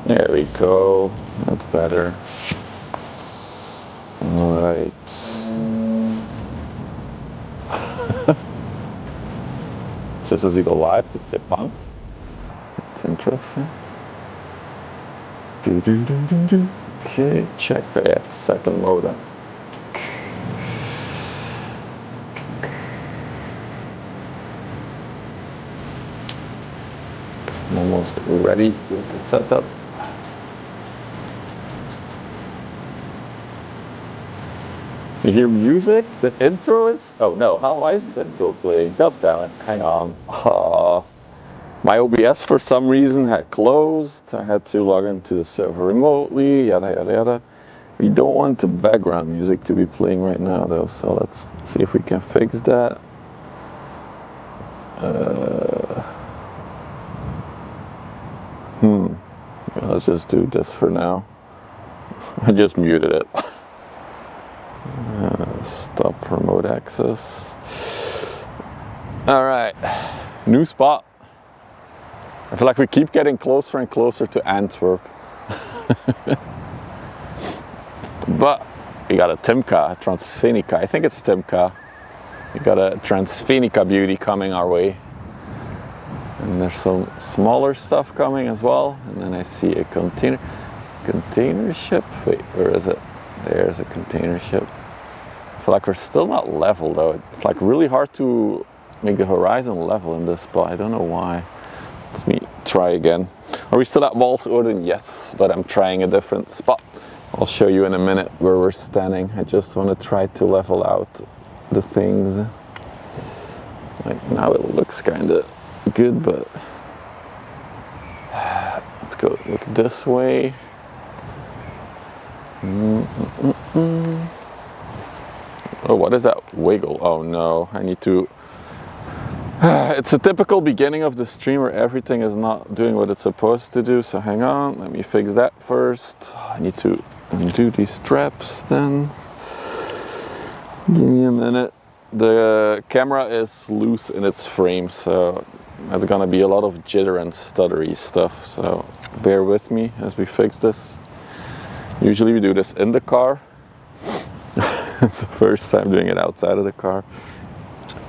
There we go. That's better. Alright. Just as you go live, the dip out. It's interesting. Okay, check the second modem. I'm almost ready with the setup. You hear music? The intro is? Oh no, why is the intro playing? God damn it, hang on. My OBS for some reason had closed. I had to log into the server remotely, yada yada yada. We don't want the background music to be playing right now though, so let's see if we can fix that. Let's just do this for now. I just muted it. Stop remote access. Alright, new spot. I feel like we keep getting closer and closer to Antwerp. But we got a Timka, a Transfinica. I think it's Timka. We got a Transfinica beauty coming our way. And there's some smaller stuff coming as well. And then I see a container ship. Wait, where is it? There's a container ship. I feel like we're still not level though. It's like really hard to make the horizon level in this spot. I don't know why. Let's try again. Are we still at Westerschelde? Yes, but I'm trying a different spot. I'll show you in a minute where we're standing. I just want to try to level out the things. Like now it looks kind of good, but let's go look this way. Oh, what is that wiggle? Oh no, I need to... It's a typical beginning of the stream where everything is not doing what it's supposed to do, so hang on, let me fix that first. I need to undo these straps then. Give me a minute. The camera is loose in its frame, so there's gonna be a lot of jitter and stuttery stuff, so bear with me as we fix this. Usually we do this in the car. It's the first time doing it outside of the car.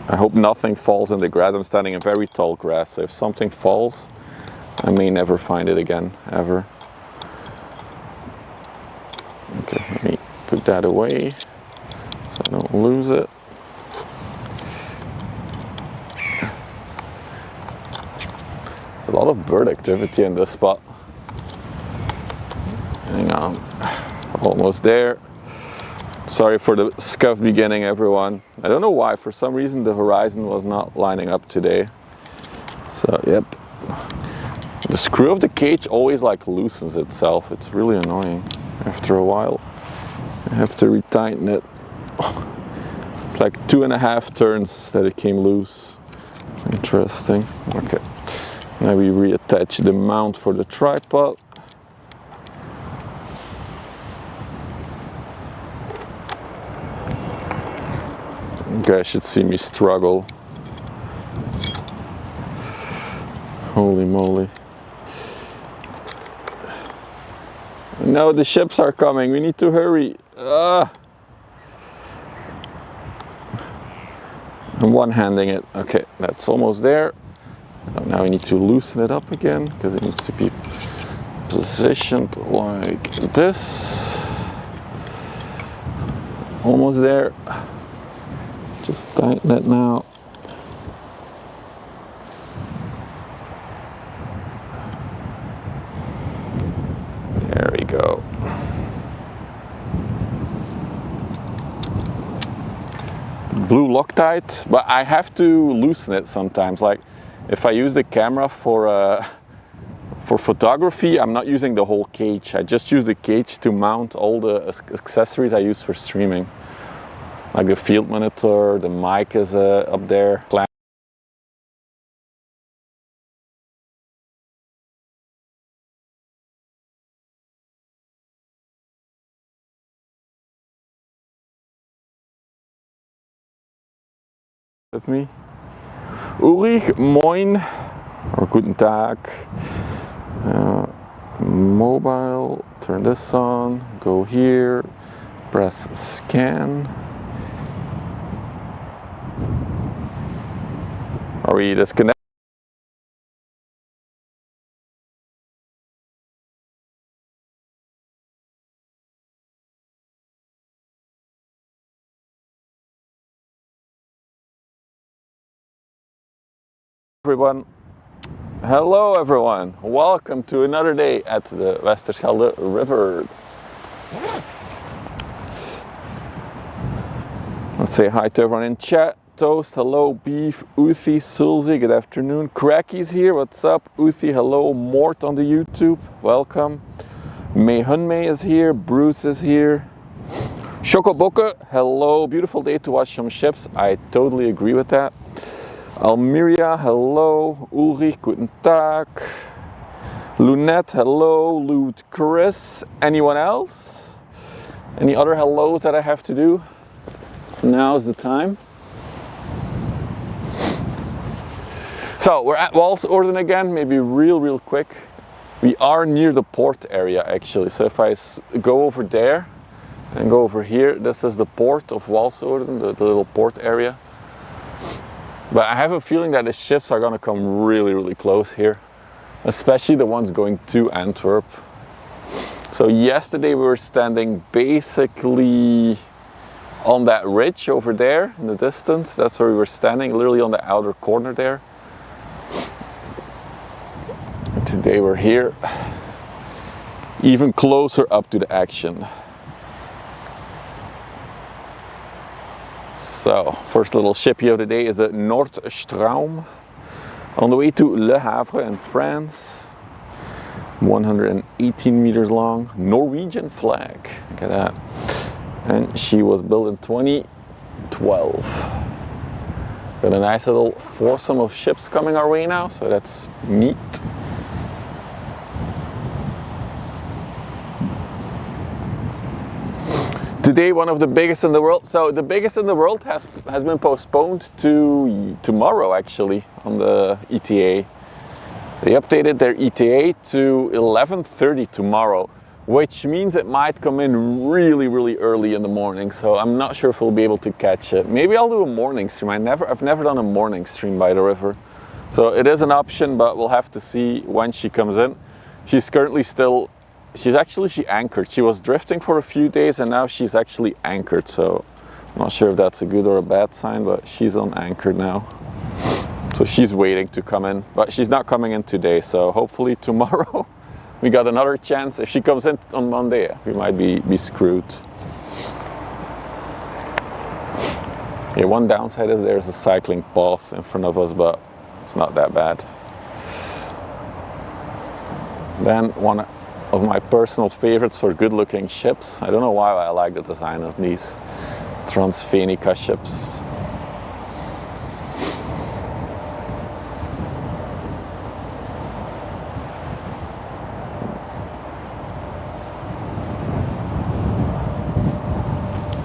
I hope nothing falls in the grass. I'm standing in very tall grass, so if something falls, I may never find it again, ever. Okay, let me put that away so I don't lose it. There's a lot of bird activity in this spot. Hang on, almost there. Sorry for the scuff beginning, everyone. I don't know why, for some reason the horizon was not lining up today. So, yep. The screw of the cage always like loosens itself. It's really annoying. After a while, I have to retighten it. It's like 2.5 turns that it came loose. Interesting. Okay. Now we reattach the mount for the tripod. You guys should see me struggle. Holy moly. No, the ships are coming. We need to hurry. I'm one-handing it. Okay, that's almost there. Now we need to loosen it up again because it needs to be positioned like this. Almost there. Just tighten it now. There we go. Blue Loctite, but I have to loosen it sometimes. Like if I use the camera for photography, I'm not using the whole cage. I just use the cage to mount all the accessories I use for streaming. Like the field monitor, the mic is up there. That's me. Ulrich, moin, or guten Tag. Mobile, turn this on, go here, press scan. Are we disconnected? Everyone. Hello everyone, welcome to another day at the Westerschelde River. Let's say hi to everyone in chat. Toast, hello, Beef, Uthi, Sulzi, good afternoon. Cracky's here, what's up? Uthi, hello. Mort on the YouTube, welcome. Mei Hunmei is here, Bruce is here. Chocobokke, hello, beautiful day to watch some ships. I totally agree with that. Almeria, hello. Ulrich, guten Tag. Lunette, hello. Lute, Chris. Anyone else? Any other hellos that I have to do? Now's the time. So we're at Walsorden again, maybe real quick. We are near the port area actually. So if I go over there and go over here, this is the port of Walsorden, the little port area. But I have a feeling that the ships are going to come really close here, especially the ones going to Antwerp. So yesterday we were standing basically on that ridge over there in the distance. That's where we were standing, literally on the outer corner there. And today we're here, even closer up to the action. So, first little shippy of the day is the Noordstroom, on the way to Le Havre in France. 118 meters long, Norwegian flag, look at that. And she was built in 2012. Got a nice little foursome of ships coming our way now, so that's neat. Today, one of the biggest in the world. So the biggest in the world has been postponed to tomorrow actually on the ETA. They updated their ETA to 11:30 tomorrow, which means it might come in really early in the morning. So I'm not sure if we'll be able to catch it. Maybe I'll do a morning stream. I've never done a morning stream by the river. So it is an option, but we'll have to see when she comes in. She's currently still. She anchored. She was drifting for a few days and now she's actually anchored. So I'm not sure if that's a good or a bad sign, but she's on anchor now. So she's waiting to come in, but she's not coming in today. So hopefully tomorrow we got another chance. If she comes in on Monday, we might be screwed. Yeah, one downside is there's a cycling path in front of us, but it's not that bad. Then one of my personal favorites for good looking ships. I don't know why I like the design of these Transvenica ships.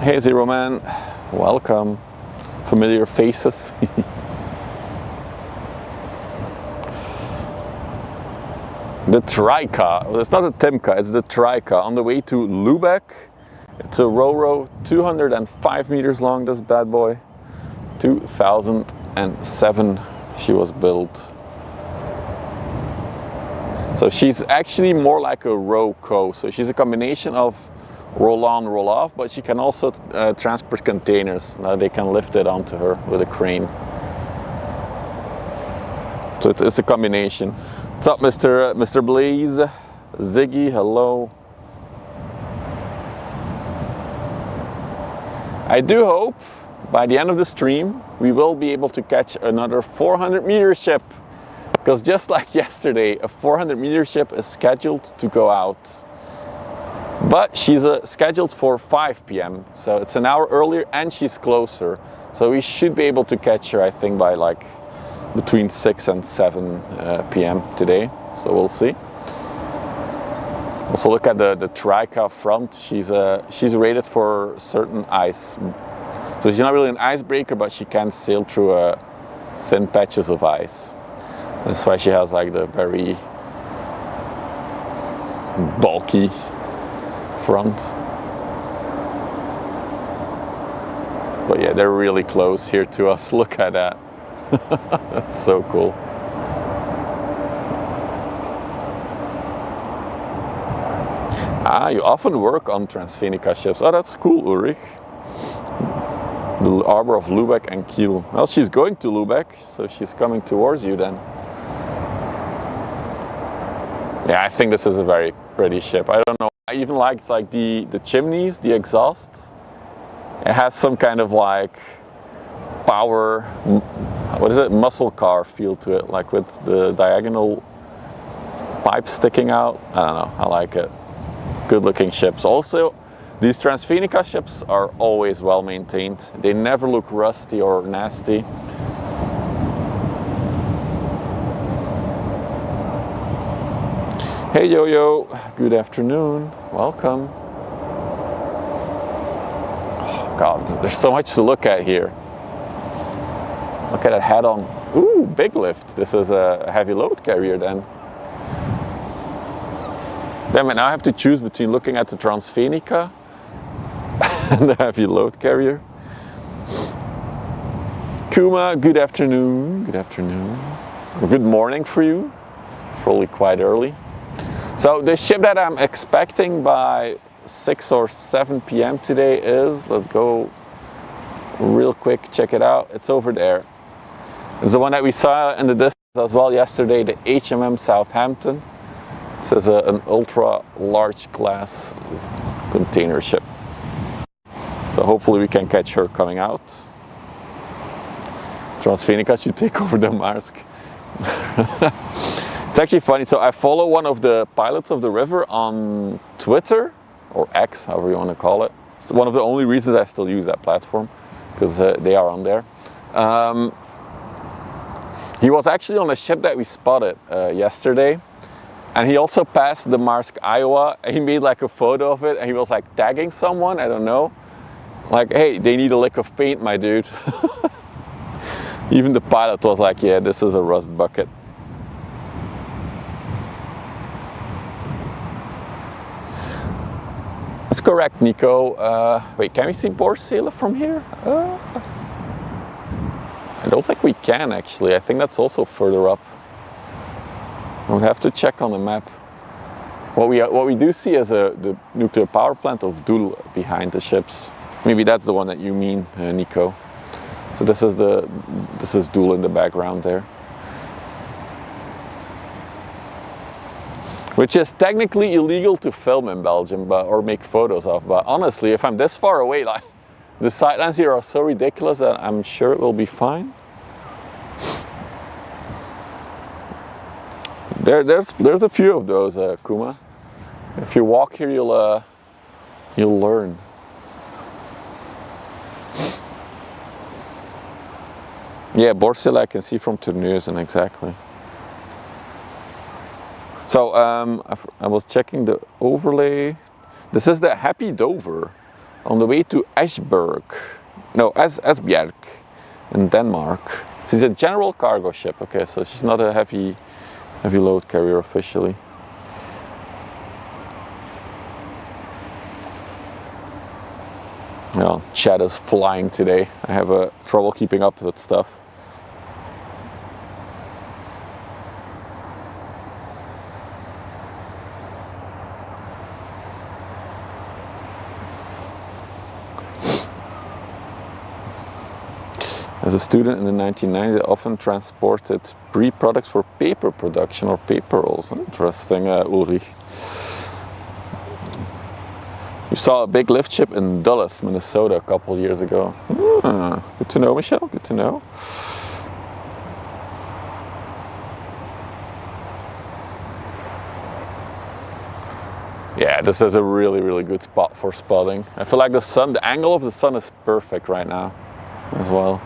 Hey Zero Man, welcome. Familiar faces. The Trika, well, it's not a Timka, it's the Trika, on the way to Lubeck. It's a Ro-Ro, 205 meters long, this bad boy. 2007 she was built. So she's actually more like a Ro-Co, so she's a combination of roll-on, roll-off, but she can also transport containers. Now they can lift it onto her with a crane. So it's a combination. What's up, Mr. Blaze? Ziggy, hello. I do hope by the end of the stream we will be able to catch another 400 meter ship, because just like yesterday, a 400 meter ship is scheduled to go out. But she's scheduled for 5 p.m. so it's an hour earlier and she's closer. So we should be able to catch her, I think, by like between 6 and 7 p.m. today, so we'll see. Also look at the Trika front. She's rated for certain ice, so she's not really an icebreaker, but she can sail through thin patches of ice. That's why she has like the very bulky front. But yeah, they're really close here to us. Look at that. That's so cool. Ah, you often work on Transfenica ships. Oh, that's cool, Ulrich. The Arbor of Lübeck and Kiel. Well, she's going to Lübeck, so she's coming towards you then. Yeah, I think this is a very pretty ship. I don't know. I even like the chimneys, the exhausts. It has some kind of like power, what is it, muscle car feel to it, like with the diagonal pipe sticking out. I don't know, I like it. Good looking ships. Also, these Transfenica ships are always well maintained. They never look rusty or nasty. Hey Yo-Yo, good afternoon, welcome. Oh God, there's so much to look at here. Look at that head-on. Ooh, big lift. This is a heavy load carrier then. Damn it, now I have to choose between looking at the Transfenica and the heavy load carrier. Kuma, good afternoon. Good afternoon. Good morning for you. It's probably quite early. So the ship that I'm expecting by 6 or 7 p.m. today is, let's go real quick, check it out. It's over there. It's the one that we saw in the distance as well yesterday, the HMM Southampton. This is an ultra large class container ship. So hopefully we can catch her coming out. Transfenica should take over the Maersk. It's actually funny, so I follow one of the pilots of the river on Twitter, or X, however you want to call it. It's one of the only reasons I still use that platform, because they are on there. He was actually on a ship that we spotted yesterday, and he also passed the Maersk Iowa, and he made like a photo of it, and he was like tagging someone, I don't know. Like, hey, they need a lick of paint, my dude. Even the pilot was like, yeah, this is a rust bucket. That's correct, Nico. Wait, can we see Westerschelde from here? I don't think we can actually. I think that's also further up. I would have to check on the map. What we do see is the nuclear power plant of Doel behind the ships. Maybe that's the one that you mean, Nico. So this is Doel in the background there. Which is technically illegal to film in Belgium, or make photos of. But honestly, if I'm this far away, like the sightlines here are so ridiculous that I'm sure it will be fine. There's a few of those, Kuma. If you walk here, you'll learn. Yeah, Westerschelde I can see from Terneuzen, exactly. So I was checking the overlay. This is the Happy Dover on the way to Esbjerg in Denmark. She's a general cargo ship. Okay, so she's not a heavy load carrier officially. Well, chat is flying today. I have trouble keeping up with stuff. As a student in the 1990s, I often transported pre-products for paper production or paper rolls. Interesting, Ulrich. You saw a big lift ship in Duluth, Minnesota a couple of years ago. Good to know, Michelle, good to know. Yeah, this is a really, really good spot for spotting. I feel like the angle of the sun is perfect right now as well.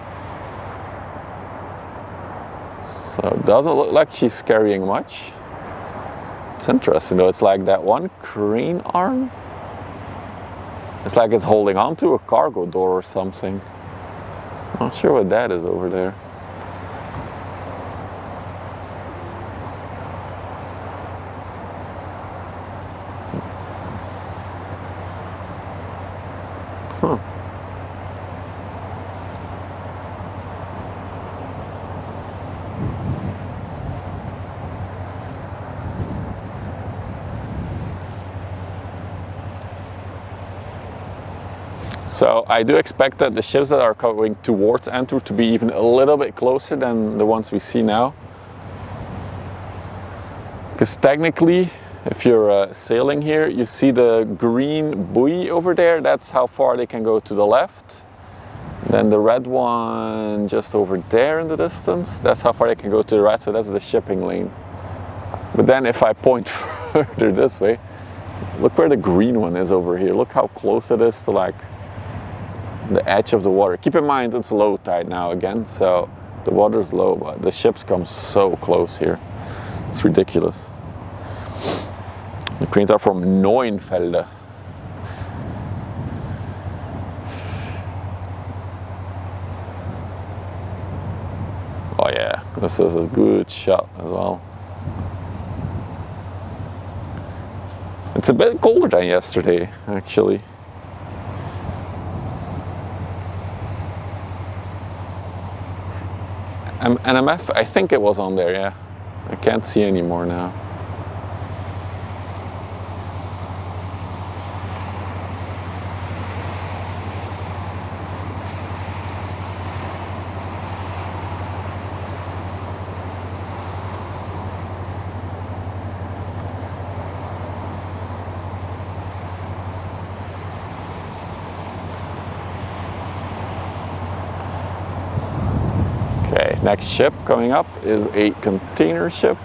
So it doesn't look like she's carrying much. It's interesting though, it's like that one crane arm. It's like it's holding on to a cargo door or something. I'm not sure what that is over there. Huh. So I do expect that the ships that are going towards Antwerp to be even a little bit closer than the ones we see now. Because technically, if you're sailing here, you see the green buoy over there, that's how far they can go to the left. Then the red one just over there in the distance, that's how far they can go to the right, so that's the shipping lane. But then if I point further this way, look where the green one is over here. Look how close it is to like the edge of the water. Keep in mind it's low tide now again, so the water's low, but the ships come so close here. It's ridiculous. The cranes are from Neuenfelde. Oh yeah, this is a good shot as well. It's a bit colder than yesterday, actually. NMF, I think it was on there, yeah. I can't see anymore now. Next ship coming up is a container ship.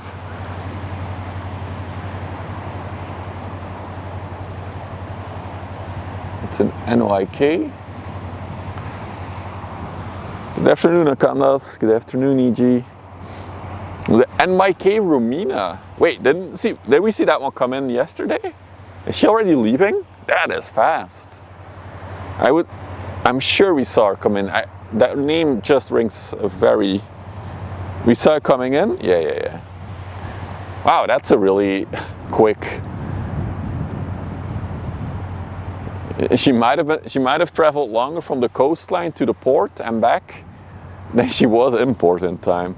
It's an NYK. Good afternoon, Akandas. Good afternoon, EG. The NYK Romina. Wait, did we see that one come in yesterday? Is she already leaving? That is fast. I'm sure we saw her come in. That name just rings a very... We saw it coming in? Yeah. Wow, that's a really quick... She might have traveled longer from the coastline to the port and back than she was in port in time.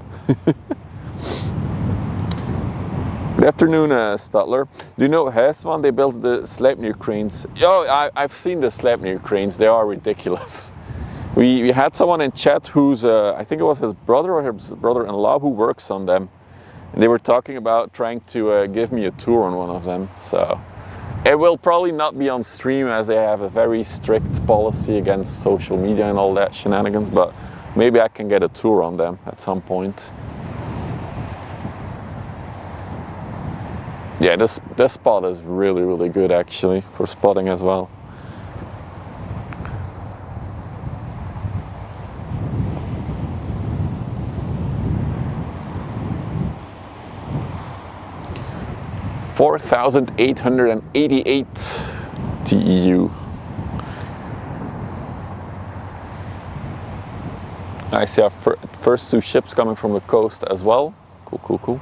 Good afternoon, Stutler. Do you know Huisman? They built the Sleipnir cranes. Oh, I've seen the Sleipnir cranes. They are ridiculous. We had someone in chat who's, I think it was his brother or his brother-in-law who works on them. And they were talking about trying to give me a tour on one of them. So it will probably not be on stream as they have a very strict policy against social media and all that shenanigans, but maybe I can get a tour on them at some point. Yeah, this spot is really, really good actually for spotting as well. $4,888 TEU. I see our first two ships coming from the coast as well. Cool.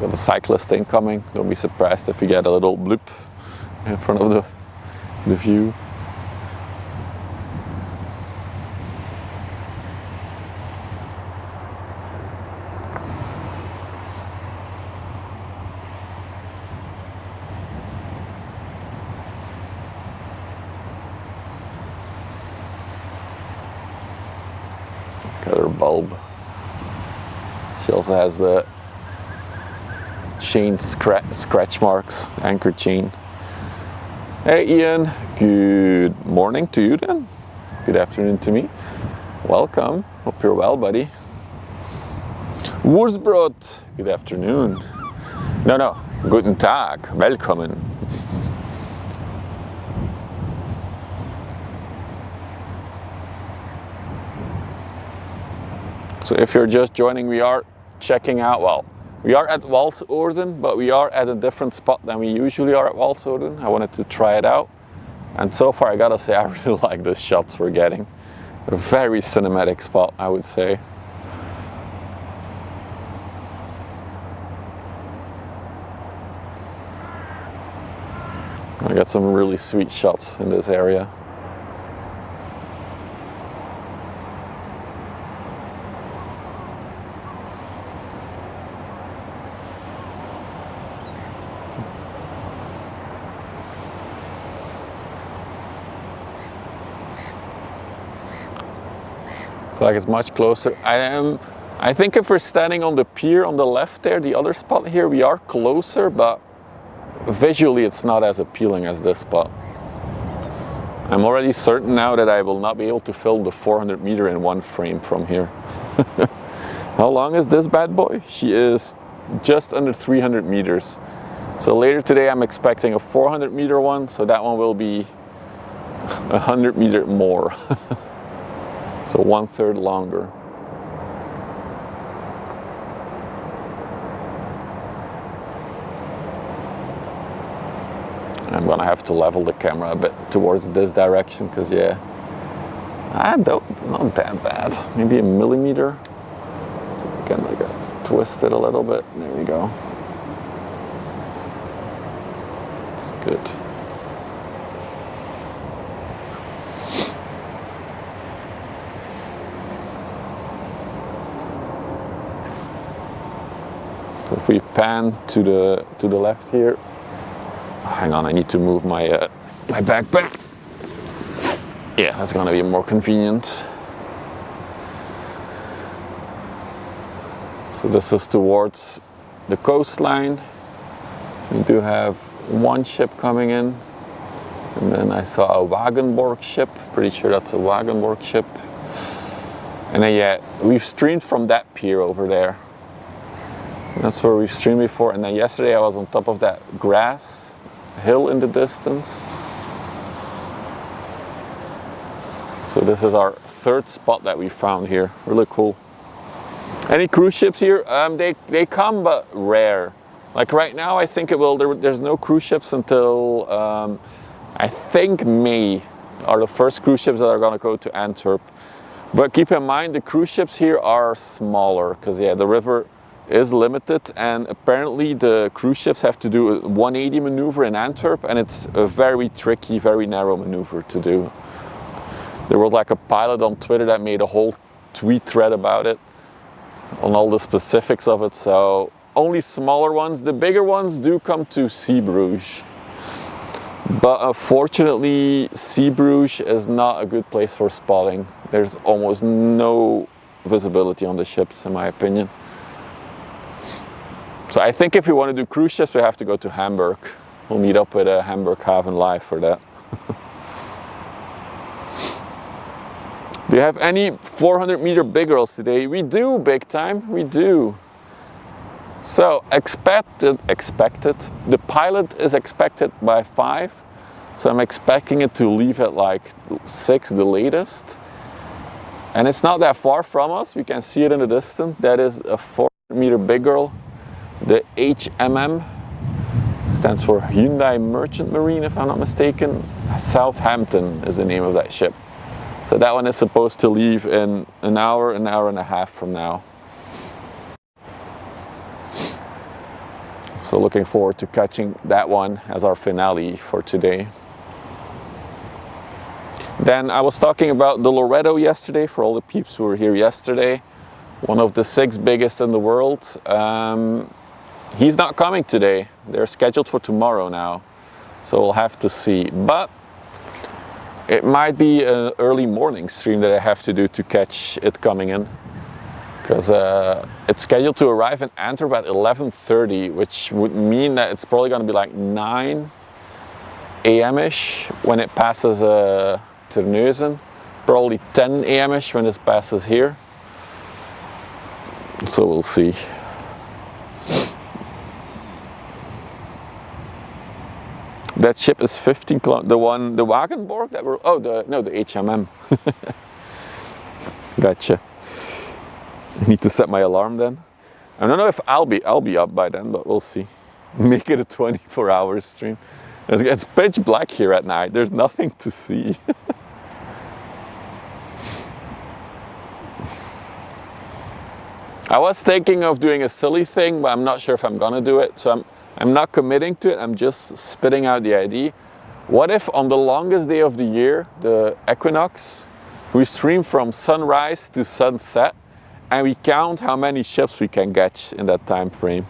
Got a cyclist incoming. Don't be surprised if you get a little bloop in front of the view. Got her bulb. She also has the chain scratch marks, anchor chain. Hey Ian, good morning to you then. Good afternoon to me. Welcome, hope you're well, buddy. Wurstbrot, good afternoon. No, guten Tag, willkommen. So if you're just joining, we are checking out, well, We are at Walsorden, but we are at a different spot than we usually are at Walsorden. I wanted to try it out. And so far, I gotta say, I really like the shots we're getting. A very cinematic spot, I would say. I got some really sweet shots in this area. Like it's much closer. I think if we're standing on the pier on the left there, the other spot here, we are closer, but visually it's not as appealing as this spot. I'm already certain now that I will not be able to film the 400 meter in one frame from here. How long is this bad boy? She is just under 300 meters. So later today I'm expecting a 400 meter one, so that one will be 100 meter more. So 1/3 longer. I'm gonna have to level the camera a bit towards this direction because yeah, not that bad. Maybe a millimeter. So again, like twist it a little bit. There we go. It's good. So if we pan to the left here, hang on, I need to move my my backpack. Yeah, that's gonna be more convenient. So this is towards the coastline. We do have one ship coming in, and then I saw a Wagenborg ship. Pretty sure that's a Wagenborg ship. And then yeah, we've streamed from that pier over there. That's where we've streamed before, and then yesterday I was on top of that grass hill in the distance. So this is our third spot that we found here. Really cool. Any cruise ships here? They come, but rare. Like right now, I think it will. There's no cruise ships until I think May are the first cruise ships that are gonna go to Antwerp. But keep in mind, the cruise ships here are smaller because yeah, the river is limited, and apparently the cruise ships have to do a 180 maneuver in Antwerp, and it's a very tricky, very narrow maneuver to do. There was like a pilot on Twitter that made a whole tweet thread about it, on all the specifics of it. So only smaller ones. The bigger ones do come to Zeebrugge, but unfortunately Zeebrugge is not a good place for spotting. There's almost no visibility on the ships, in my opinion. So I think if we want to do cruise ships, we have to go to Hamburg. We'll meet up with Hamburg Haven Live for that. Do you have any 400 meter big girls today? We do, big time, we do. So expected. The pilot is expected by 5. So I'm expecting it to leave at like 6, the latest. And it's not that far from us. We can see it in the distance. That is a 400 meter big girl. The HMM stands for Hyundai Merchant Marine, if I'm not mistaken. Southampton is the name of that ship. So that one is supposed to leave in an hour and a half from now. So looking forward to catching that one as our finale for today. Then I was talking about the Loretto yesterday, for all the peeps who were here yesterday. One of the 6 biggest in the world. He's not coming today. They're scheduled for tomorrow now. So we'll have to see. But it might be an early morning stream that I have to do to catch it coming in. Because it's scheduled to arrive in Antwerp at 11:30, which would mean that it's probably going to be like 9 a.m.-ish when it passes Terneuzen. Probably 10 a.m.-ish when it passes here. So we'll see. That ship is 15 kilometers. The Wagenborg that were, the HMM. Gotcha. I need to set my alarm then. I don't know if I'll be up by then, but we'll see. Make it a 24-hour stream. It's pitch black here at night. There's nothing to see. I was thinking of doing a silly thing, but I'm not sure if I'm gonna do it. So I'm not committing to it. I'm just spitting out the idea. What if on the longest day of the year, the equinox, we stream from sunrise to sunset, and we count how many ships we can catch in that time frame?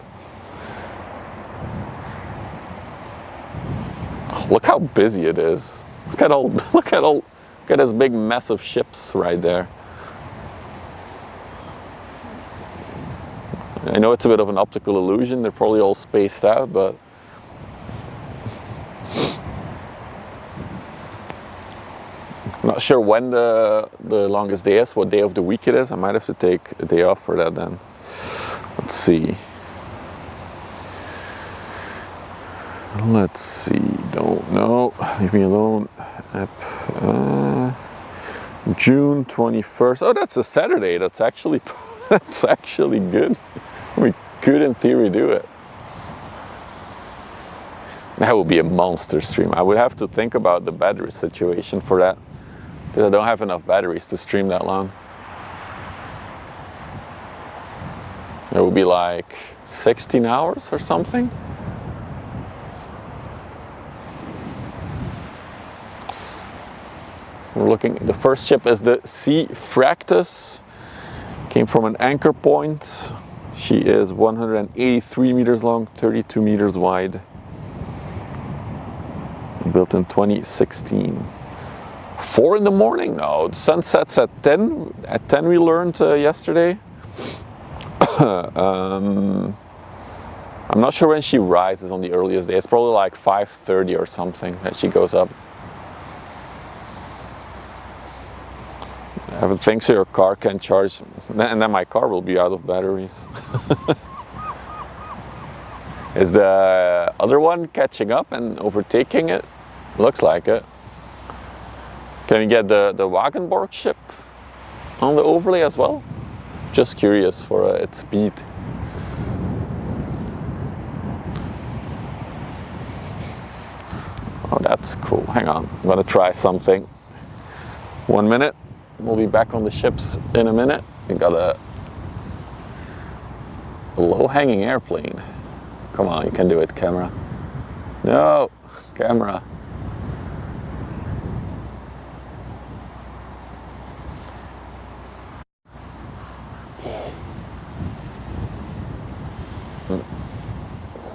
Look how busy it is. Look at this big mess of ships right there. I know it's a bit of an optical illusion. They're probably all spaced out, but I'm not sure when the longest day is, what day of the week it is. I might have to take a day off for that then. Let's see. Let's see, don't know, leave me alone. June 21st. Oh, that's a Saturday. That's actually good. We could in theory do it. That would be a monster stream. I would have to think about the battery situation for that, because I don't have enough batteries to stream that long. It would be like 16 hours or something. We're looking, the first ship is the Sea Fractus. Came from an anchor point. She is 183 meters long, 32 meters wide. Built in 2016. 4 in the morning now. The sun sets at 10. At 10 we learned yesterday. I'm not sure when she rises on the earliest day. It's probably like 5:30 or something that she goes up. I have a thing so your car can charge, and then my car will be out of batteries. Is the other one catching up and overtaking it? Looks like it. Can we get the Wagenborg ship on the overlay as well? Just curious for its speed. Oh, that's cool. Hang on, I'm gonna try something. 1 minute. We'll be back on the ships in a minute. We got a low-hanging airplane. Come on, you can do it, camera. No, camera.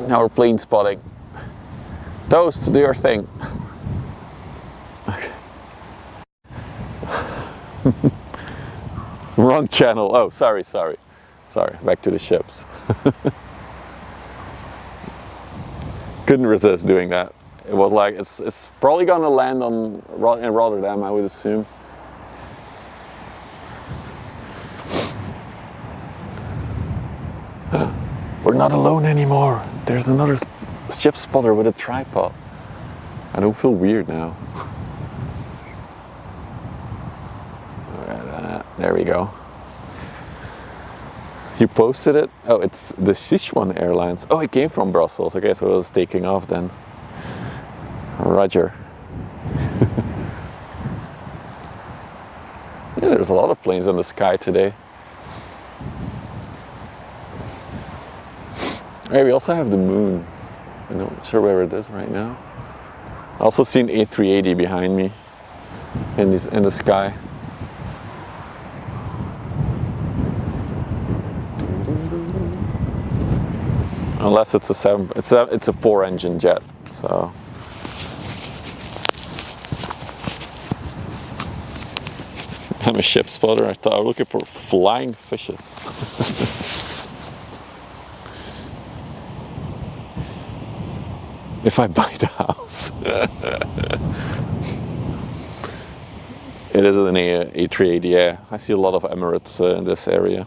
Now we're plane spotting. Toast, do your thing. Okay. Wrong channel. Oh, sorry. Back to the ships. Couldn't resist doing that. It was like, it's probably gonna land in Rotterdam, I would assume. We're not alone anymore. There's another ship spotter with a tripod. I don't feel weird now. There we go. You posted it? Oh, it's the Sichuan Airlines. Oh, it came from Brussels. Okay, so it was taking off then. Roger. Yeah, there's a lot of planes in the sky today. Hey, we also have the moon. I'm not sure where it is right now. I also seen A380 behind me in the sky. Unless it's it's a 4-engine jet, so. I'm a ship spotter. I thought I was looking for flying fishes. If I buy the house. It is an A380, yeah. I see a lot of Emirates in this area.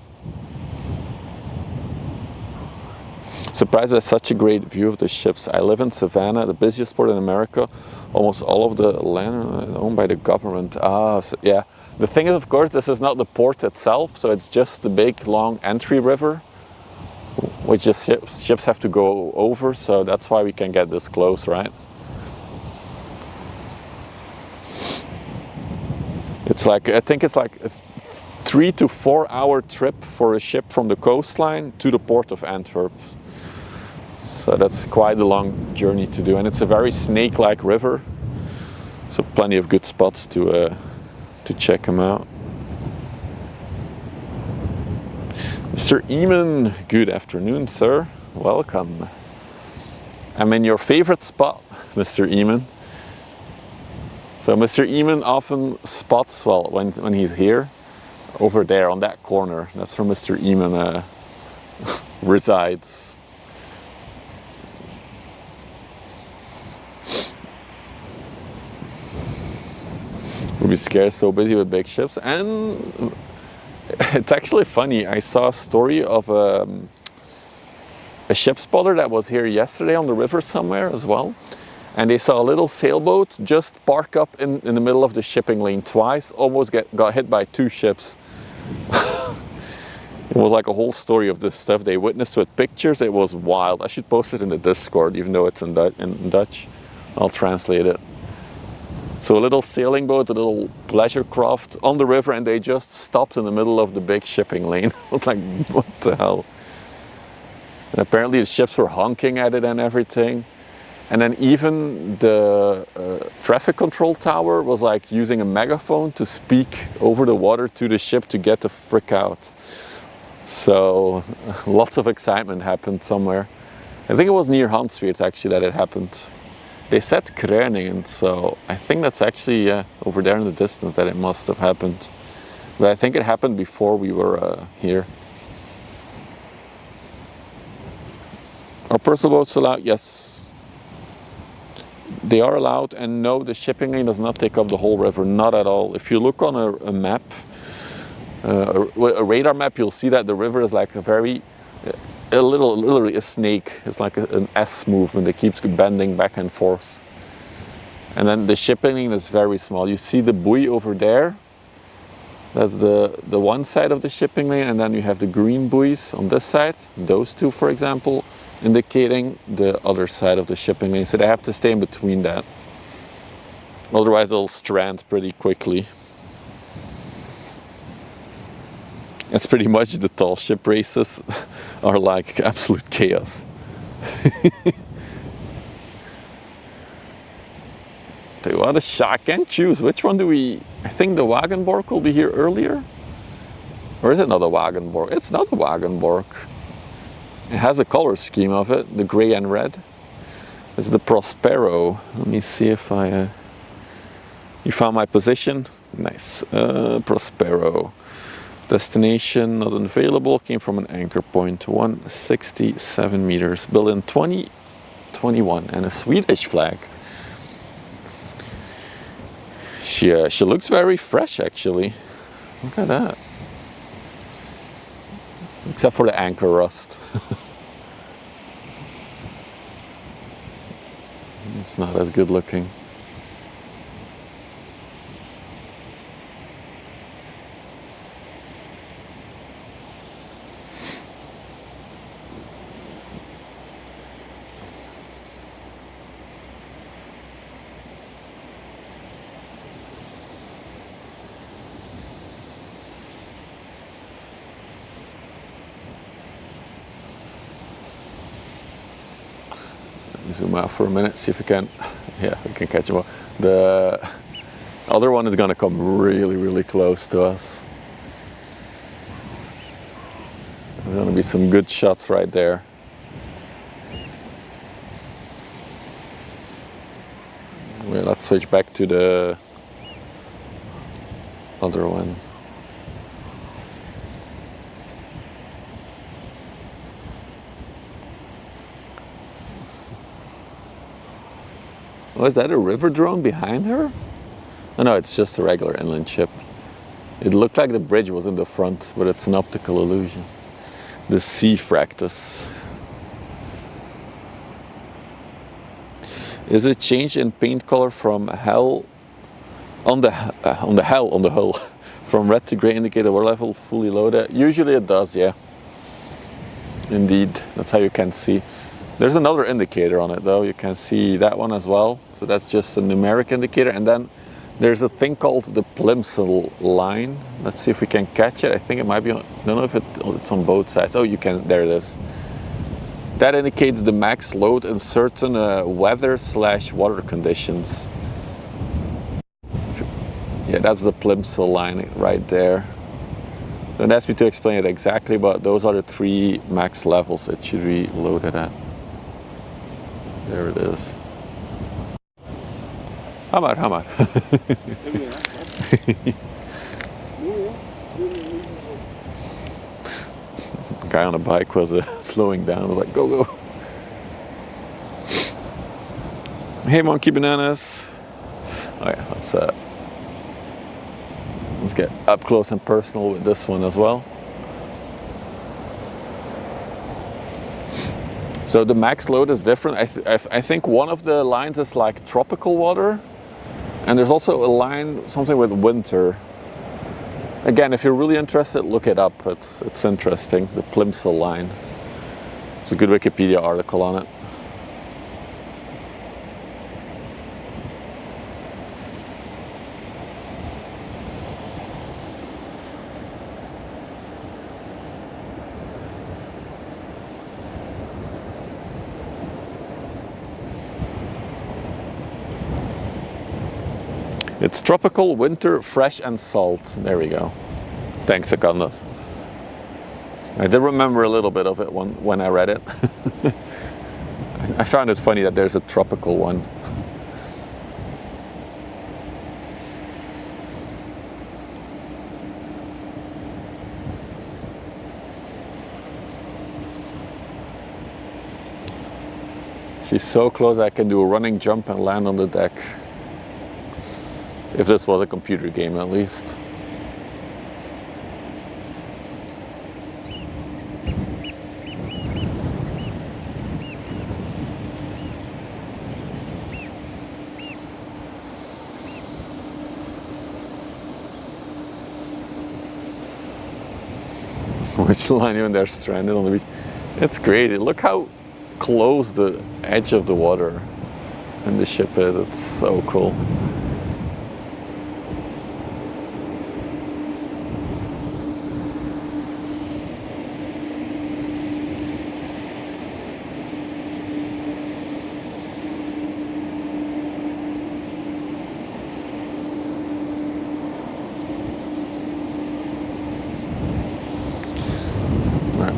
Surprised by such a great view of the ships. I live in Savannah, the busiest port in America. Almost all of the land is owned by the government. Ah, so, yeah. The thing is, of course, this is not the port itself, so it's just the big, long entry river. which the ships have to go over, so that's why we can get this close, right? It's like, I think it's like a 3 to 4 hour trip for a ship from the coastline to the port of Antwerp. So that's quite a long journey to do, and it's a very snake-like river, so plenty of good spots to check them out. Mr. Eamon, good afternoon, sir. Welcome. I'm in your favorite spot, Mr. Eamon. So Mr. Eamon often spots, well, when he's here, over there on that corner. That's where Mr. Eamon resides. We'll be scared, so busy with big ships. And it's actually funny. I saw a story of a ship spotter that was here yesterday on the river somewhere as well. And they saw a little sailboat just park up in the middle of the shipping lane twice, almost got hit by 2 ships. It was like a whole story of this stuff they witnessed with pictures. It was wild. I should post it in the Discord, even though it's in Dutch. I'll translate it. So a little sailing boat, a little pleasure craft on the river, and they just stopped in the middle of the big shipping lane. I was like, what the hell? And apparently the ships were honking at it and everything. And then even the traffic control tower was like using a megaphone to speak over the water to the ship to get the frick out. So lots of excitement happened somewhere. I think it was near Antwerp actually that it happened. They said Kruiningen, so I think that's actually over there in the distance that it must have happened. But I think it happened before we were here. Are personal boats allowed? Yes. They are allowed, and no, the shipping lane does not take up the whole river, not at all. If you look on a map, a radar map, you'll see that the river is like literally a snake. It's like an S movement that keeps bending back and forth. And then the shipping lane is very small. You see the buoy over there. That's the one side of the shipping lane, and then you have the green buoys on this side, those two, for example, indicating the other side of the shipping lane. So they have to stay in between that. Otherwise they'll strand pretty quickly. It's pretty much the tall ship races are like absolute chaos. Tell you what, I can't choose. Which one do we... I think the Wagenborg will be here earlier. Or is it not a Wagenborg? It's not a Wagenborg. It has a color scheme of it, the gray and red. It's the Prospero. Let me see if you found my position? Nice. Prospero. Destination not available. Came from an anchor point. 167 meters. Built in 2021 and a Swedish flag. She looks very fresh actually. Look at that. Except for the anchor rust. It's not as good looking. Zoom out for a minute, see if we can, yeah, we can catch him up. The other one is gonna come really, really close to us. There's gonna be some good shots right there. Well, let's switch back to the other one. Oh, is that a river drone behind her? Oh no, it's just a regular inland ship. It looked like the bridge was in the front, but it's an optical illusion. The Sea Fractus. Is it change in paint color from hell on the hull from red to gray indicate the water level fully loaded? Usually it does, yeah. indeed, that's how you can see. There's another indicator on it though, you can see that one as well. So that's just a numeric indicator, and then there's a thing called the plimsoll line. Let's see if we can catch it. I think it might be on, I don't know if it's on both sides. Oh, you can, there it is. That indicates the max load in certain weather/water conditions. Yeah, that's the plimsoll line right there. Don't ask me to explain it exactly, but those are the 3 max levels it should be loaded at. There it is. Hamar. The guy on a bike was slowing down. I was like, go. Hey, monkey bananas. Oh yeah, let's get up close and personal with this one as well. So the max load is different. I think one of the lines is like tropical water, and there's also a line, something with winter. Again, if you're really interested, look it up. It's interesting, the plimsoll line. It's a good Wikipedia article on it. It's tropical, winter, fresh and salt. There we go. Thanks, Akandas. I did remember a little bit of it when I read it. I found it funny that there's a tropical one. She's so close I can do a running jump and land on the deck. If this was a computer game, at least. Which line when they're stranded on the beach? It's crazy. Look how close the edge of the water and the ship is. It's so cool.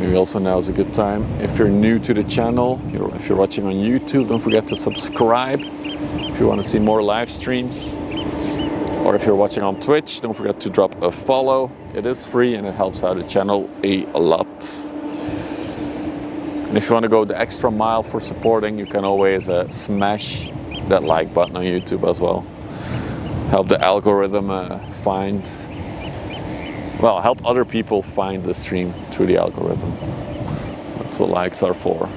Maybe also now is a good time. If you're new to the channel, if you're watching on YouTube, don't forget to subscribe if you want to see more live streams. Or if you're watching on Twitch, don't forget to drop a follow. It is free and it helps out the channel a lot. And if you want to go the extra mile for supporting, you can always smash that like button on YouTube as well. Help the algorithm help other people find the stream through the algorithm. That's what likes are for.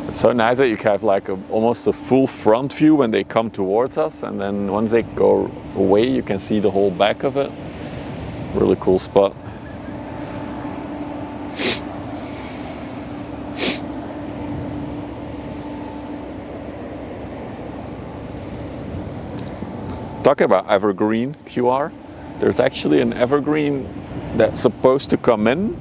It's so nice that you have like almost a full front view when they come towards us, and then once they go away you can see the whole back of it. Really cool spot. Talking about evergreen QR, there's actually an evergreen that's supposed to come in.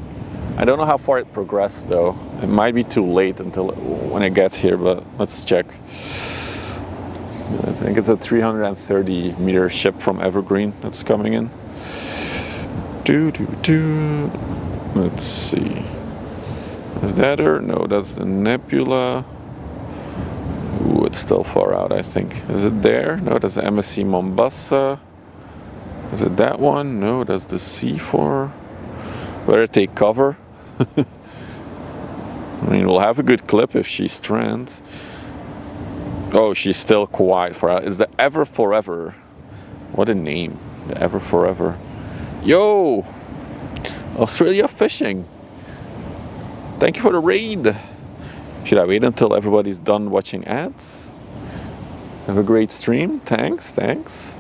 I don't know how far it progressed though. It might be too late until when it gets here, but let's check. I think it's a 330 meter ship from Evergreen that's coming in. Let's see. Is that her? No, that's the Nebula. Ooh, it's still far out, I think. Is it there? No, that's the MSC Mombasa. Is it that one? No, that's the C4. Where did they cover? I mean, we'll have a good clip if she strands. Oh, she's still quiet for it's the Ever Forever. What a name, the Ever Forever. Yo, Australia fishing. Thank you for the raid. Should I wait until everybody's done watching ads? Have a great stream. Thanks.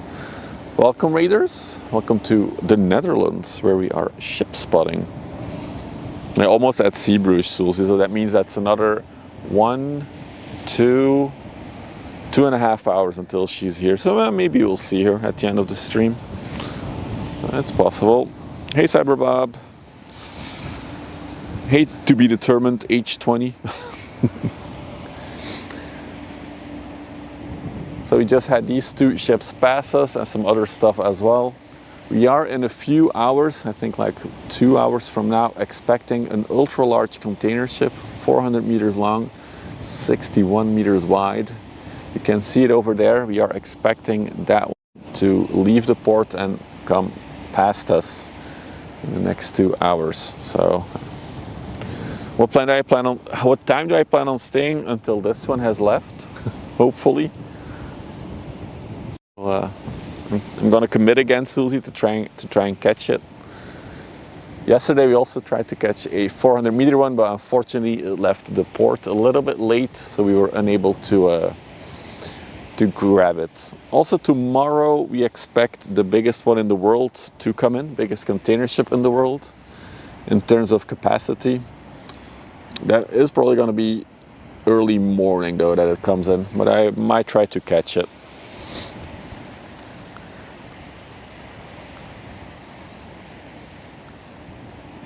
Welcome, raiders. Welcome to the Netherlands, where we are ship spotting. We're almost at Zeebrugge, so that means that's another 2.5 hours until she's here. So maybe we'll see her at the end of the stream. So that's possible. Hey, Cyberbob. Hey, to be determined, age 20. So we just had these two ships pass us and some other stuff as well. We are in a few hours, I think like 2 hours from now, expecting an ultra large container ship, 400 meters long, 61 meters wide. You can see it over there. We are expecting that one to leave the port and come past us in the next 2 hours. So what time do I plan on staying until this one has left? Hopefully. So, I'm gonna commit again, Susie, to try and catch it. Yesterday we also tried to catch a 400 meter one, but unfortunately it left the port a little bit late, so we were unable to grab it. Also tomorrow we expect the biggest one in the world to come in, biggest container ship in the world in terms of capacity. That is probably going to be early morning though that it comes in, but I might try to catch it.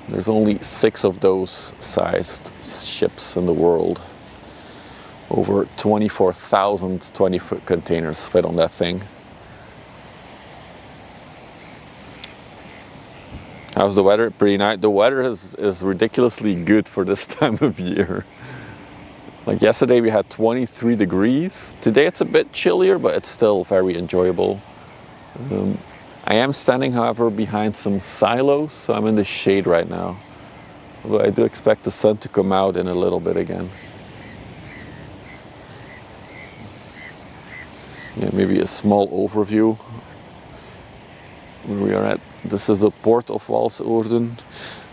There's only 6 of those sized ships in the world. Over 24,000 20-foot containers fit on that thing. How's the weather? Pretty nice. The weather is ridiculously good for this time of year. Like yesterday we had 23 degrees. Today it's a bit chillier, but it's still very enjoyable. I am standing, however, behind some silos, so I'm in the shade right now. But I do expect the sun to come out in a little bit again. Yeah, maybe a small overview where we are at. This is the port of Walsoorden.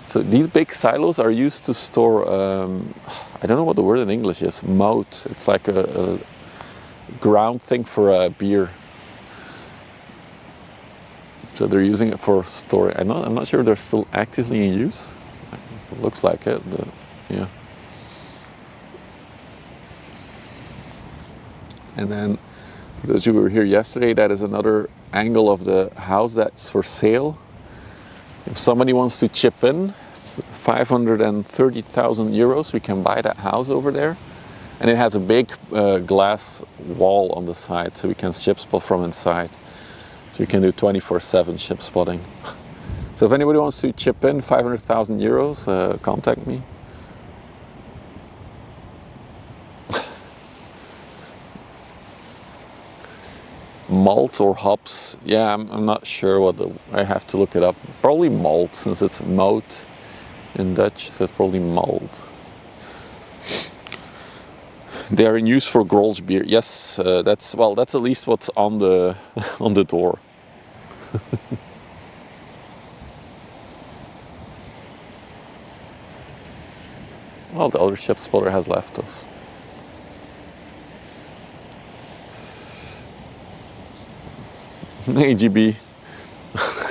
So these big silos are used to store, I don't know what the word in English is, mout. It's like a ground thing for beer. So they're using it for storage. I'm not sure they're still actively in use. It looks like it, but yeah. And then, for those of you who were here yesterday, that is another angle of the house that's for sale. If somebody wants to chip in, 530,000 euros, we can buy that house over there. And it has a big glass wall on the side, so we can ship spot from inside. So we can do 24/7 ship spotting. So if anybody wants to chip in 500,000 euros, contact me. Malt or hops? Yeah, I'm not sure what I have to look it up. Probably malt, since it's mout in Dutch, so it's probably malt. They are in use for Grolsch beer. Yes, that's at least what's on the on the door. Well, the other ship spotter has left us. Hey, GB.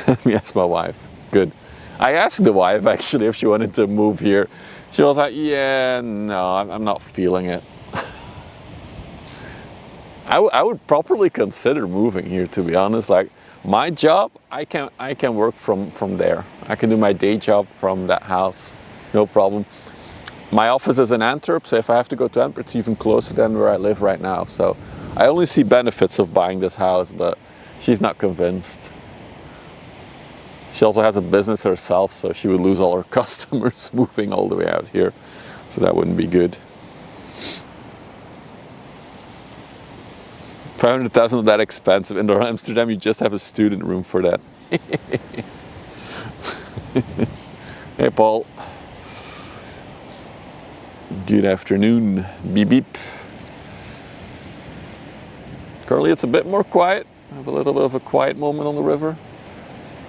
Let me ask my wife. Good. I asked the wife actually if she wanted to move here. She was like, yeah, no, I'm not feeling it. I would properly consider moving here, to be honest. Like my job, I can work from there. I can do my day job from that house, no problem. My office is in Antwerp, so if I have to go to Antwerp, it's even closer than where I live right now. So I only see benefits of buying this house, but she's not convinced. She also has a business herself, so she would lose all her customers moving all the way out here. So that wouldn't be good. 500,000 of that expensive. In Amsterdam, you just have a student room for that. Hey, Paul. Good afternoon, beep beep. Currently it's a bit more quiet. I have a little bit of a quiet moment on the river,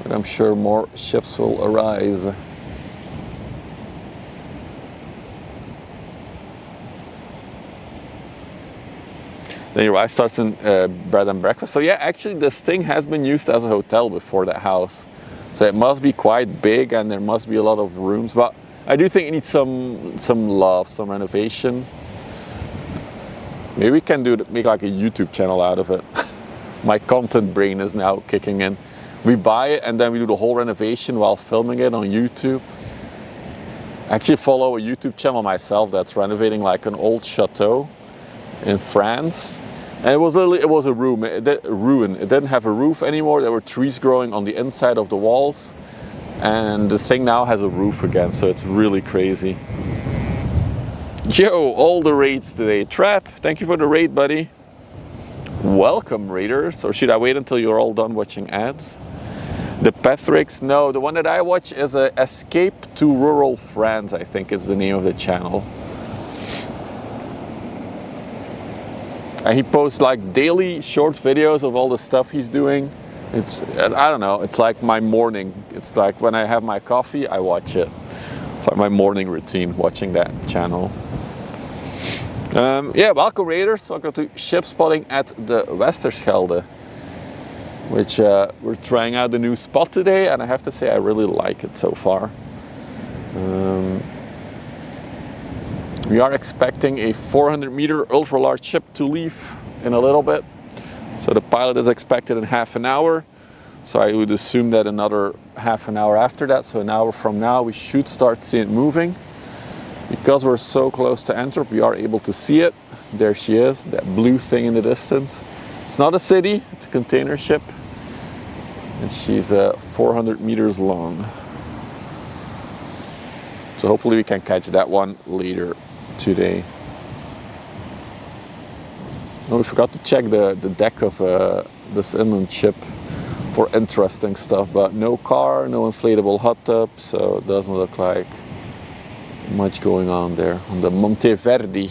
but I'm sure more ships will arise. Then your wife starts in bread and breakfast. So yeah, actually this thing has been used as a hotel before, that house. So it must be quite big and there must be a lot of rooms, but I do think it needs some love, some renovation. Maybe we can make like a YouTube channel out of it. My content brain is now kicking in. We buy it and then we do the whole renovation while filming it on YouTube. I actually follow a YouTube channel myself that's renovating like an old chateau in France. And it was a room, ruin. It didn't have a roof anymore. There were trees growing on the inside of the walls. And the thing now has a roof again, so it's really crazy. Yo, all the raids today. Trap, thank you for the raid, buddy. Welcome, raiders. Or should I wait until you're all done watching ads? The Pathrix, no, the one that I watch is Escape to Rural France, I think is the name of the channel. And he posts like daily short videos of all the stuff he's doing. It's, I don't know, it's like my morning. It's like when I have my coffee, I watch it. It's like my morning routine, watching that channel. Yeah, welcome raiders. Welcome to ship spotting at the Westerschelde, which we're trying out the new spot today, and I have to say I really like it so far. We are expecting a 400-meter ultra-large ship to leave in a little bit. So the pilot is expected in half an hour. So I would assume that another half an hour after that, so an hour from now, we should start seeing it moving. Because we're so close to Antwerp, we are able to see it. There she is, that blue thing in the distance. It's not a city, it's a container ship. And she's 400 meters long. So hopefully we can catch that one later today. Oh, we forgot to check the deck of this inland ship for interesting stuff, but no car, no inflatable hot tub, so it doesn't look like much going on there on the Monteverdi.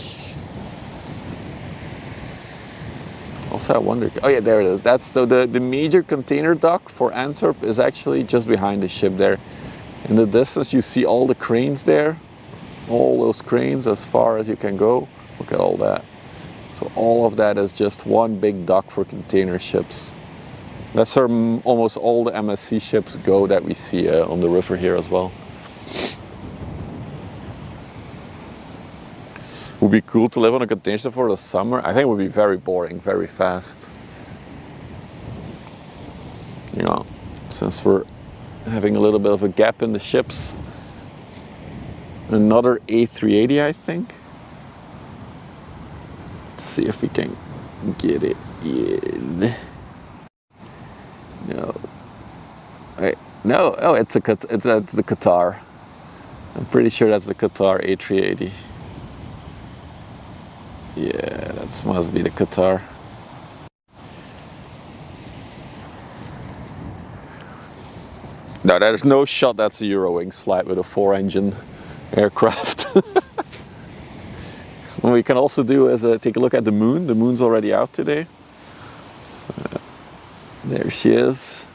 Also, I wonder, oh yeah, there it is. That's so the major container dock for Antwerp is actually just behind the ship there. In the distance, you see all the cranes there, all those cranes as far as you can go. Look at all that. So all of that is just one big dock for container ships. That's where almost all the MSC ships go that we see on the river here as well. Would be cool to live on a container ship for the summer. I think it would be very boring, very fast. You know, since we're having a little bit of a gap in the ships. Another A380, I think. Let's see if we can get it in. No. Wait, no. Oh, it's the Qatar. I'm pretty sure that's the Qatar A380. Yeah, that must be the Qatar. No, there's no shot that's a Eurowings flight with a 4-engine aircraft. What we can also do is take a look at the moon. The moon's already out today. So, there she is.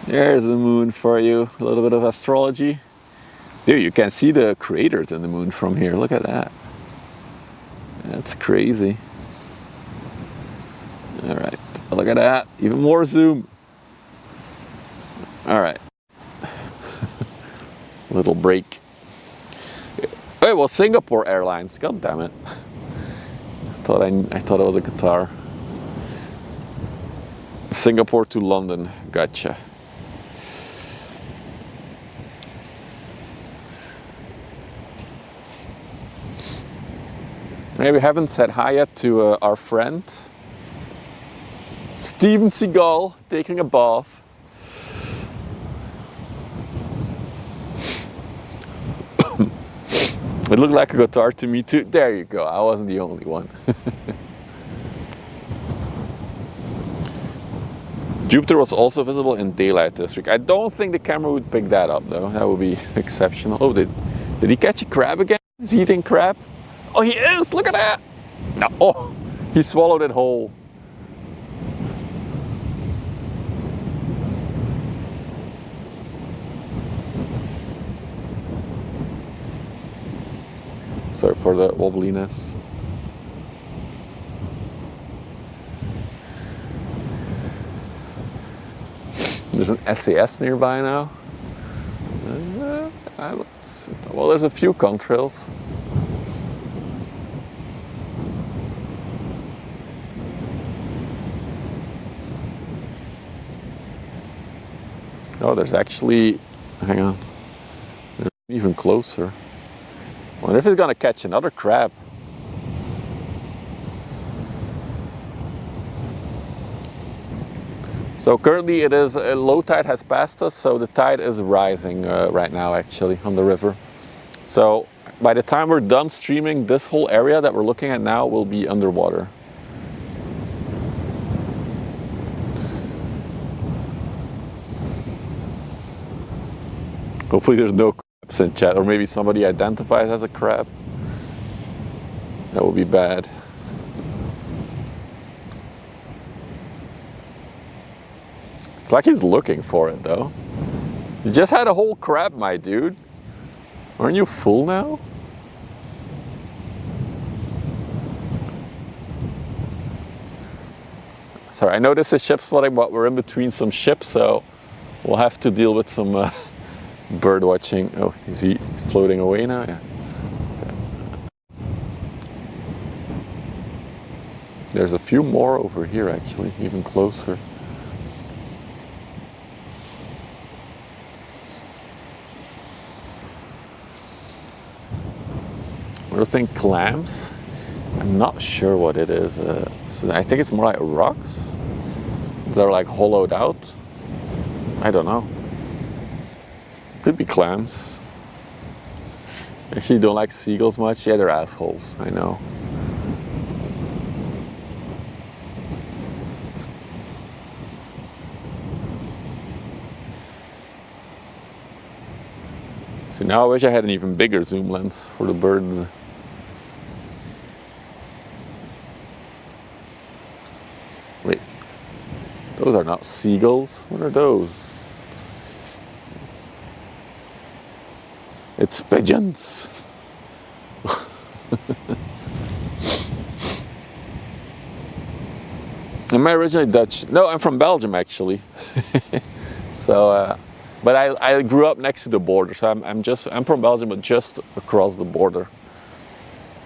There's the moon for you. A little bit of astrology. Dude, you can see the craters in the moon from here. Look at that. That's crazy. All right, look at that. Even more zoom. All right. Little break. Hey, well, Singapore Airlines. God damn it. I thought it was a Qatar. Singapore to London. Gotcha. Hey, we haven't said hi yet to our friend Steven Seagal taking a bath. It looked like a Qatar to me too. There you go, I wasn't the only one. Jupiter was also visible in daylight this week. I don't think the camera would pick that up though. That would be exceptional. Oh, Did he catch a crab again? Is he eating crab? Oh, he is! Look at that! No, oh, he swallowed it whole. Sorry for the wobbliness. There's an SAS nearby now. Well, there's a few contrails. Oh, there's actually, hang on, there's even closer. I wonder if it's gonna catch another crab. So currently it is, low tide has passed us, so the tide is rising right now actually on the river. So by the time we're done streaming, this whole area that we're looking at now will be underwater. Hopefully there's no crabs in chat, or maybe somebody identifies as a crab. That would be bad. It's like he's looking for it though. You just had a whole crab, my dude. Aren't you full now? Sorry, I know this is ship spotting, but we're in between some ships, so we'll have to deal with some bird watching. Oh, is he floating away now? Yeah. Okay. There's a few more over here actually, even closer. I think clams. I'm not sure what it is. So I think it's more like rocks. They're like hollowed out. I don't know. Could be clams. Actually don't like seagulls much. Yeah, they're assholes, I know. So now I wish I had an even bigger zoom lens for the birds. Wait, those are not seagulls. What are those? It's pigeons. Am I originally Dutch? No, I'm from Belgium actually. So, but I grew up next to the border, so I'm from Belgium, but just across the border.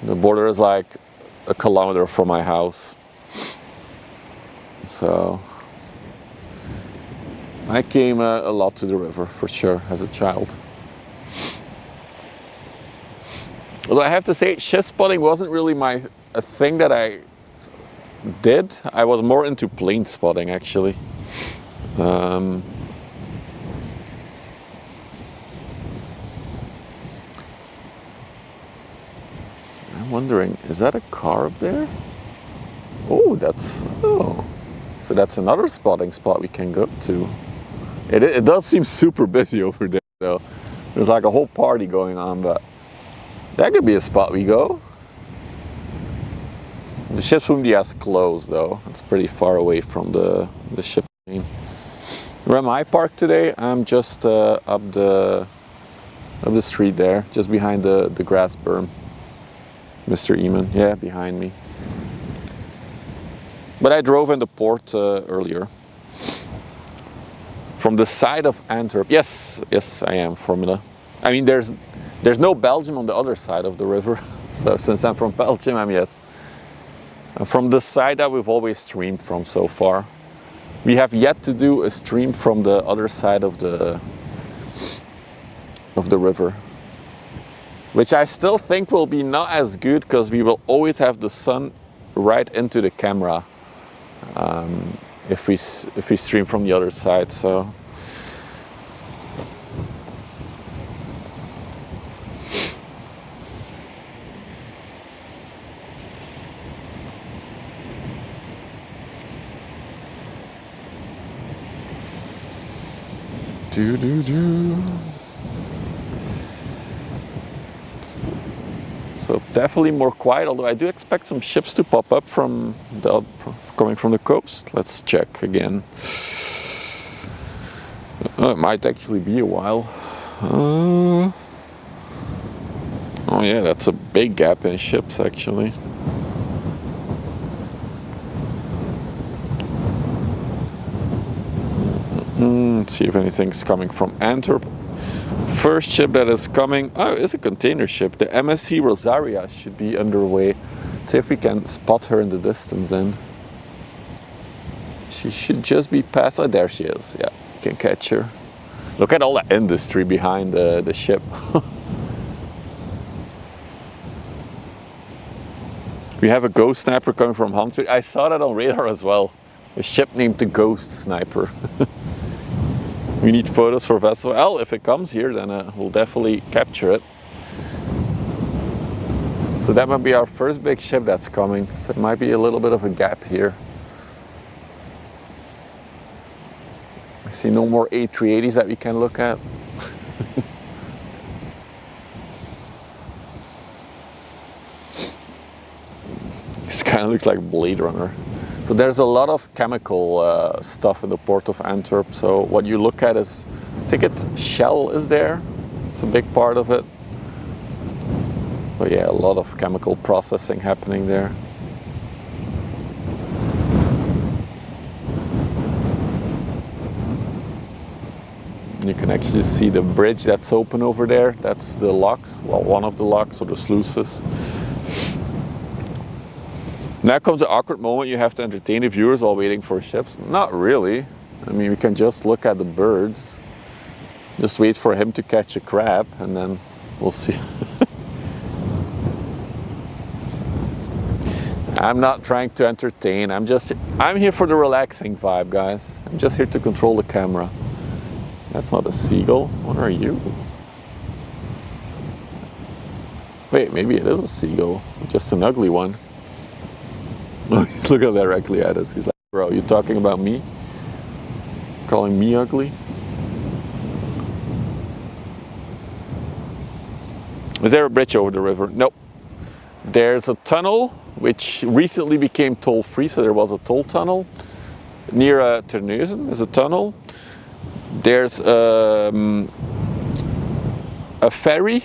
The border is like a kilometer from my house. So I came a lot to the river for sure as a child. Although I have to say, ship spotting wasn't really a thing that I did. I was more into plane spotting actually. I'm wondering, is that a car up there? Oh, so that's another spotting spot we can go to. It does seem super busy over there though. There's like a whole party going on, but that could be a spot we go. The ship's room has closed though. It's pretty far away from the ship lane. Where am I parked today? I'm just up the street there, just behind the grass berm. Mr. Eamon, yeah, behind me. But I drove in the port earlier. From the side of Antwerp. Yes, I am, Formula. I mean, there's no Belgium on the other side of the river. So since I'm from Belgium, yes. From the side that we've always streamed from so far. We have yet to do a stream from the other side of the river. Which I still think will be not as good because we will always have the sun right into the camera if we stream from the other side. So So definitely more quiet, although I do expect some ships to pop up from coming from the coast. Let's check again. It might actually be a while. Oh yeah, that's a big gap in ships actually. Let's see if anything's coming from Antwerp. First ship that is coming, oh, it's a container ship. The MSC Rosaria should be underway. Let's see if we can spot her in the distance then. She should just be past, oh there she is, yeah, can catch her. Look at all the industry behind the ship. We have a ghost sniper coming from Antwerp. I saw that on radar as well. A ship named the Ghost Sniper. We need photos for vessel. Well, if it comes here, then we'll definitely capture it. So that might be our first big ship that's coming. So it might be a little bit of a gap here. I see no more A380s that we can look at. This kind of looks like Blade Runner. So there's a lot of chemical stuff in the port of Antwerp. So what you look at is, I think Shell is there. It's a big part of it. But yeah, a lot of chemical processing happening there. You can actually see the bridge that's open over there. That's the locks, well, one of the locks or the sluices. Now comes the awkward moment. You have to entertain the viewers while waiting for ships. Not really. I mean, we can just look at the birds. Just wait for him to catch a crab and then we'll see. I'm not trying to entertain. I'm here for the relaxing vibe, guys. I'm just here to control the camera. That's not a seagull. What are you? Wait, maybe it is a seagull. Just an ugly one. He's looking directly at us. He's like, bro, you talking about me? Calling me ugly? Is there a bridge over the river? Nope. There's a tunnel which recently became toll-free, so there was a toll tunnel. Near Terneuzen is a tunnel. There's a ferry,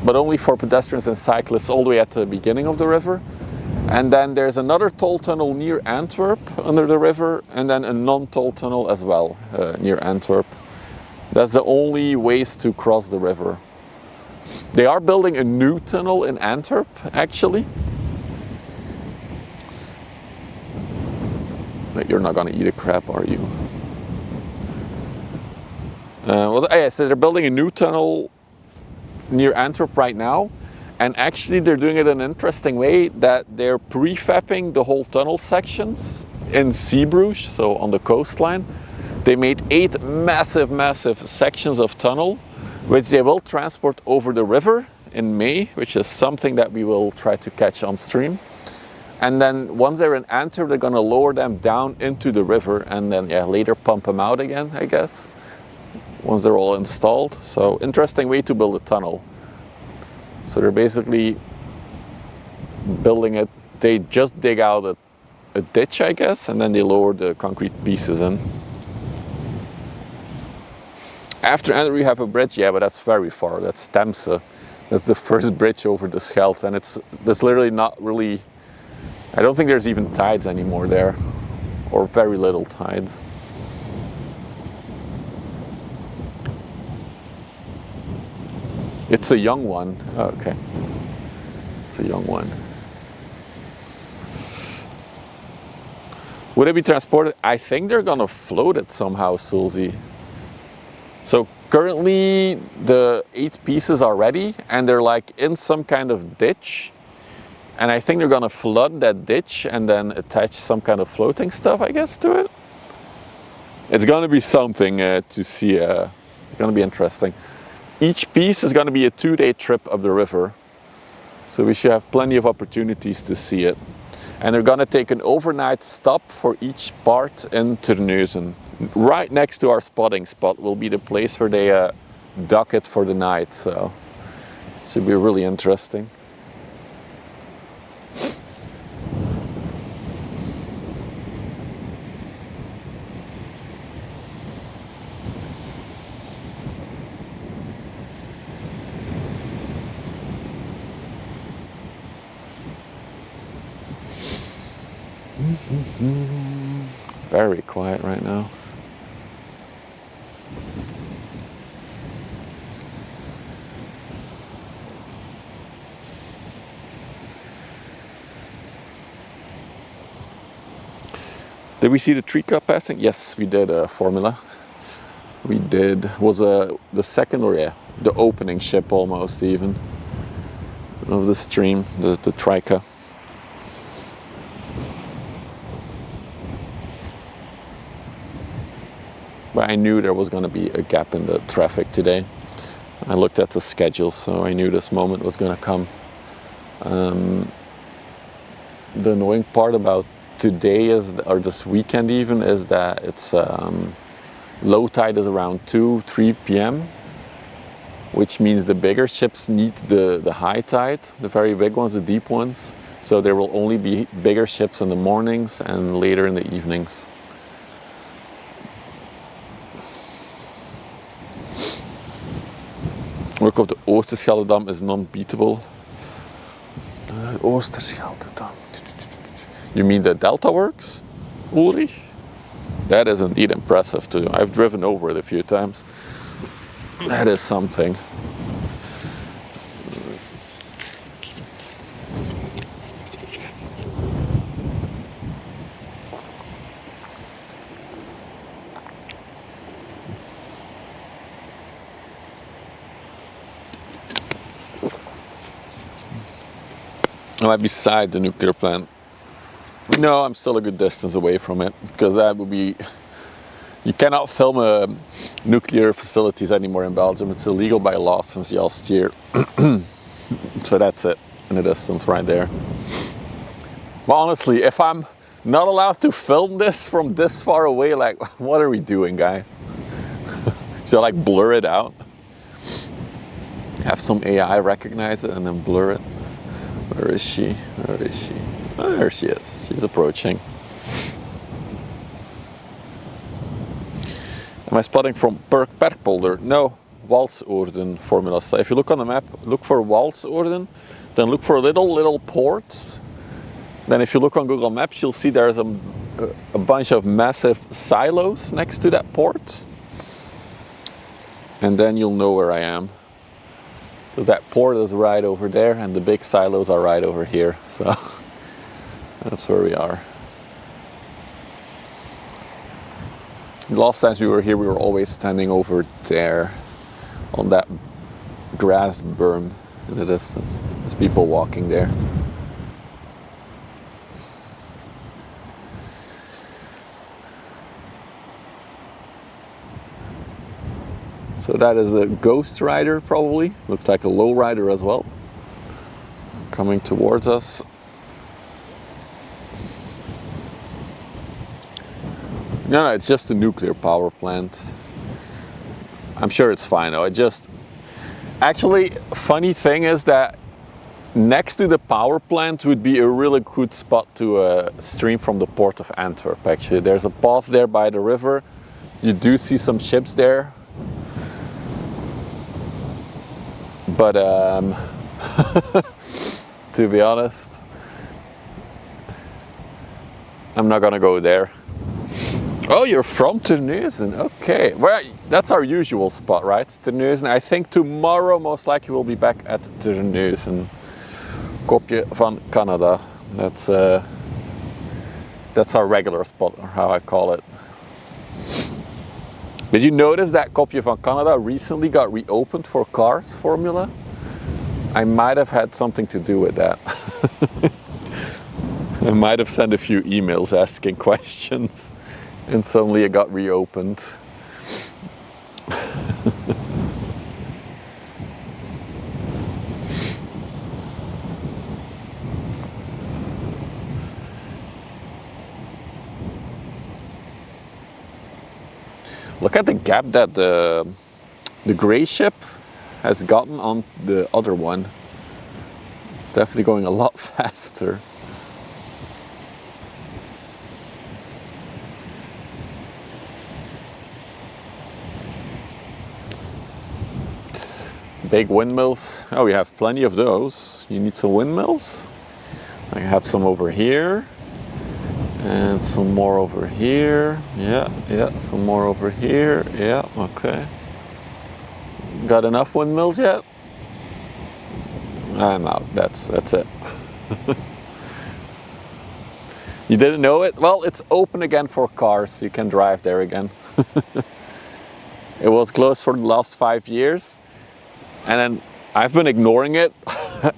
but only for pedestrians and cyclists all the way at the beginning of the river. And then there's another toll tunnel near Antwerp under the river, and then a non-toll tunnel as well near Antwerp. That's the only ways to cross the river. They are building a new tunnel in Antwerp, actually. But you're not gonna eat a crab, are you? Well, yeah, so they're building a new tunnel near Antwerp right now. And actually they're doing it in an interesting way that they're prefabbing the whole tunnel sections in Zeebrugge, so on the coastline. They made 8 massive sections of tunnel, which they will transport over the river in May, which is something that we will try to catch on stream. And then once they're in Antwerp, they're gonna lower them down into the river and then later pump them out again, I guess, once they're all installed. So interesting way to build a tunnel. So they're basically building it, they just dig out a ditch, I guess, and then they lower the concrete pieces in. After Antwerp we have a bridge, yeah, but that's very far, that's Temse. That's the first bridge over the Scheldt, and there's literally not really, I don't think there's even tides anymore there, or very little tides. It's a young one. Oh, okay. It's a young one. Would it be transported? I think they're gonna float it somehow, Sulzi. So currently the 8 pieces are ready and they're like in some kind of ditch. And I think they're gonna flood that ditch and then attach some kind of floating stuff, I guess, to it. It's gonna be something to see. It's gonna be interesting. Each piece is going to be a 2-day trip up the river, so we should have plenty of opportunities to see it. And they're going to take an overnight stop for each part in Terneuzen. Right next to our spotting spot will be the place where they dock it for the night, so it should be really interesting. Very quiet right now. Did we see the tree car passing? Yes, we did. Formula. We did. Was the second, or yeah, the opening ship almost even of the stream, the Trica. But I knew there was going to be a gap in the traffic today. I looked at the schedule, so I knew this moment was going to come. The annoying part about today is, or this weekend even, is that it's low tide is around 2-3 p.m. which means the bigger ships need the high tide, the very big ones, the deep ones. So there will only be bigger ships in the mornings and later in the evenings. Work of the Oosterschelde Dam is non-beatable. Oosterschelde Dam. You mean the Delta Works, Ulrich? That is indeed impressive too. I've driven over it a few times. That is something. Am I beside the nuclear plant? No, I'm still a good distance away from it, because that would be... You cannot film nuclear facilities anymore in Belgium. It's illegal by law since last year. So that's it, in the distance right there. But honestly, if I'm not allowed to film this from this far away, like, what are we doing, guys? Should I like blur it out? Have some AI recognize it and then blur it? Where is she? Where is she? Oh, there she is. She's approaching. Am I spotting from Perkpolder? No, Walsoorden Formula. So if you look on the map, look for Walsoorden, then look for little ports. Then if you look on Google Maps, you'll see there's a bunch of massive silos next to that port. And then you'll know where I am. Because that port is right over there and the big silos are right over here. So that's where we are. The last time we were here, we were always standing over there on that grass berm in the distance. There's people walking there. So that is a Ghost Rider, probably. Looks like a low rider as well. Coming towards us. No, it's just a nuclear power plant. I'm sure it's fine though. Actually, funny thing is that next to the power plant would be a really good spot to stream from the port of Antwerp, actually. There's a path there by the river. You do see some ships there. But to be honest, I'm not gonna go there. Oh, you're from Terneuzen, okay. Well, that's our usual spot, right? Terneuzen. I think tomorrow most likely we'll be back at Terneuzen. Kopje van Canada. That's our regular spot, or how I call it. Did you notice that Kopje van Canada recently got reopened for cars formula? I might have had something to do with that. I might have sent a few emails asking questions and suddenly it got reopened. Look at the gap that the gray ship has gotten on the other one. It's definitely going a lot faster. Big windmills. Oh, we have plenty of those. You need some windmills? I have some over here. And some more over here. Yeah, some more over here. Yeah, okay. Got enough windmills yet? I'm out. That's it. You didn't know it? Well, it's open again for cars. You can drive there again. It was closed for the last 5 years. And then I've been ignoring it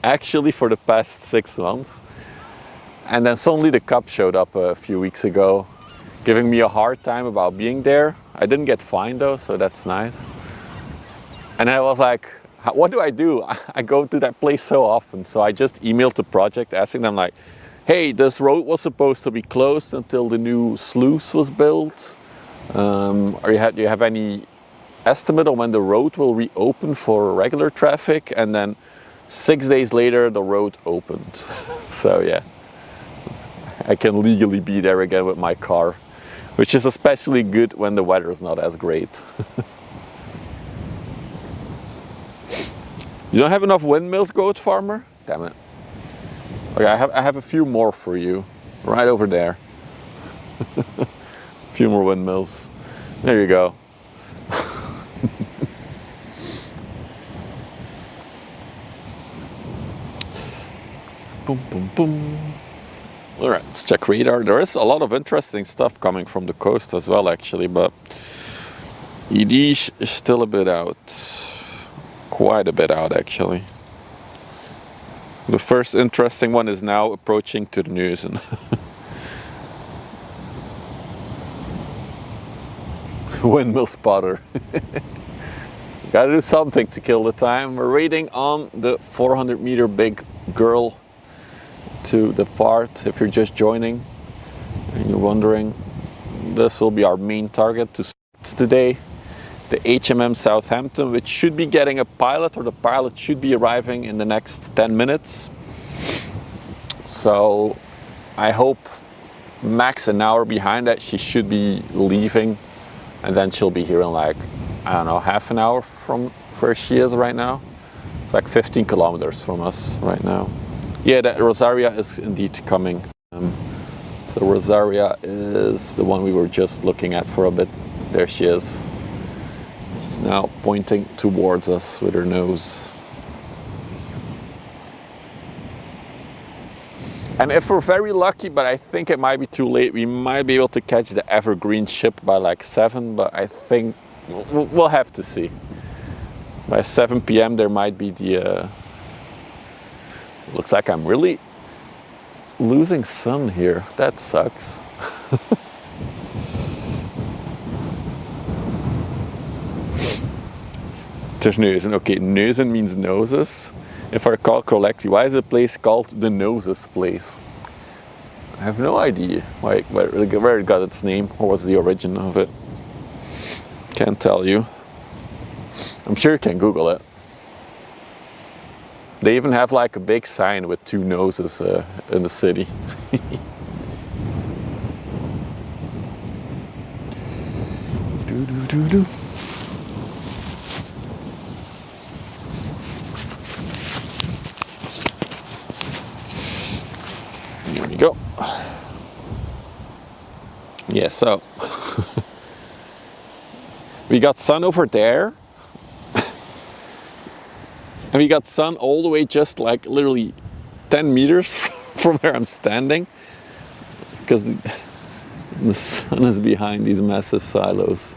actually for the past 6 months. And then suddenly the cop showed up a few weeks ago, giving me a hard time about being there. I didn't get fined though, so that's nice. And I was like, what do? I go to that place so often. So I just emailed the project asking them like, hey, this road was supposed to be closed until the new sluice was built. Do you have any estimate on when the road will reopen for regular traffic? And then 6 days later, the road opened. So yeah, I can legally be there again with my car, which is especially good when the weather is not as great. You don't have enough windmills, goat farmer? Damn it. Okay, I have a few more for you, right over there. A few more windmills. There you go. Boom, boom, boom. All right, let's check radar. There is a lot of interesting stuff coming from the coast as well, actually, but Yiddish is still a bit out. Quite a bit out, actually. The first interesting one is now approaching to the news. Windmill spotter. Gotta do something to kill the time. We're waiting on the 400-meter big girl to depart. If you're just joining and you're wondering, this will be our main target to start today. The HMM Southampton, which should be getting a pilot, or the pilot should be arriving in the next 10 minutes. So I hope max an hour behind that. She should be leaving, and then she'll be here in like, I don't know, half an hour from where she is right now. It's like 15 kilometers from us right now. Yeah, that Rosaria is indeed coming. So Rosaria is the one we were just looking at for a bit. There she is. She's now pointing towards us with her nose. And if we're very lucky, but I think it might be too late, we might be able to catch the Evergreen ship by like 7, but I think we'll have to see. By 7 p.m. there might be the... Looks like I'm really losing sun here. That sucks. Neuzen. Okay, Neuzen means noses. If I recall correctly, why is the place called the Noses Place? I have no idea where it got its name, or what's the origin of it. Can't tell you. I'm sure you can Google it. They even have like a big sign with 2 noses in the city. Do. Here we go. Yeah, so we got sun over there. And we got sun all the way just like literally 10 meters from where I'm standing. Because the sun is behind these massive silos.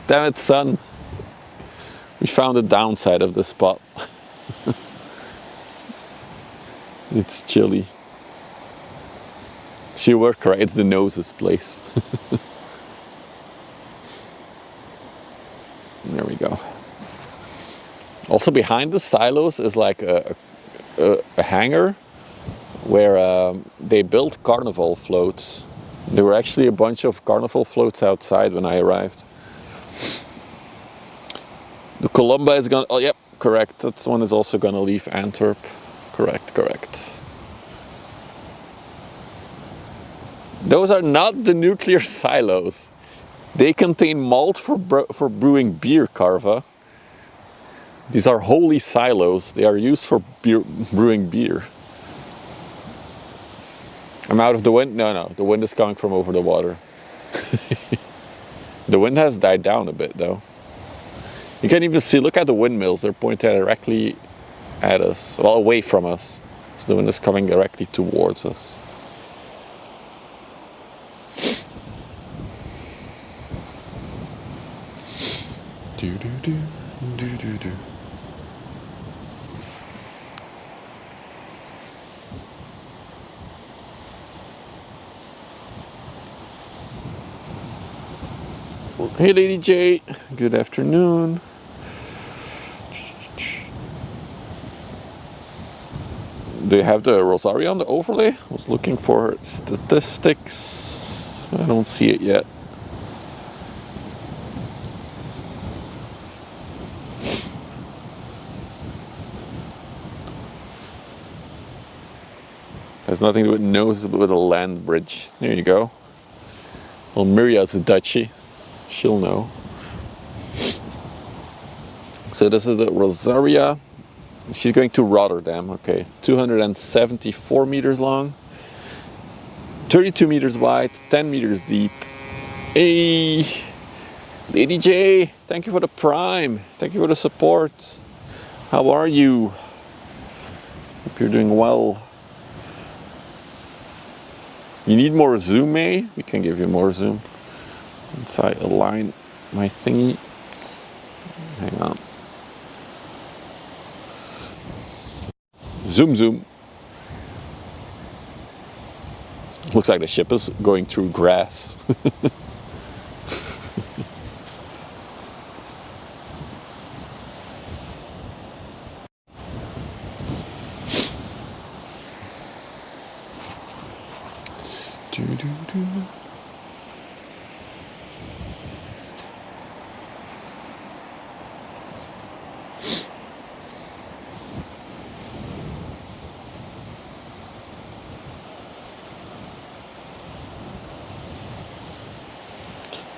Damn it, sun. We found the downside of the spot. It's chilly. She worked right, it's the Noses Place. There we go. Also behind the silos is like a hangar where they built carnival floats. There were actually a bunch of carnival floats outside when I arrived. The Columba is gonna, oh yep, correct. That one is also gonna leave Antwerp. Correct. Those are not the nuclear silos. They contain malt for brewing beer, Carva. These are holy silos. They are used for brewing beer. I'm out of the wind? No, the wind is coming from over the water. The wind has died down a bit though. You can even see, look at the windmills, they're pointed directly at us, well, away from us. So the wind is coming directly towards us. Do do do do do do. Hey Lady J, good afternoon. Do you have the Rosario on the overlay? I was looking for statistics. I don't see it yet. Has nothing to do with noses, but with a land bridge. There you go. Well, Miria's a Dutchie. She'll know. So this is the Rosaria. She's going to Rotterdam. Okay, 274 meters long, 32 meters wide, 10 meters deep. Hey, Lady J, thank you for the prime. Thank you for the support. How are you? Hope you're doing well. You need more zoom, eh? We can give you more zoom. Once I align my thingy. Hang on. Zoom, zoom. Looks like the ship is going through grass. Do, do, do.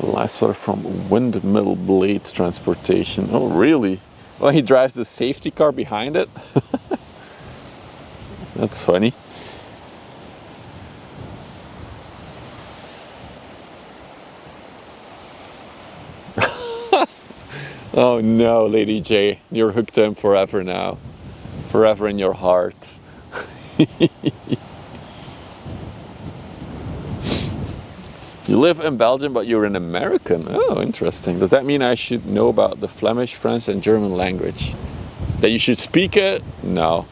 Last letter from Windmill Blade Transportation. Oh, really? Well, he drives the safety car behind it. That's funny. Oh no, Lady J, you're hooked to him forever now. Forever in your heart. You live in Belgium, but you're an American. Oh, interesting. Does that mean I should know about the Flemish, French, and German language? That you should speak it? No.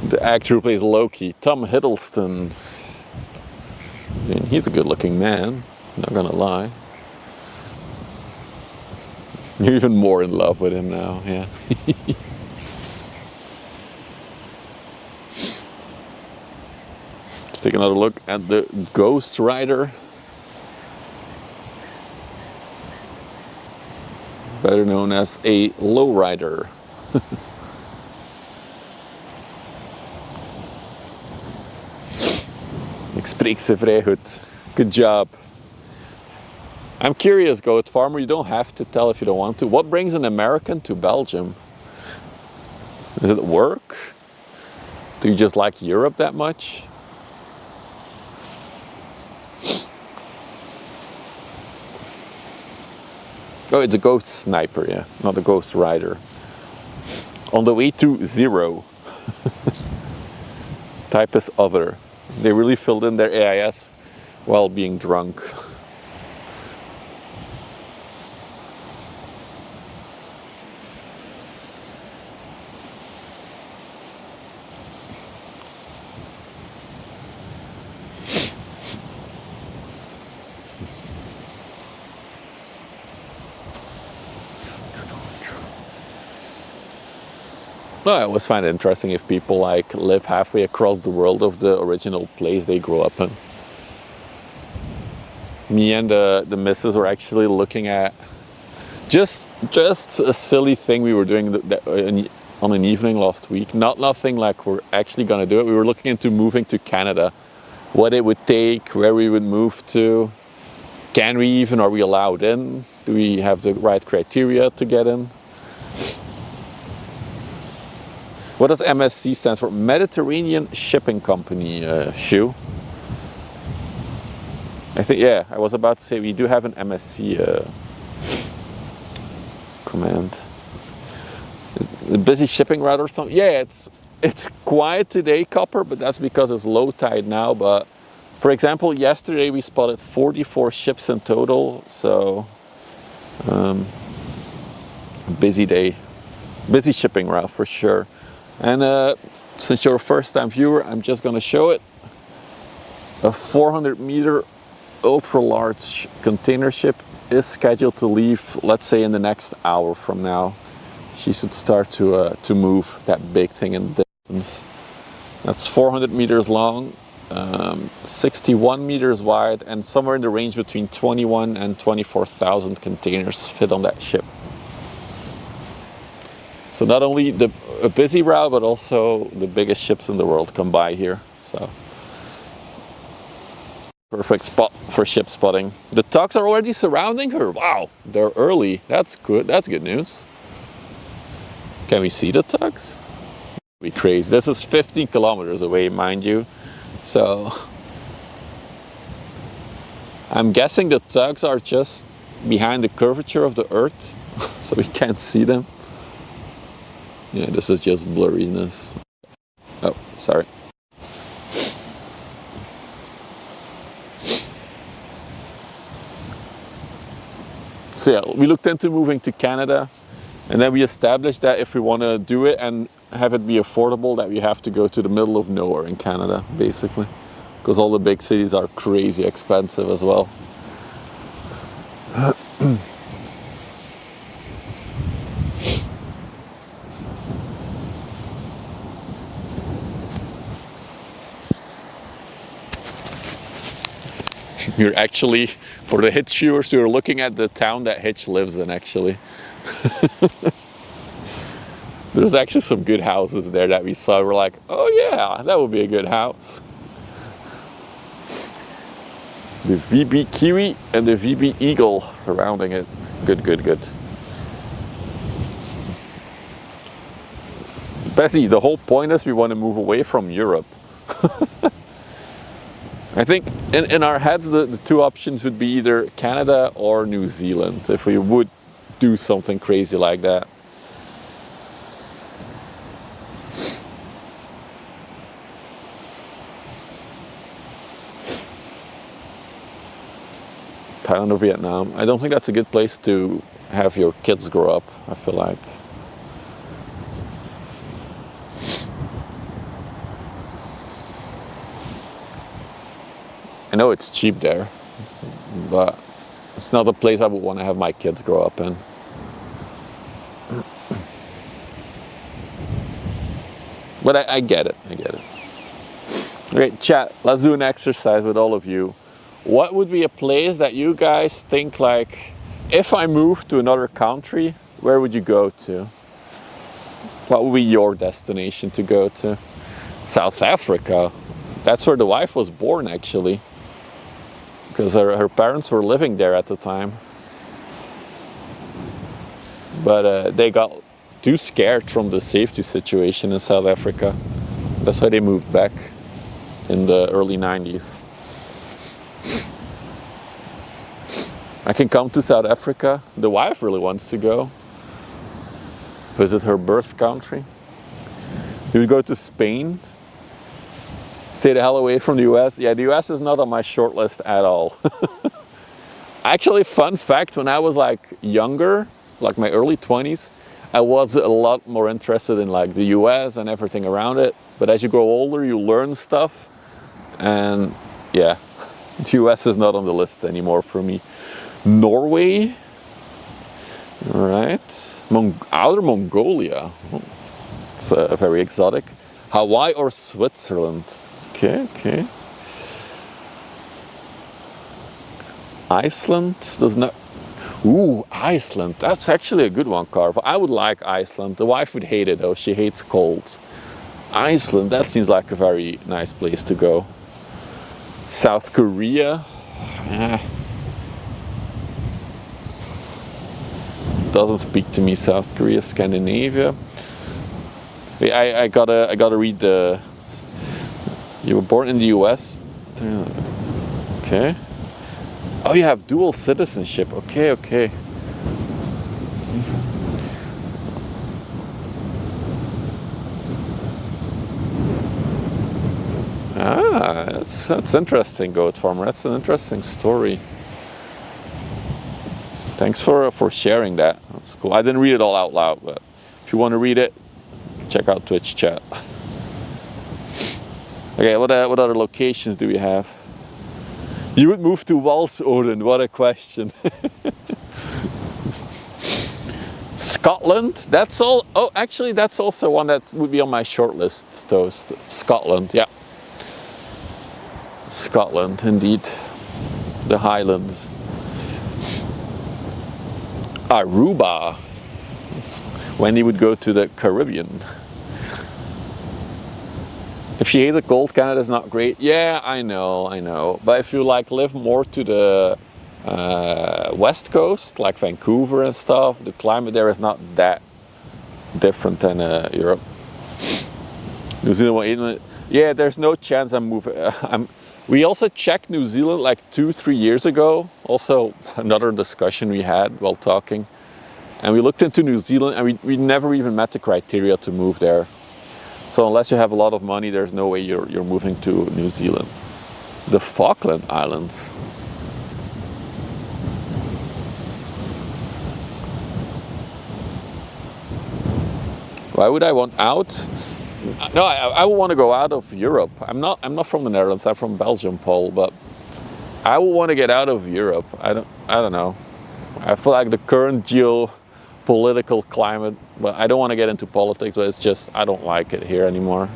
The actor who plays Loki, Tom Hiddleston. And he's a good-looking man, not gonna lie. You're even more in love with him now, yeah. Let's take another look at the Ghost Rider. Better known as a lowrider. Ik spreek ze vrij goed. Good job. I'm curious, Goat Farmer, you don't have to tell if you don't want to. What brings an American to Belgium? Is it work? Do you just like Europe that much? Oh, it's a Ghost Sniper, yeah, not a Ghost Rider. On the way to 0. Type is other. They really filled in their AIS while being drunk. No, I always find it interesting if people like live halfway across the world of the original place they grew up in. Me and the missus were actually looking at just a silly thing we were doing on an evening last week. Nothing like we're actually gonna do it. We were looking into moving to Canada, what it would take, where we would move to. Can we even? Are we allowed in? Do we have the right criteria to get in? What does MSC stand for? Mediterranean Shipping Company, shoe. I think, yeah, I was about to say we do have an MSC command. A busy shipping route or something? Yeah, it's quiet today, Copper, but that's because it's low tide now. But for example, yesterday we spotted 44 ships in total, so busy day, busy shipping route for sure. And since you're a first-time viewer, I'm just gonna show it. A 400-meter ultra-large container ship is scheduled to leave, let's say, in the next hour from now. She should start to move, that big thing in the distance. That's 400 meters long, 61 meters wide, and somewhere in the range between 21 and 24,000 containers fit on that ship. So not only a busy route, but also the biggest ships in the world come by here. So perfect spot for ship spotting. The tugs are already surrounding her. Wow, they're early. That's good. That's good news. Can we see the tugs? Be crazy. This is 15 kilometers away, mind you. So I'm guessing the tugs are just behind the curvature of the Earth, so we can't see them. Yeah, this is just blurriness. Oh, sorry. So yeah, we looked into moving to Canada, and then we established that if we want to do it and have it be affordable, that we have to go to the middle of nowhere in Canada, basically, because all the big cities are crazy expensive as well. You're actually, for the Hitch viewers, you're looking at the town that Hitch lives in, actually. There's actually some good houses there that we saw. We're like, oh yeah, that would be a good house. The VB Kiwi and the VB Eagle surrounding it. Good, good, good. Bessie, the whole point is we want to move away from Europe. I think in our heads, the two options would be either Canada or New Zealand, if we would do something crazy like that. Thailand or Vietnam. I don't think that's a good place to have your kids grow up, I feel like. I know it's cheap there, but it's not a place I would want to have my kids grow up in. But I get it, I get it. Okay, chat, let's do an exercise with all of you. What would be a place that you guys think, like, if I moved to another country, where would you go to? What would be your destination to go to? South Africa. That's where the wife was born, actually, because her parents were living there at the time. But they got too scared from the safety situation in South Africa. That's why they moved back in the early 90s. I can come to South Africa. The wife really wants to go visit her birth country. We would go to Spain. Stay the hell away from the US. Yeah, the US is not on my short list at all. Actually, fun fact, when I was like younger, like my early 20s, I was a lot more interested in like the US and everything around it. But as you grow older, you learn stuff. And yeah, the US is not on the list anymore for me. Norway. All right. Outer Mongolia. Oh, it's very exotic. Hawaii or Switzerland. Okay, okay. Iceland does not. Ooh, Iceland. That's actually a good one, Carver. I would like Iceland. The wife would hate it though. She hates cold. Iceland, that seems like a very nice place to go. South Korea. Doesn't speak to me. South Korea, Scandinavia. I gotta read the. You were born in the U.S. Okay. Oh, you have dual citizenship. Okay, okay. Ah, that's interesting, goat farmer. That's an interesting story. Thanks for sharing that. That's cool. I didn't read it all out loud, but if you want to read it, check out Twitch chat. Okay, what other locations do we have? You would move to Walsoden, what a question. Scotland, that's all. Oh, actually, that's also one that would be on my short list, Toast. Scotland, yeah. Scotland, indeed. The Highlands. Aruba. When he would go to the Caribbean. If she hates it cold, Canada's not great. Yeah, I know. But if you like live more to the west coast, like Vancouver and stuff, the climate there is not that different than Europe. New Zealand, yeah, there's no chance I'm moving. We also checked New Zealand like 2-3 years ago. Also, another discussion we had while talking. And we looked into New Zealand and we never even met the criteria to move there. So unless you have a lot of money, there's no way you're moving to New Zealand. The Falkland Islands. Why would I want out? No, I would want to go out of Europe. I'm not from the Netherlands. I'm from Belgium, Paul. But I would want to get out of Europe. I don't know. I feel like the current geopolitical climate. Well, I don't want to get into politics, but it's just I don't like it here anymore.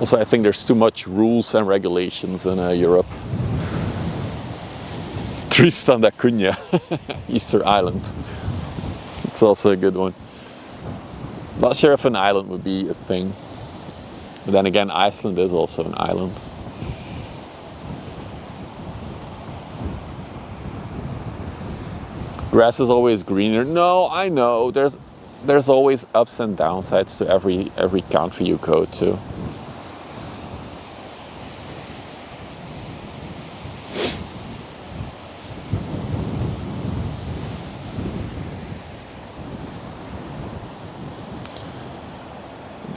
Also, I think there's too much rules and regulations in Europe. Tristan da Cunha, Easter Island. It's also a good one. Not sure if an island would be a thing. But then again, Iceland is also an island. Grass is always greener. No, I know. There's always ups and downsides to every country you go to.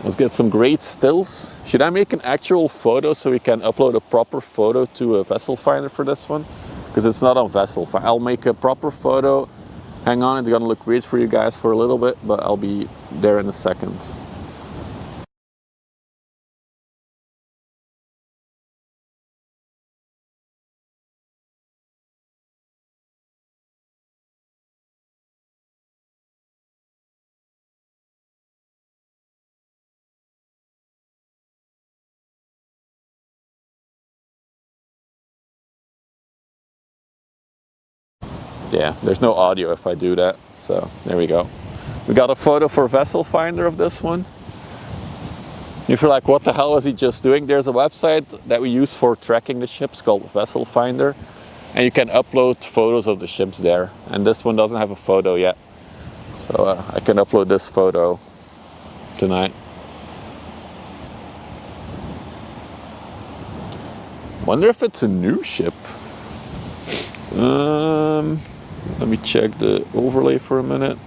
Let's get some great stills. Should I make an actual photo so we can upload a proper photo to a vessel finder for this one? Because it's not on vessel finder. I'll make a proper photo. Hang on, it's gonna look weird for you guys for a little bit, but I'll be there in a second. Yeah, there's no audio if I do that, so there we go. We got a photo for vessel finder of this one. If you're like, what the hell was he just doing? There's a website that we use for tracking the ships called Vessel Finder, and you can upload photos of the ships there. And this one doesn't have a photo yet, so I can upload this photo tonight. Wonder if it's a new ship. Let me check the overlay for a minute.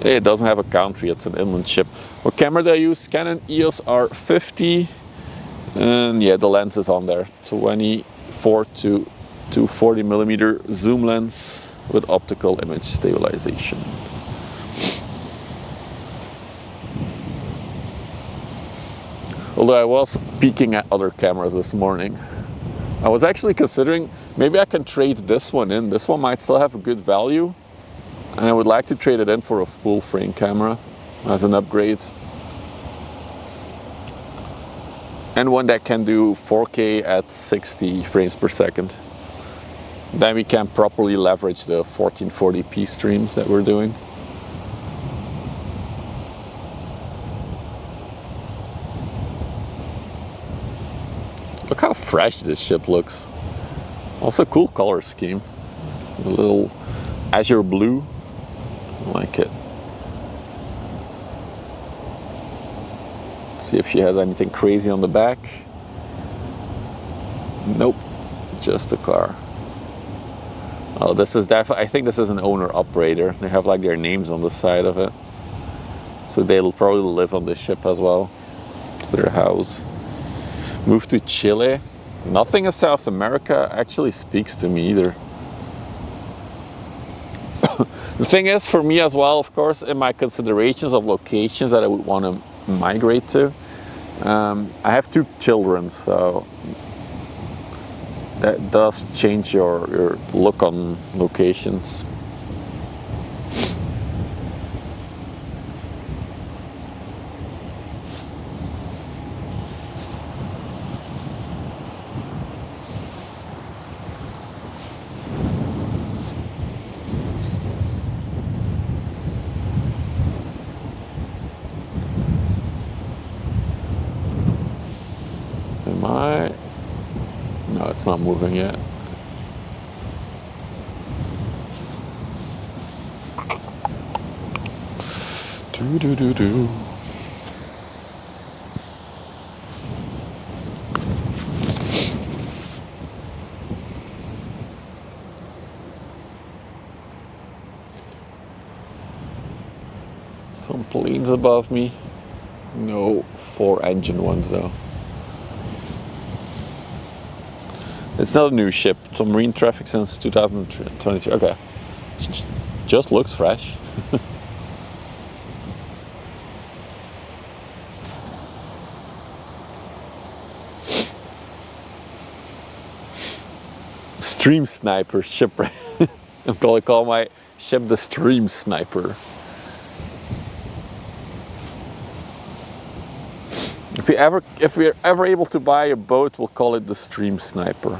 It doesn't have a country, it's an inland ship. What camera do I use? Canon EOS R50. And yeah, the lens is on there. 24 to 240mm zoom lens with optical image stabilization. Although I was peeking at other cameras this morning. I was actually considering maybe I can trade this one in. This one might still have a good value. And I would like to trade it in for a full frame camera as an upgrade. And one that can do 4K at 60 frames per second. Then we can properly leverage the 1440p streams that we're doing. Look how fresh this ship looks. Also cool color scheme. A little azure blue. I like it. See if she has anything crazy on the back. Nope, just a car. Oh, this is definitely, I think this is an owner-operator. They have like their names on the side of it. So they'll probably live on this ship as well. Their house. Moved to Chile. Nothing in South America actually speaks to me either. The thing is, for me as well, of course, in my considerations of locations that I would want to migrate to, I have 2 children, so that does change your look on locations. Am I? No, it's not moving yet. Do. Some planes above me. No 4-engine ones though. It's not a new ship. It's on marine traffic since 2023. Okay. Just looks fresh. Stream sniper shipwreck. I'm gonna call my ship the stream sniper. If we're ever able to buy a boat, we'll call it the stream sniper.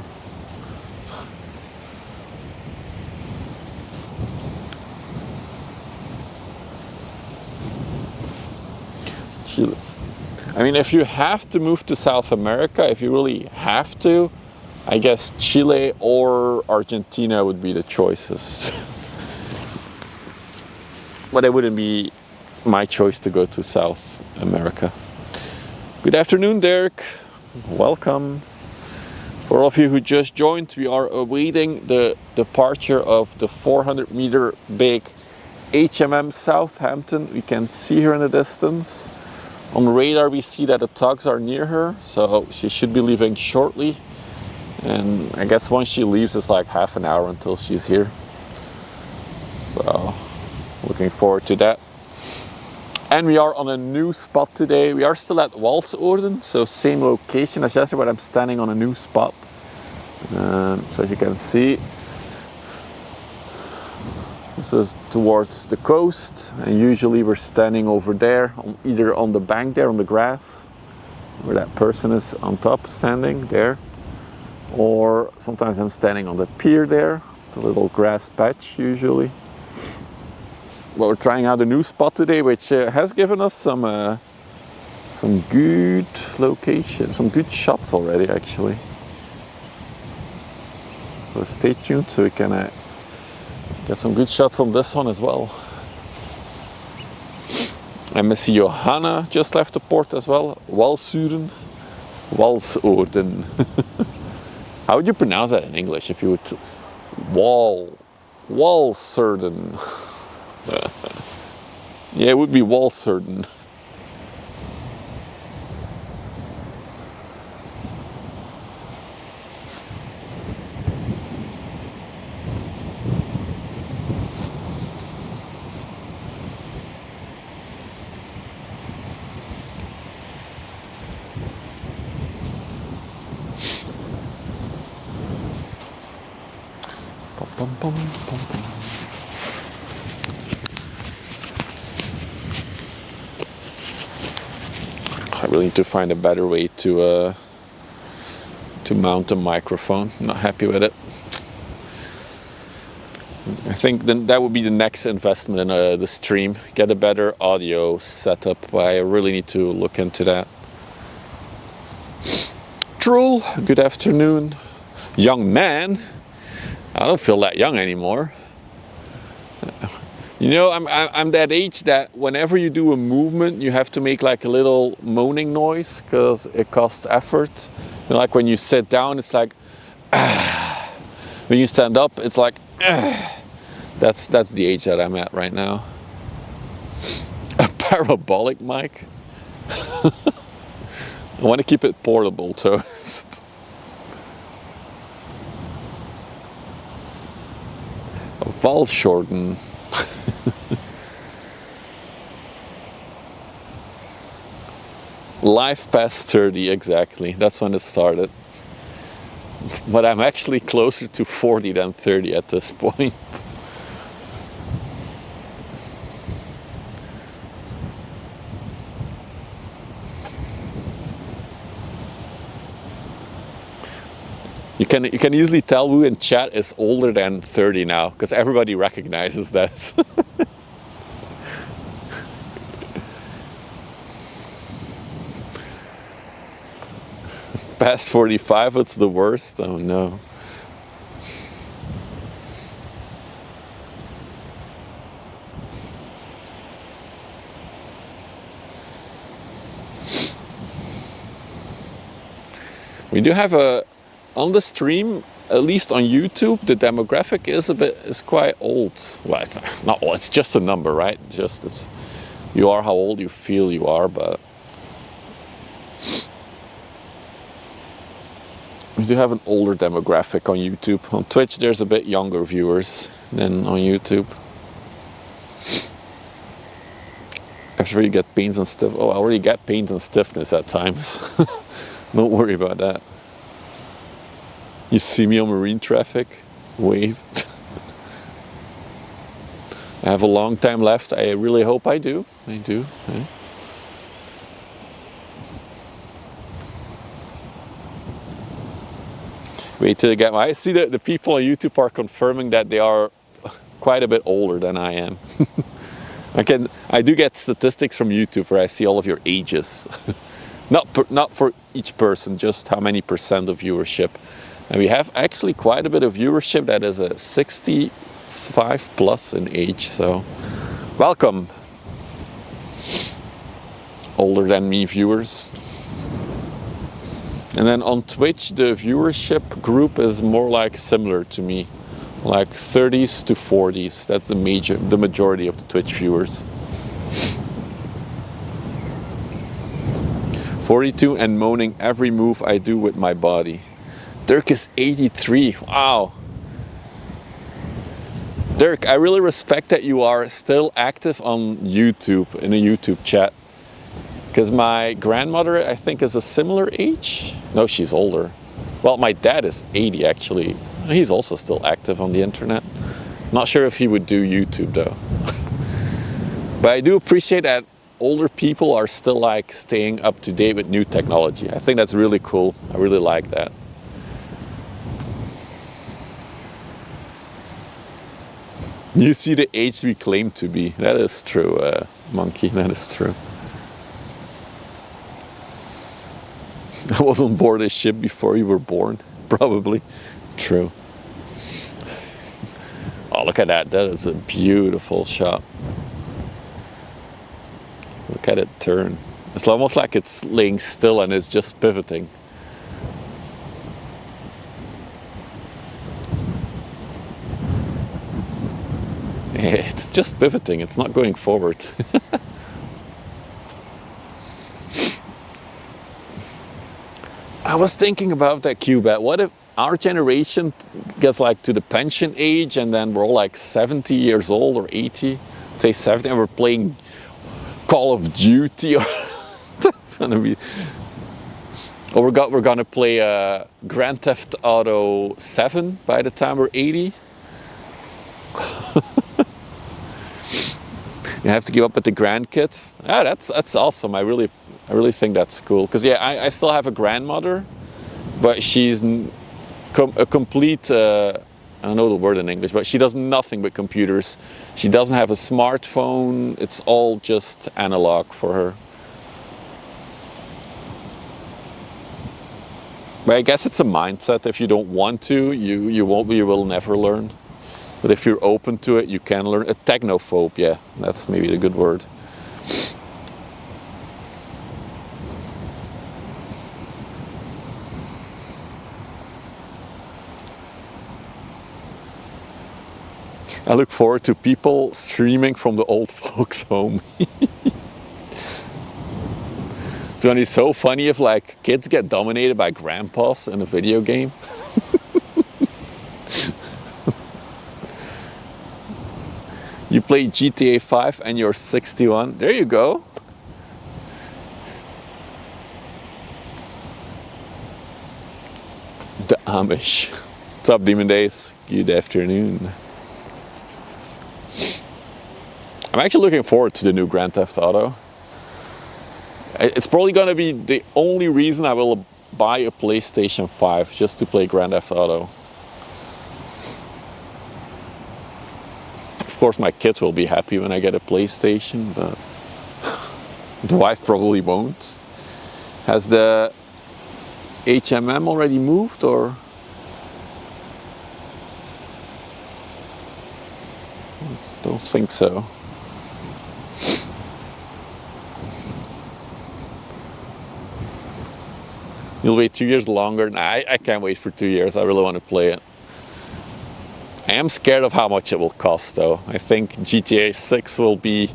Chile. I mean, if you have to move to South America, if you really have to, I guess Chile or Argentina would be the choices. But it wouldn't be my choice to go to South America. Good afternoon, Derek. Welcome. For all of you who just joined, we are awaiting the departure of the 400-meter big HMM Southampton. We can see her in the distance. On radar, we see that the tugs are near her, so she should be leaving shortly. And I guess once she leaves, it's like half an hour until she's here. So, looking forward to that. And we are on a new spot today. We are still at Westerschelde, so same location as yesterday, but I'm standing on a new spot. So as you can see, this is towards the coast, and usually we're standing over there, either on the bank there on the grass, where that person is on top standing there, or sometimes I'm standing on the pier there, the little grass patch usually. But we're trying out a new spot today, which has given us some good locations, some good shots already actually. So stay tuned so we can get some good shots on this one as well. And Miss Johanna just left the port as well. Walsuren, Walsoorden. How would you pronounce that in English if you would? Walsoorden. Yeah, it would be Walsoorden. Bum, bum, bum, bum. I really need to find a better way to mount a microphone. I'm not happy with it. I think then that would be the next investment in the stream. Get a better audio setup. But I really need to look into that. Troll, good afternoon. Young man. I don't feel that young anymore. You know, I'm that age that whenever you do a movement, you have to make like a little moaning noise because it costs effort. You know, like when you sit down, it's like, when you stand up, it's like, that's the age that I'm at right now. A parabolic mic. I want to keep it portable, Toast. Valshorden. Life past 30, exactly. That's when it started. But I'm actually closer to 40 than 30 at this point. You can easily tell who in chat is older than 30 now, because everybody recognizes that. Past 45, it's the worst. Oh no. We do have on the stream, at least on YouTube, the demographic is quite old. Well, it's not old, it's just a number, right? You are how old you feel you are, but we do have an older demographic on YouTube. On Twitch, there's a bit younger viewers than on YouTube. After you get pains and stiff. Oh, I already get pains and stiffness at times. Don't worry about that. You see me on marine traffic, wave. I have a long time left. I really hope I do. I do. Yeah. Wait till I get I see that the people on YouTube are confirming that they are quite a bit older than I am. I do get statistics from YouTube where I see all of your ages. Not for each person, just how many percent of viewership. And we have actually quite a bit of viewership that is a 65 plus in age, so welcome, older than me viewers. And then on Twitch, the viewership group is more like similar to me, like 30s to 40s. That's the majority of the Twitch viewers. 42 and moaning every move I do with my body. Dirk is 83. Wow. Dirk, I really respect that you are still active on YouTube, in a YouTube chat. Because my grandmother, I think, is a similar age. No, she's older. Well, my dad is 80 actually. He's also still active on the internet. Not sure if he would do YouTube though. But I do appreciate that older people are still like staying up to date with new technology. I think that's really cool. I really like that. You see the age we claim to be. That is true, Monkey, that is true. I was on board a ship before you were born, probably. True. Oh, look at that. That is a beautiful shot. Look at it turn. It's almost like it's laying still and it's just pivoting. It's just pivoting, it's not going forward. I was thinking about that, Qbet. What if our generation gets like to the pension age and then we're all like 70 years old or 80, say 70, and we're playing Call of Duty, or that's gonna be, or we're gonna play Grand Theft Auto 7 by the time we're 80. You have to give up with the grandkids. Ah, that's awesome. I really think that's cool. Because yeah, I still have a grandmother, but she's a complete, I don't know the word in English, but she does nothing with computers. She doesn't have a smartphone. It's all just analog for her. But I guess it's a mindset. If you don't want to, you will never learn. But if you're open to it, you can learn. A technophobe, yeah, that's maybe the good word. I look forward to people streaming from the old folks' home. It's gonna be so funny if like kids get dominated by grandpas in a video game. You play GTA 5 and you're 61. There you go. The Amish. What's up, Demon Days? Good afternoon. I'm actually looking forward to the new Grand Theft Auto. It's probably going to be the only reason I will buy a PlayStation 5, just to play Grand Theft Auto. Of course, my kids will be happy when I get a PlayStation, but the wife probably won't. Has the HMM already moved, or? Don't think so. You'll wait 2 years longer? Nah, I can't wait for 2 years. I really want to play it. I am scared of how much it will cost though. I think GTA 6 will be...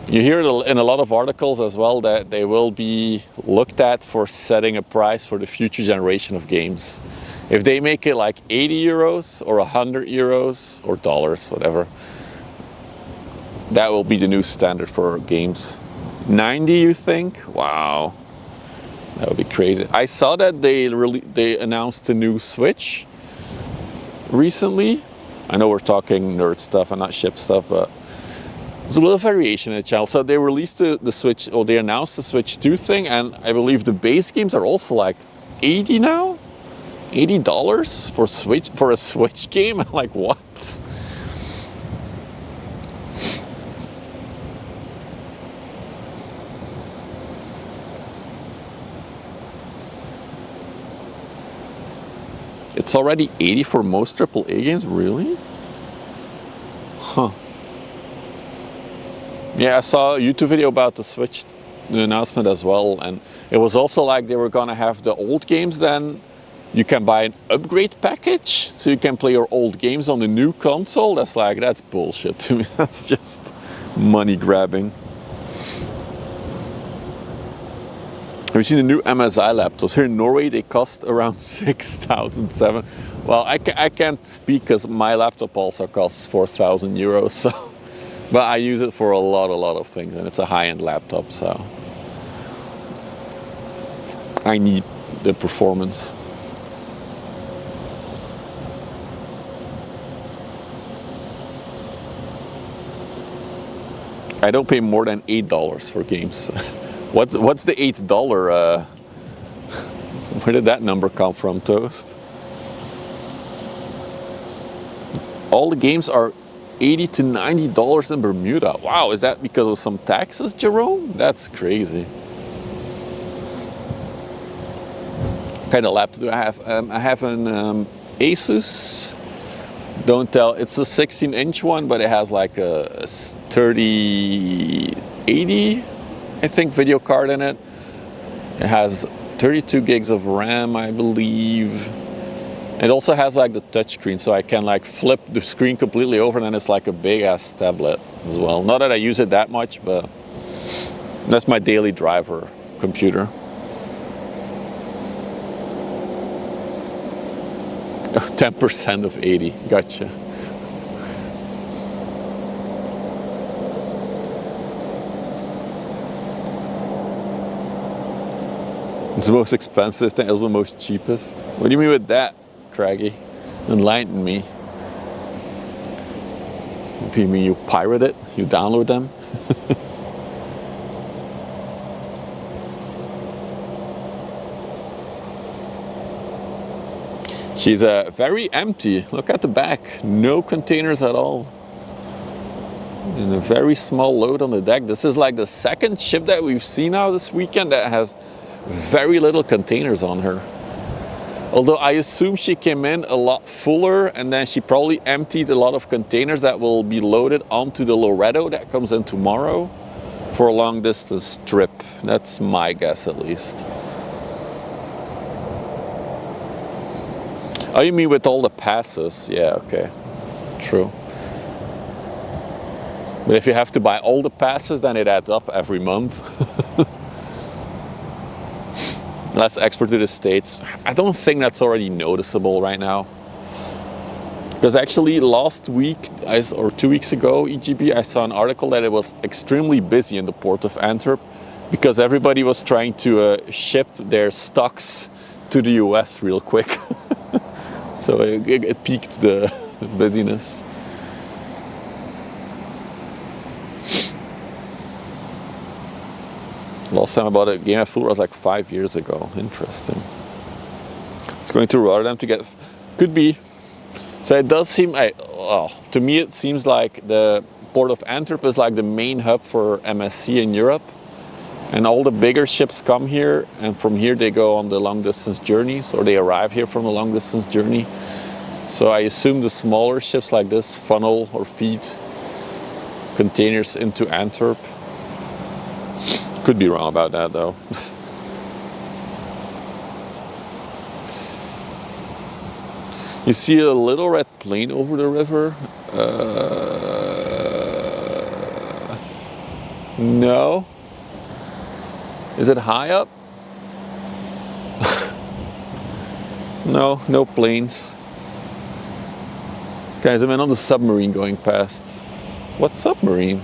You hear it in a lot of articles as well that they will be looked at for setting a price for the future generation of games. If they make it like 80 euros or 100 euros or dollars, whatever, that will be the new standard for games. 90, you think? Wow. That would be crazy. I saw that they announced a new Switch recently. I know we're talking nerd stuff and not ship stuff, but there's a little variation in the channel. So they released the Switch, or they announced the Switch 2 thing, and I believe the base games are also like 80 now? $80 for a Switch game? I'm like, what? It's already 80 for most AAA games? Really? Huh. Yeah, I saw a YouTube video about the Switch, the announcement as well, and it was also like they were gonna have the old games, then you can buy an upgrade package so you can play your old games on the new console. That's bullshit to me. That's just money grabbing. Have you seen the new MSI laptops? Here in Norway, they cost around 6,007. Well, I can't speak because my laptop also costs 4,000 euros. So, but I use it for a lot of things, and it's a high-end laptop, so I need the performance. I don't pay more than $8 for games. What's the $8? Where did that number come from, Toast? All the games are $80 to $90 in Bermuda. Wow, is that because of some taxes, Jerome? That's crazy. What kind of laptop do I have? I have an Asus. Don't tell, it's a 16-inch one, but it has like a 3080, I think, video card in it. It has 32 gigs of RAM, I believe. It also has like the touchscreen, so I can like flip the screen completely over, and then it's like a big ass tablet as well. Not that I use it that much, but that's my daily driver computer. 10% of 80, gotcha. It's the most expensive thing, it's the most cheapest. What do you mean with that, Craggy? Enlighten me. Do you mean you pirate it? You download them? She's very empty. Look at the back. No containers at all. And a very small load on the deck. This is like the second ship that we've seen now this weekend that has very little containers on her. Although I assume she came in a lot fuller and then she probably emptied a lot of containers that will be loaded onto the Loretto that comes in tomorrow for a long distance trip. That's my guess at least. Oh, you mean with all the passes? Yeah, okay. True. But if you have to buy all the passes, then it adds up every month. Let's export to the States. I don't think that's already noticeable right now. Because actually last week, or 2 weeks ago, EGB, I saw an article that it was extremely busy in the port of Antwerp because everybody was trying to ship their stocks to the US real quick. So it peaked the busyness. Last time I bought a game of food was like 5 years ago. Interesting. It's going to Rotterdam to get, could be. So it does seem, to me it seems like the port of Antwerp is like the main hub for MSC in Europe. And all the bigger ships come here, and from here they go on the long distance journeys, or they arrive here from a long distance journey. So I assume the smaller ships like this funnel or feed containers into Antwerp. Could be wrong about that though. You see a little red plane over the river. No. Is it high up? No, no planes. Guys, I'm in on the submarine going past. What submarine?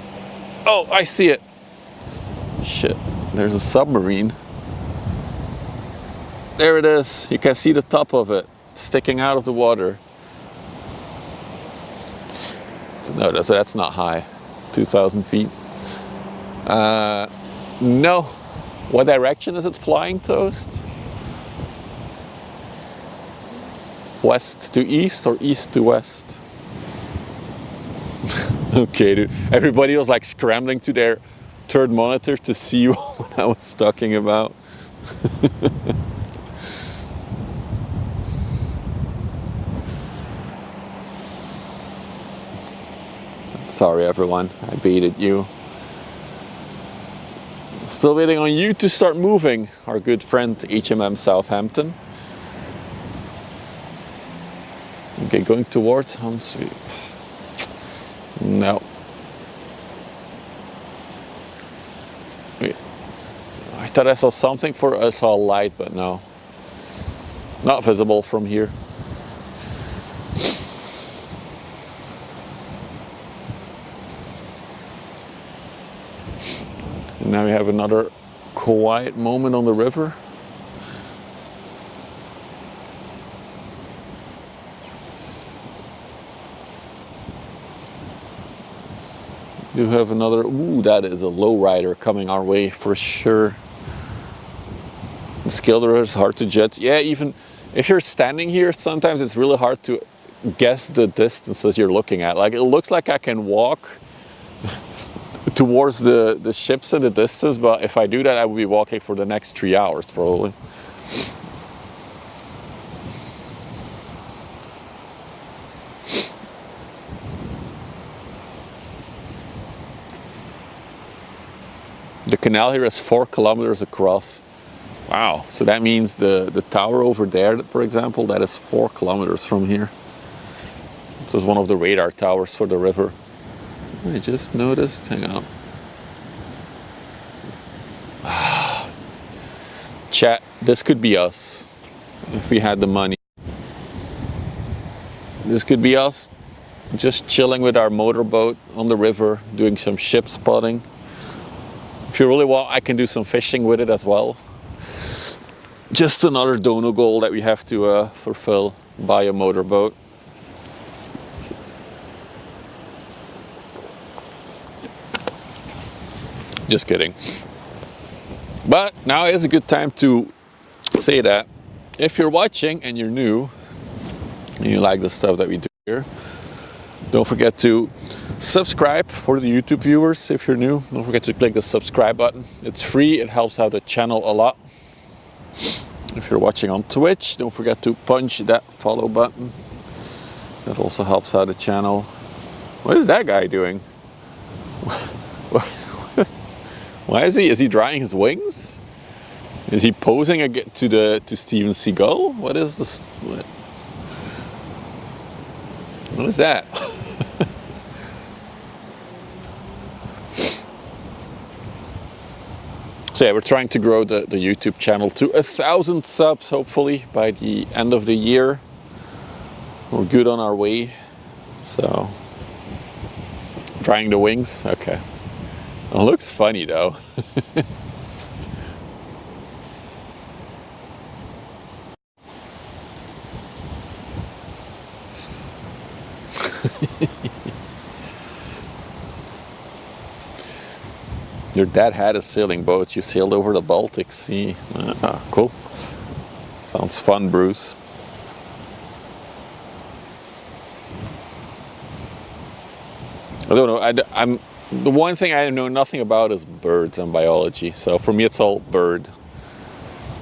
Oh, I see it. Shit, there's a submarine. There it is. You can see the top of it sticking out of the water. No, that's not high. 2,000 feet. No. What direction is it flying, Toast? West to east or east to west? Okay, dude. Everybody was like scrambling to their third monitor to see what I was talking about. Sorry everyone, I baited you. Still waiting on you to start moving, our good friend HMM Southampton. Okay, going towards Hansweep. No. Wait. I thought I saw something I saw a light, but no. Not visible from here. And now we have another quiet moment on the river. You have another, ooh, that is a lowrider coming our way for sure. The Schilder is hard to judge. Yeah, even if you're standing here, sometimes it's really hard to guess the distances you're looking at. Like, it looks like I can walk towards the ships in the distance, but if I do that, I will be walking for the next 3 hours probably. The canal here is 4 kilometers across. Wow, so that means the tower over there, for example, that is 4 kilometers from here. This is one of the radar towers for the river. I just noticed, hang on. Chat, this could be us if we had the money. This could be us just chilling with our motorboat on the river, doing some ship spotting. If you really want, I can do some fishing with it as well. Just another dono goal that we have to fulfill, buy a motorboat. Just kidding. But now is a good time to say that if you're watching and you're new and you like the stuff that we do here, don't forget to subscribe for the YouTube viewers. If you're new, don't forget to click the subscribe button. It's free, it helps out the channel a lot. If you're watching on Twitch, don't forget to punch that follow button. That also helps out the channel. What is that guy doing? Why is he drying his wings? Is he posing to Steven Seagal? What is this? What is that? So yeah, we're trying to grow the YouTube channel to 1,000 subs, hopefully by the end of the year. We're good on our way. So, drying the wings, okay. It looks funny though. Your dad had a sailing boat. You sailed over the Baltic Sea. Cool. Sounds fun, Bruce. I don't know. I'm the one thing I know nothing about is birds and biology. So for me, it's all bird.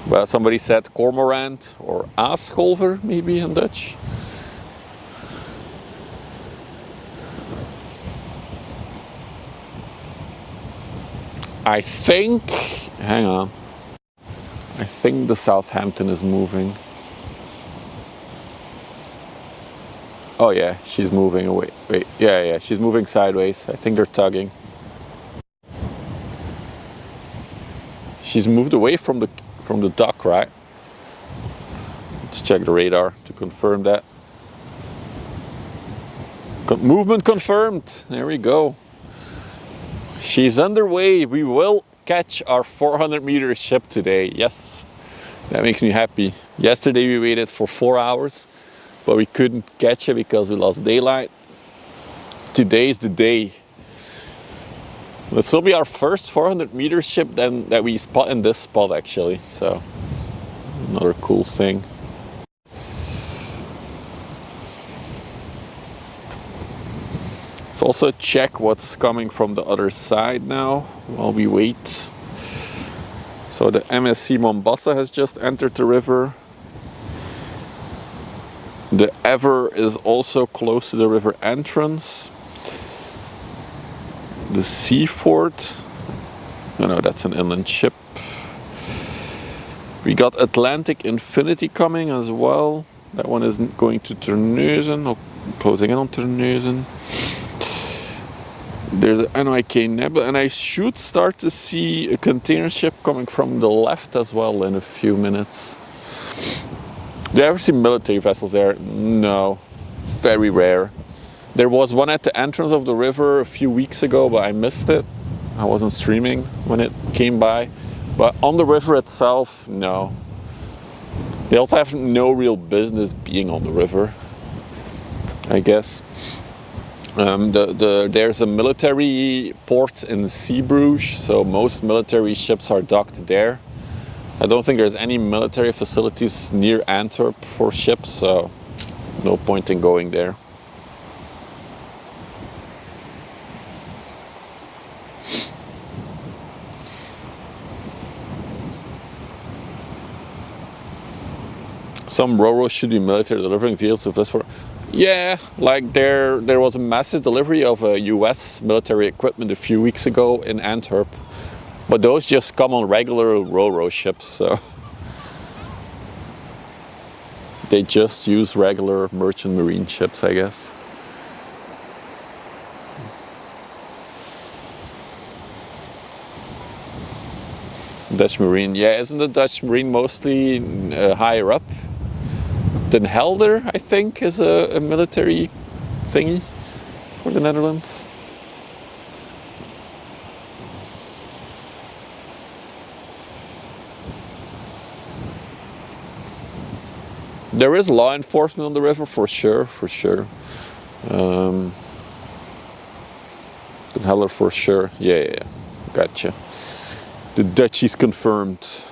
But somebody said cormorant or aasscholver, maybe in Dutch. I think, hang on, I think the Southampton is moving. Oh yeah, she's moving away. Wait, yeah, she's moving sideways. I think they're tugging. She's moved away from the dock, right? Let's check the radar to confirm that. Movement confirmed. There we go. She's underway. We will catch our 400-meter ship today. Yes, that makes me happy. Yesterday we waited for 4 hours, but we couldn't catch it because we lost daylight. Today's the day. This will be our first 400-meter ship then that we spot in this spot actually. So another cool thing. Let's also check what's coming from the other side now while we wait. So the MSC Mombasa has just entered the river. The Ever is also close to the river entrance. The Seaford, no, that's an inland ship. We got Atlantic Infinity coming as well. That one is going to Terneuzen, or closing in on Terneuzen. There's an NYK Nebula, and I should start to see a container ship coming from the left as well in a few minutes. Do you ever see military vessels there? No, very rare. There was one at the entrance of the river a few weeks ago, but I missed it. I wasn't streaming when it came by. But on the river itself, no. They also have no real business being on the river, I guess. There's a military port in Zeebrugge, so most military ships are docked there. I don't think there's any military facilities near Antwerp for ships, so no point in going there. Some RoRo should be military delivering vehicles of this for. Yeah, like there was a massive delivery of US military equipment a few weeks ago in Antwerp. But those just come on regular RoRo ships, so they just use regular merchant marine ships, I guess. Dutch Marine, yeah, isn't the Dutch Marine mostly higher up? Den Helder, I think, is a military thingy for the Netherlands. There is law enforcement on the river for sure, Den Helder for sure, yeah, gotcha. The Dutch is confirmed.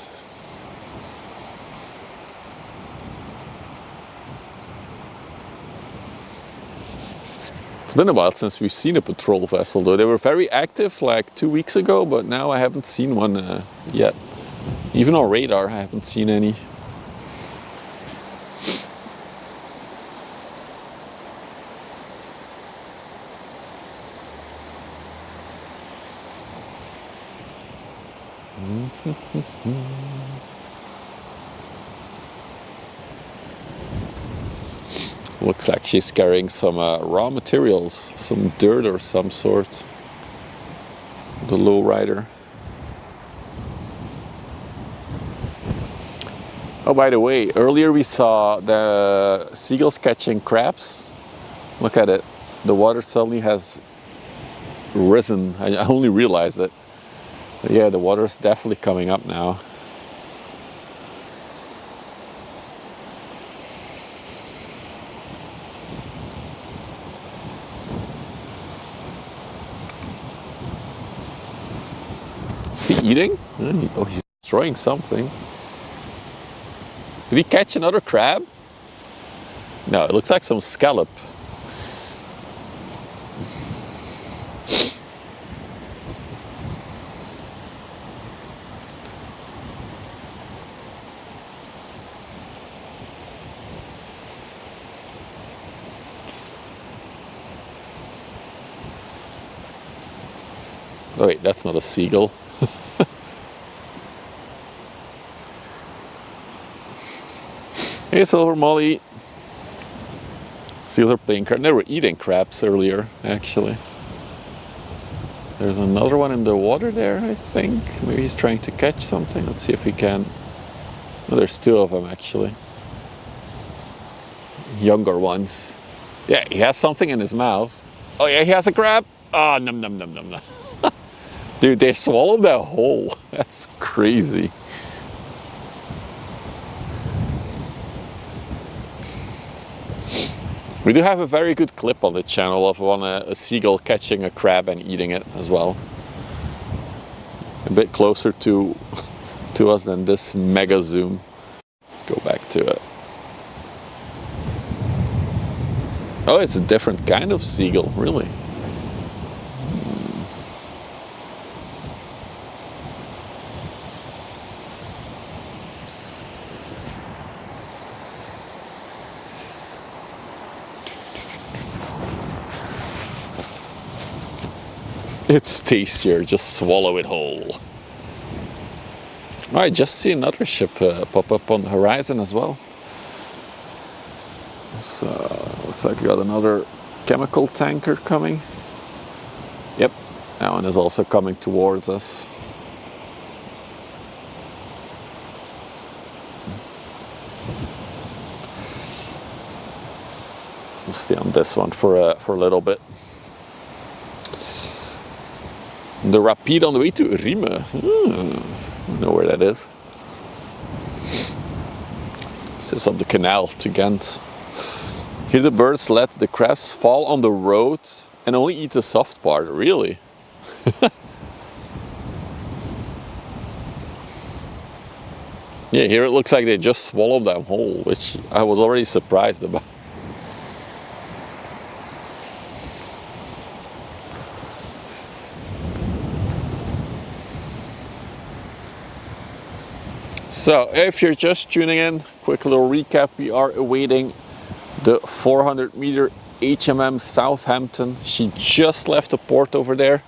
It's been a while since we've seen a patrol vessel though. They were very active like 2 weeks ago, but now I haven't seen one yet. Even on radar I haven't seen any. Looks like she's carrying some raw materials, some dirt or some sort. The lowrider. Oh, by the way, earlier we saw the seagulls catching crabs. Look at it. The water suddenly has risen. I only realized it. But yeah, the water is definitely coming up now. Is he eating? Oh, he's destroying something. Did he catch another crab? No, it looks like some scallop. Oh wait, that's not a seagull. Hey, Silver Molly. Seals are playing crab. They were eating crabs earlier, actually. There's another one in the water there, I think. Maybe he's trying to catch something. Let's see if he can. Oh, there's two of them, actually. Younger ones. Yeah, he has something in his mouth. Oh yeah, he has a crab. Ah, num num num num num. Dude, they swallowed that whole. That's crazy. We do have a very good clip on the channel of a seagull catching a crab and eating it as well. A bit closer to us than this mega zoom. Let's go back to it. Oh, it's a different kind of seagull, really. It's tastier, just swallow it whole. Oh, I just see another ship pop up on the horizon as well. So, looks like we got another chemical tanker coming. Yep, that one is also coming towards us. We'll stay on this one for a little bit. The Rapide on the way to Riemen. I know where that is. This is on the canal to Ghent. Here the birds let the crabs fall on the road and only eat the soft part. Really? Yeah, here it looks like they just swallowed them whole, which I was already surprised about. So, if you're just tuning in, quick little recap. We are awaiting the 400-meter HMM Southampton. She just left the port over there.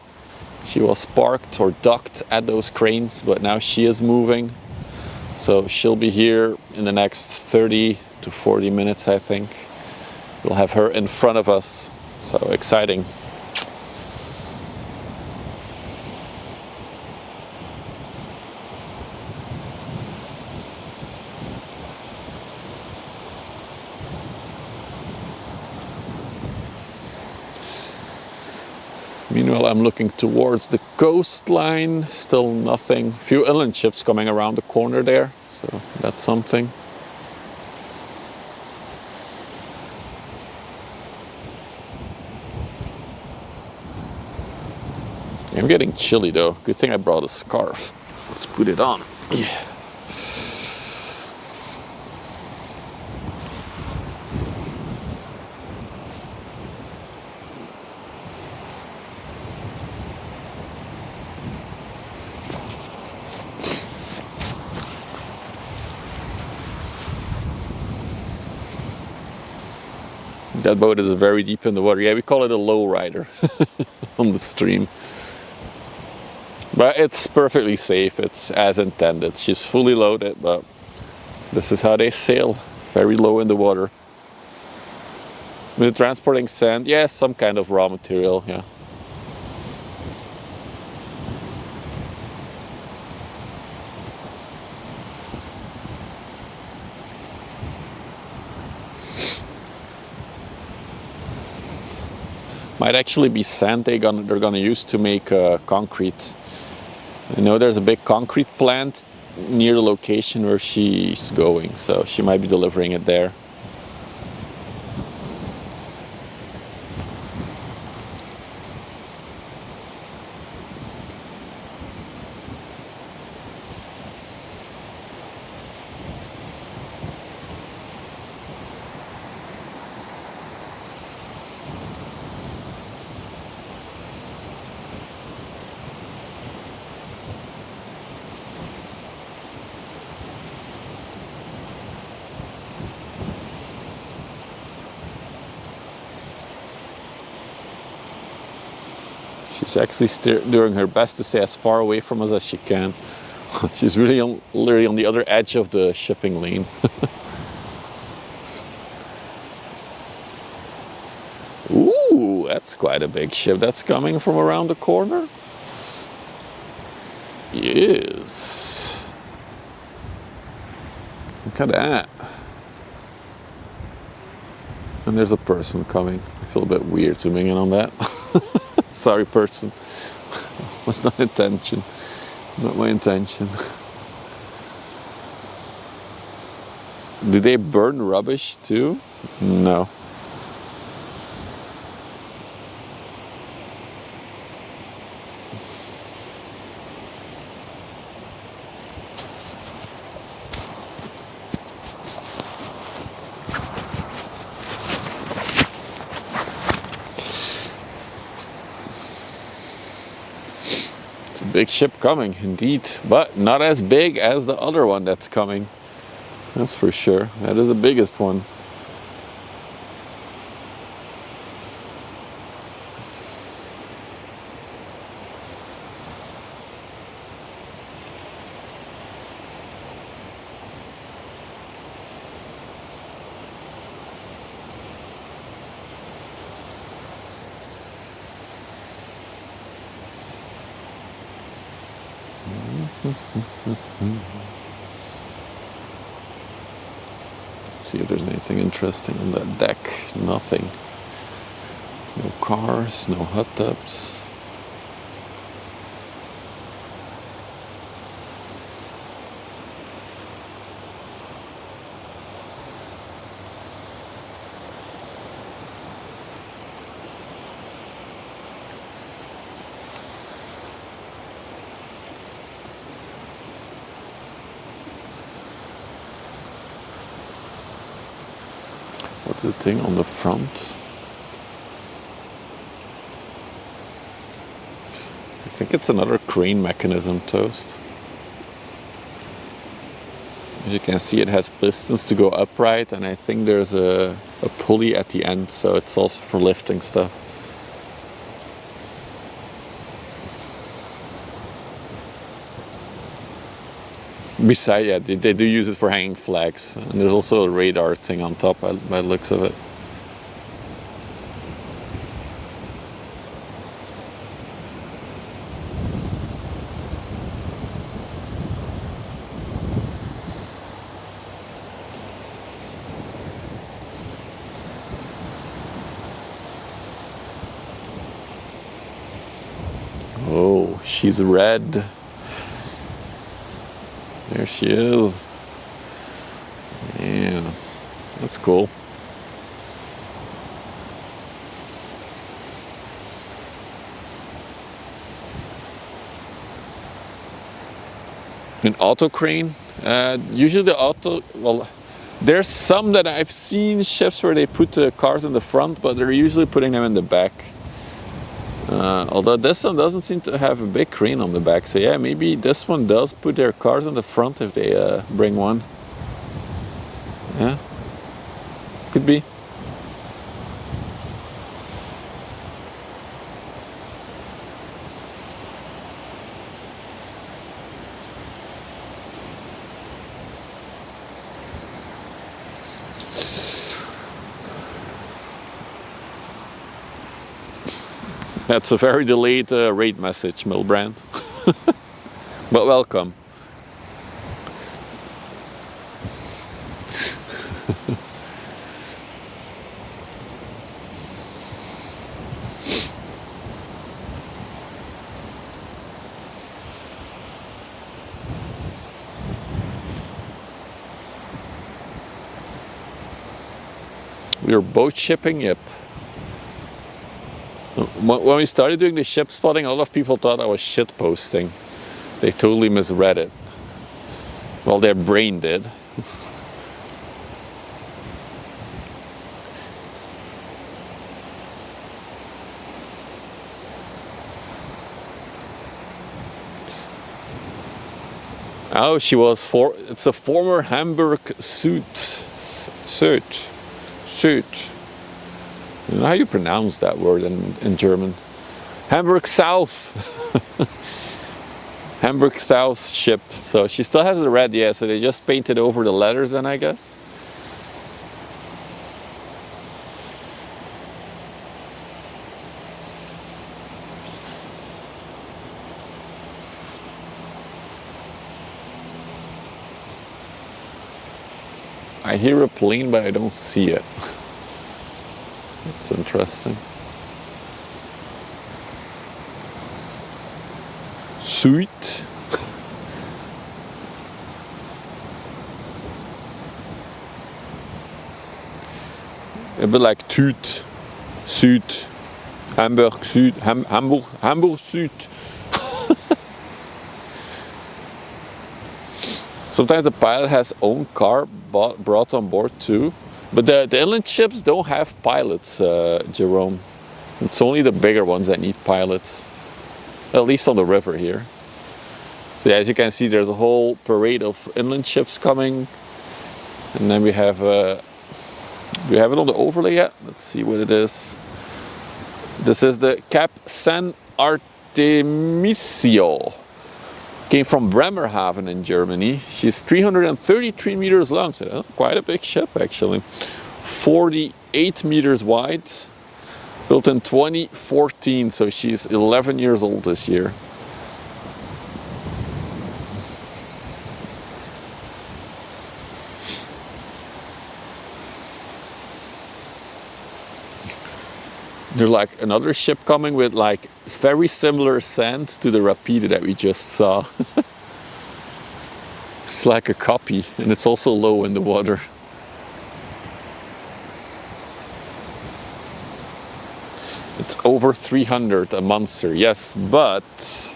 She was parked or docked at those cranes, but now she is moving. So she'll be here in the next 30 to 40 minutes, I think. We'll have her in front of us. So exciting. Meanwhile, I'm looking towards the coastline. Still nothing. Few inland ships coming around the corner there, so that's something. I'm getting chilly though. Good thing I brought a scarf. Let's put it on. Yeah. That boat is very deep in the water. Yeah, we call it a low rider on the stream. But it's perfectly safe. It's as intended. She's fully loaded, but this is how they sail, very low in the water. With transporting sand, yeah, some kind of raw material, yeah. Might actually be sand they're gonna use to make concrete. I know there's a big concrete plant near the location where she's going, so she might be delivering it there. She's actually doing her best to stay as far away from us as she can. She's really literally on the other edge of the shipping lane. Ooh, that's quite a big ship that's coming from around the corner. Yes. Look at that. And there's a person coming. I feel a bit weird zooming in on that. Sorry, person. Was not intention. Not my intention. Do they burn rubbish too? No. Big ship coming, indeed, but not as big as the other one that's coming. That's for sure. That is the biggest one. Let's see if there's anything interesting on that deck. Nothing. No cars, no hot tubs. What's the thing on the front? I think it's another crane mechanism, Toast. As you can see, it has pistons to go upright, and I think there's a pulley at the end, so it's also for lifting stuff. Besides, yeah, they do use it for hanging flags, and there's also a radar thing on top by the looks of it. Oh, she's red. There she is. Yeah, that's cool. An auto crane. Usually the auto, well, there's some that I've seen ships where they put the cars in the front, but they're usually putting them in the back. Although this one doesn't seem to have a big crane on the back, so yeah, maybe this one does put their cars in the front if they bring one. Yeah, could be. That's a very delayed rate message, Milbrand. But welcome. We're boat shipping, yep. When we started doing the ship spotting, a lot of people thought I was shit posting. They totally misread it. Well, their brain did. Oh, it's a former Hamburg suit. I don't know how you pronounce that word in German. Hamburg South. Hamburg South ship. So she still has the red, yeah, so they just painted over the letters then, I guess. I hear a plane, but I don't see it. It's interesting. Sweet. A bit like Toot, Süd, Hamburg Süd, Hamburg Süd. Sometimes the pilot has own car brought on board too. But the inland ships don't have pilots, Jerome. It's only the bigger ones that need pilots. At least on the river here. So yeah, as you can see, there's a whole parade of inland ships coming. And then we have, do we have it on the overlay yet? Let's see what it is. This is the Cap San Artemisio. Came from Bremerhaven in Germany. She's 333 meters long, so quite a big ship actually. 48 meters wide, built in 2014, so she's 11 years old this year. There's like another ship coming with like very similar sand to the Rapide that we just saw. It's like a copy, and it's also low in the water. It's over 300, a monster, yes, but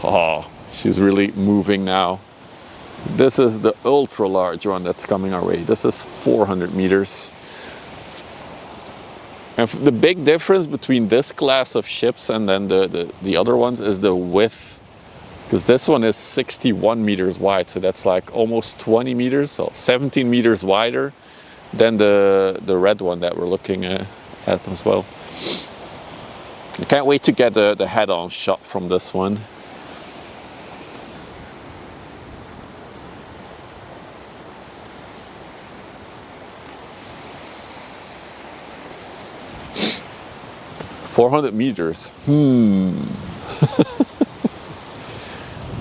oh, she's really moving now. This is the ultra large one that's coming our way. This is 400 meters. And the big difference between this class of ships and then the other ones is the width. Because this one is 61 meters wide, so that's like almost 20 meters, so 17 meters wider than the red one that we're looking at as well. I can't wait to get the head-on shot from this one. $400 meters.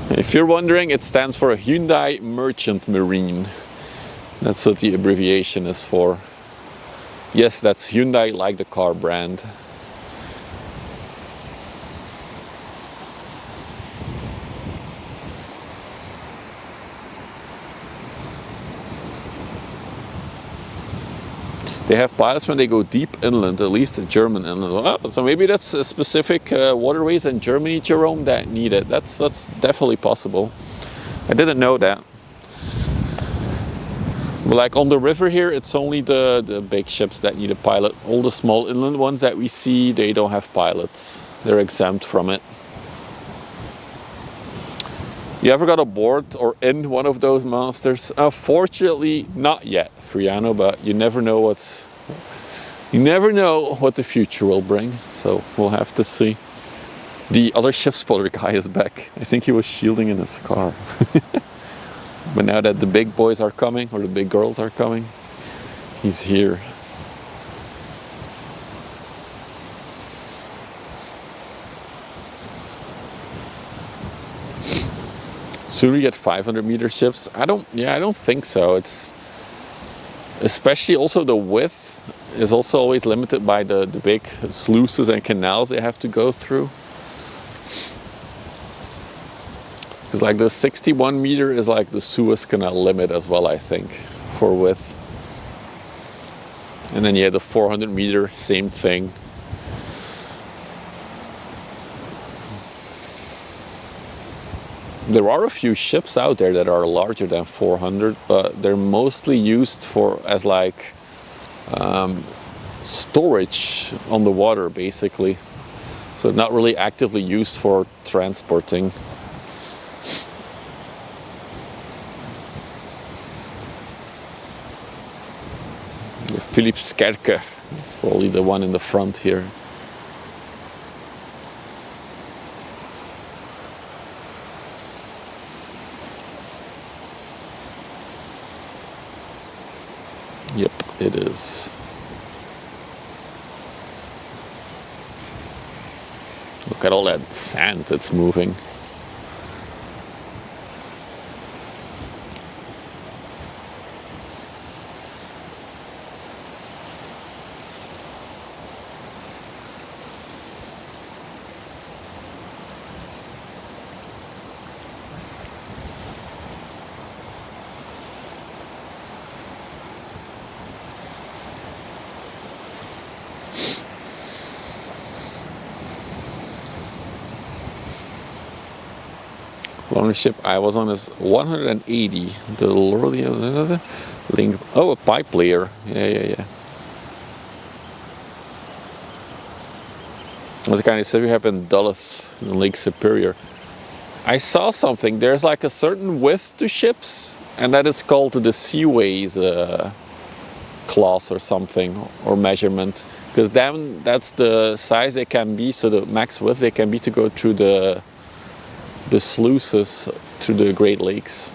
If you're wondering, it stands for a Hyundai Merchant Marine. That's what the abbreviation is for. Yes, that's Hyundai, like the car brand. They have pilots when they go deep inland, at least German inland. Oh, so maybe that's a specific waterways in Germany, Jerome, that need it. That's definitely possible. I didn't know that. But like on the river here, it's only the big ships that need a pilot. All the small inland ones that we see, they don't have pilots. They're exempt from it. You ever got aboard or in one of those monsters? Fortunately, not yet, Friano, but you never know what the future will bring. So we'll have to see. The other ship spotter guy is back. I think he was shielding in his car. But now that the big boys are coming, or the big girls are coming, he's here. Soon we get 500-meter ships. I don't think so. It's especially also the width is also always limited by the big sluices and canals they have to go through. Because like the 61 meter is like the Suez Canal limit as well, I think, for width. And then you have the 400 meter, same thing. There are a few ships out there that are larger than 400, but they're mostly used for as like storage on the water, basically. So not really actively used for transporting. The Philipskerke, it's probably the one in the front here. Yep, it is. Look at all that sand that's moving. Longest ship I was on is 180. The Link. Oh, a pipe layer. Yeah. That's the kind of stuff you have in Duluth, in Lake Superior. I saw something. There's like a certain width to ships, and that is called the Seaways class or something, or measurement. Because then that's the size they can be, so the max width they can be to go through the sluices through the Great Lakes.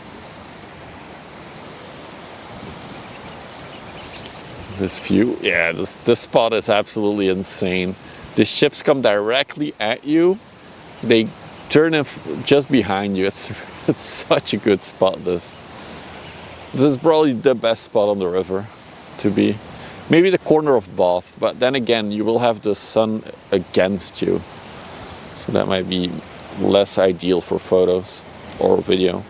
This view, yeah, this spot is absolutely insane. The ships come directly at you. They turn in just behind you. It's such a good spot. This is probably the best spot on the river to be. Maybe the corner of Bath, but then again, you will have the sun against you, so that might be less ideal for photos or video.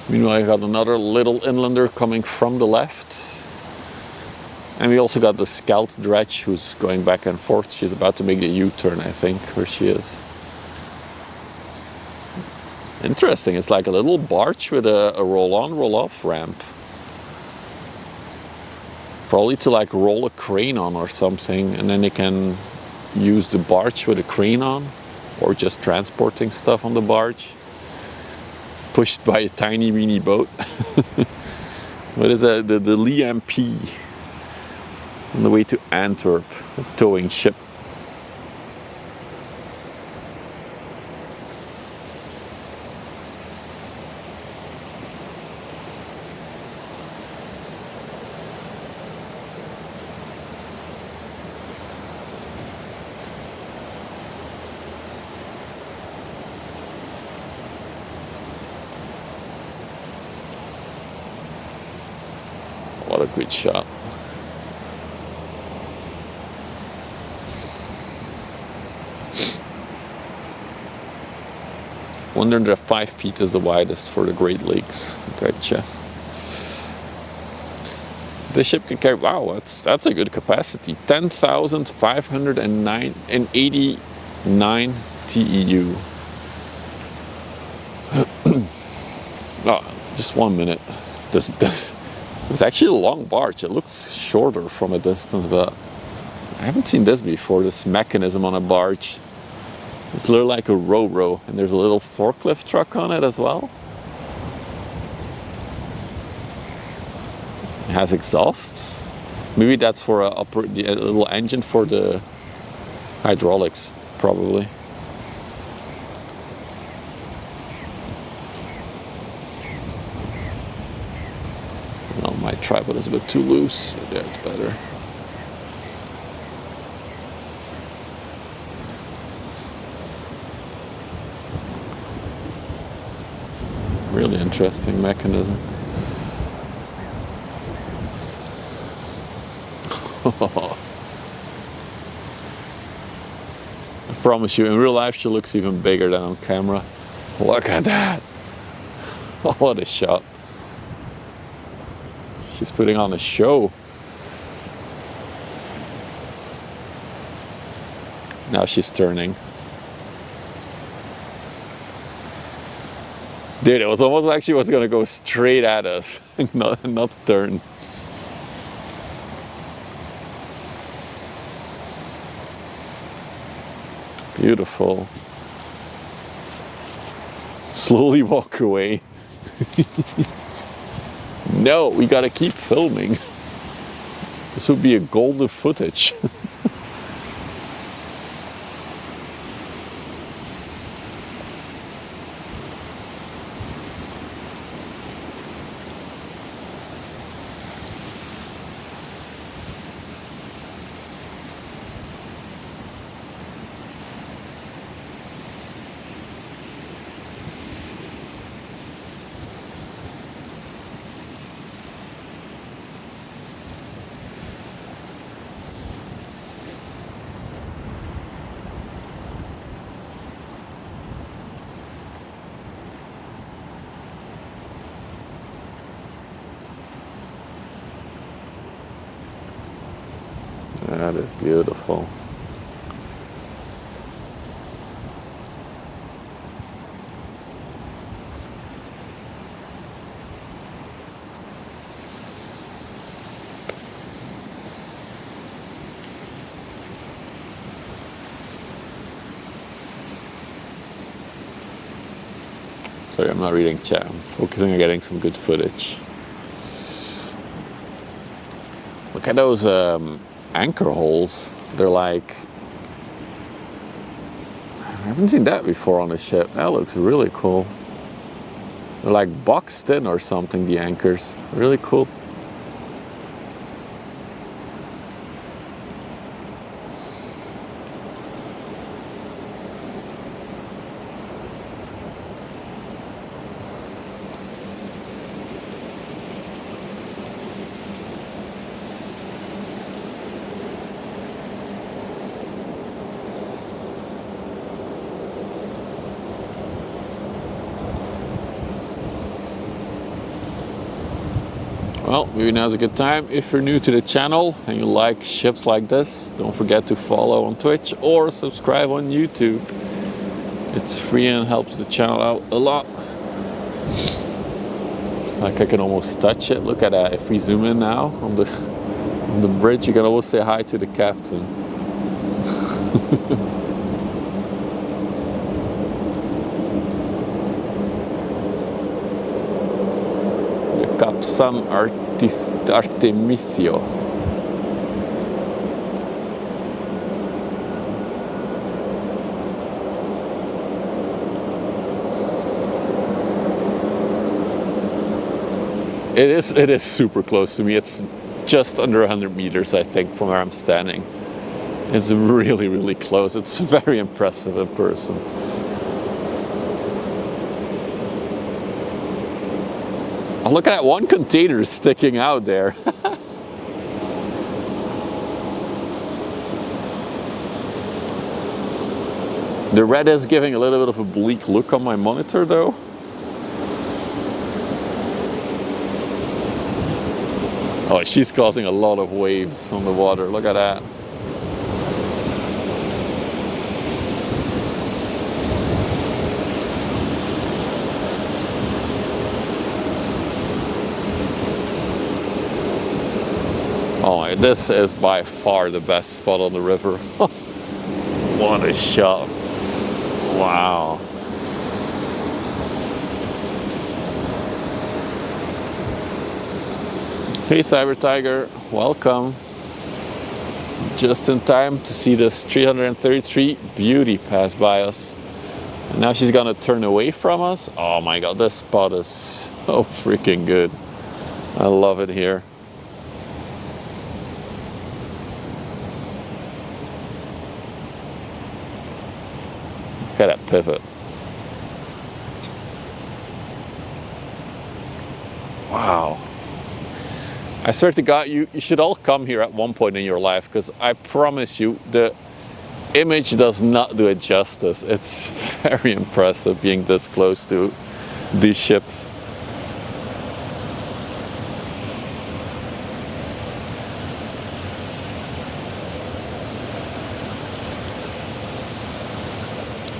Meanwhile, I got another little inlander coming from the left, and we also got the Scheldt dredge who's going back and forth. She's about to make the U-turn, I think, where she is. Interesting, it's like a little barge with a roll-on, roll-off ramp. Probably to like roll a crane on or something, and then they can use the barge with a crane on, or just transporting stuff on the barge, pushed by a tiny weeny boat. What is that? The Liam P on the way to Antwerp, a towing ship. What a good shot. One hundred 5 feet is the widest for the Great Lakes. Gotcha. This ship can carry, wow, that's a good capacity. 10,589 TEU. Oh, just 1 minute. It's actually a long barge. It looks shorter from a distance, but I haven't seen this before, this mechanism on a barge. It's literally like a row, and there's a little forklift truck on it as well. It has exhausts. Maybe that's for a little engine for the hydraulics, probably. No, my tripod is a bit too loose. Yeah, it's better. Really interesting mechanism. I promise you, in real life she looks even bigger than on camera. Look at that. Oh, what a shot. She's putting on a show. Now she's turning. Dude, it was almost like she was gonna go straight at us, not turn. Beautiful. Slowly walk away. No, we gotta keep filming. This would be a golden footage. That is beautiful. Sorry, I'm not reading chat. I'm focusing on getting some good footage. Look at those anchor holes. They're like, I haven't seen that before on a ship. That looks really cool. They're like boxed in or something, the anchors. Really cool. Well, maybe now's a good time. If you're new to the channel and you like ships like this, don't forget to follow on Twitch or subscribe on YouTube. It's free and helps the channel out a lot. Like I can almost touch it. Look at that. If we zoom in now on the bridge, you can almost say hi to the captain. San Artemisio. It is super close to me. It's just under 100 meters, I think, from where I'm standing. It's really, really close. It's very impressive in person. Oh, look at that one container sticking out there. The red is giving a little bit of a bleak look on my monitor though. Oh, she's causing a lot of waves on the water. Look at that. Oh, this is by far the best spot on the river. What a shot. Wow. Hey Cyber Tiger, welcome. Just in time to see this 333 beauty pass by us. And now she's gonna turn away from us. Oh my god, this spot is so freaking good. I love it here. Look at that pivot. I swear to God, you should all come here at one point in your life, because I promise you, the image does not do it justice. It's very impressive being this close to these ships.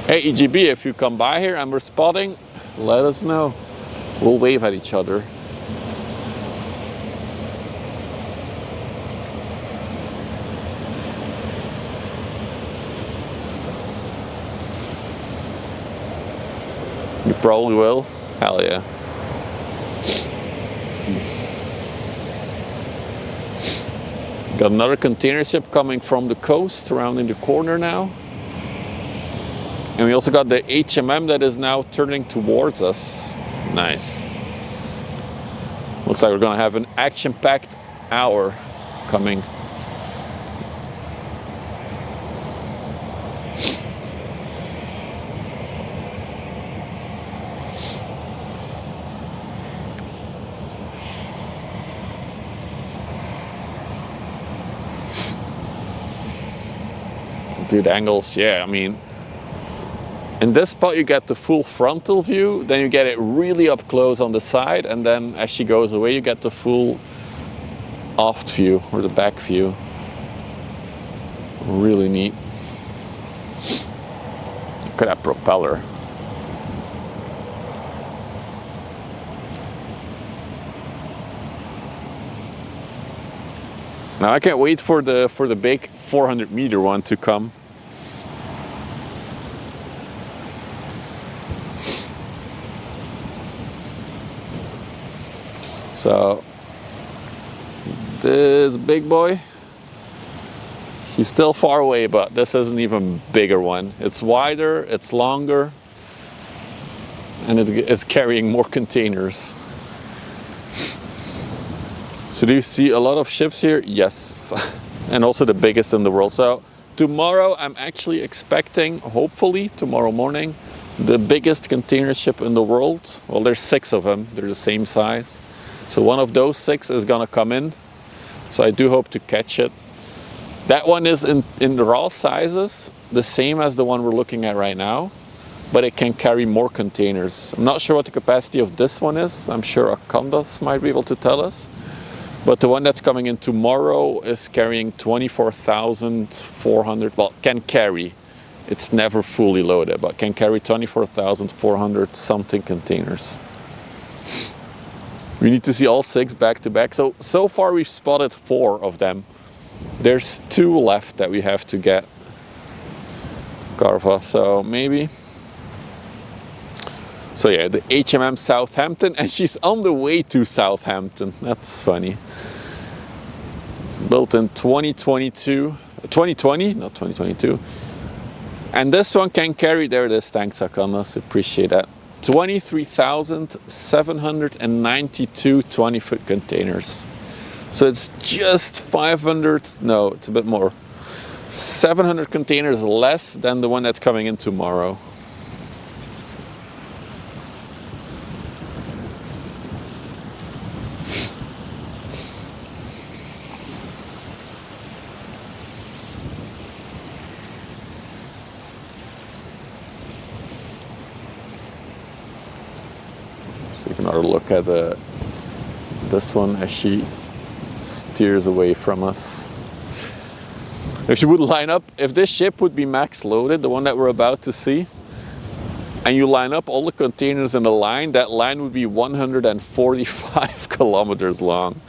Hey EGB, if you come by here and we're spotting, let us know. We'll wave at each other. You probably will. Hell yeah. Got another container ship coming from the coast, rounding the corner now. And we also got the HMM that is now turning towards us. Nice. Looks like we're gonna have an action-packed hour coming. Dude, angles, yeah, I mean, in this spot you get the full frontal view, then you get it really up close on the side, and then as she goes away you get the full aft view, or the back view. Really neat. Look at that propeller. Now I can't wait for the big 400 meter one to come. So this big boy, he's still far away, but this is an even bigger one. It's wider, it's longer, and it's carrying more containers. So do you see a lot of ships here? Yes, and also the biggest in the world. So tomorrow I'm actually expecting, hopefully tomorrow morning, the biggest container ship in the world. Well, there's 6 of them, they're the same size. So one of those 6 is gonna come in. So I do hope to catch it. That one is in the raw sizes, the same as the one we're looking at right now, but it can carry more containers. I'm not sure what the capacity of this one is. I'm sure Akandas might be able to tell us. But the one that's coming in tomorrow is carrying 24,400, well, can carry. It's never fully loaded, but can carry 24,400 something containers. We need to see all 6 back to back. So far we've spotted 4 of them. There's 2 left that we have to get. Carva, so maybe. So yeah, the HMM Southampton, and she's on the way to Southampton. That's funny. Built in 2020, not 2022. And this one can carry, there it is, thanks Akanas, appreciate that. 23,792 20-foot containers. So it's just 500, no, it's a bit more. 700 containers less than the one that's coming in tomorrow. Take another look at this one as she steers away from us. If she would line up, if this ship would be max loaded, the one that we're about to see, and you line up all the containers in a line, that line would be 145 kilometers long.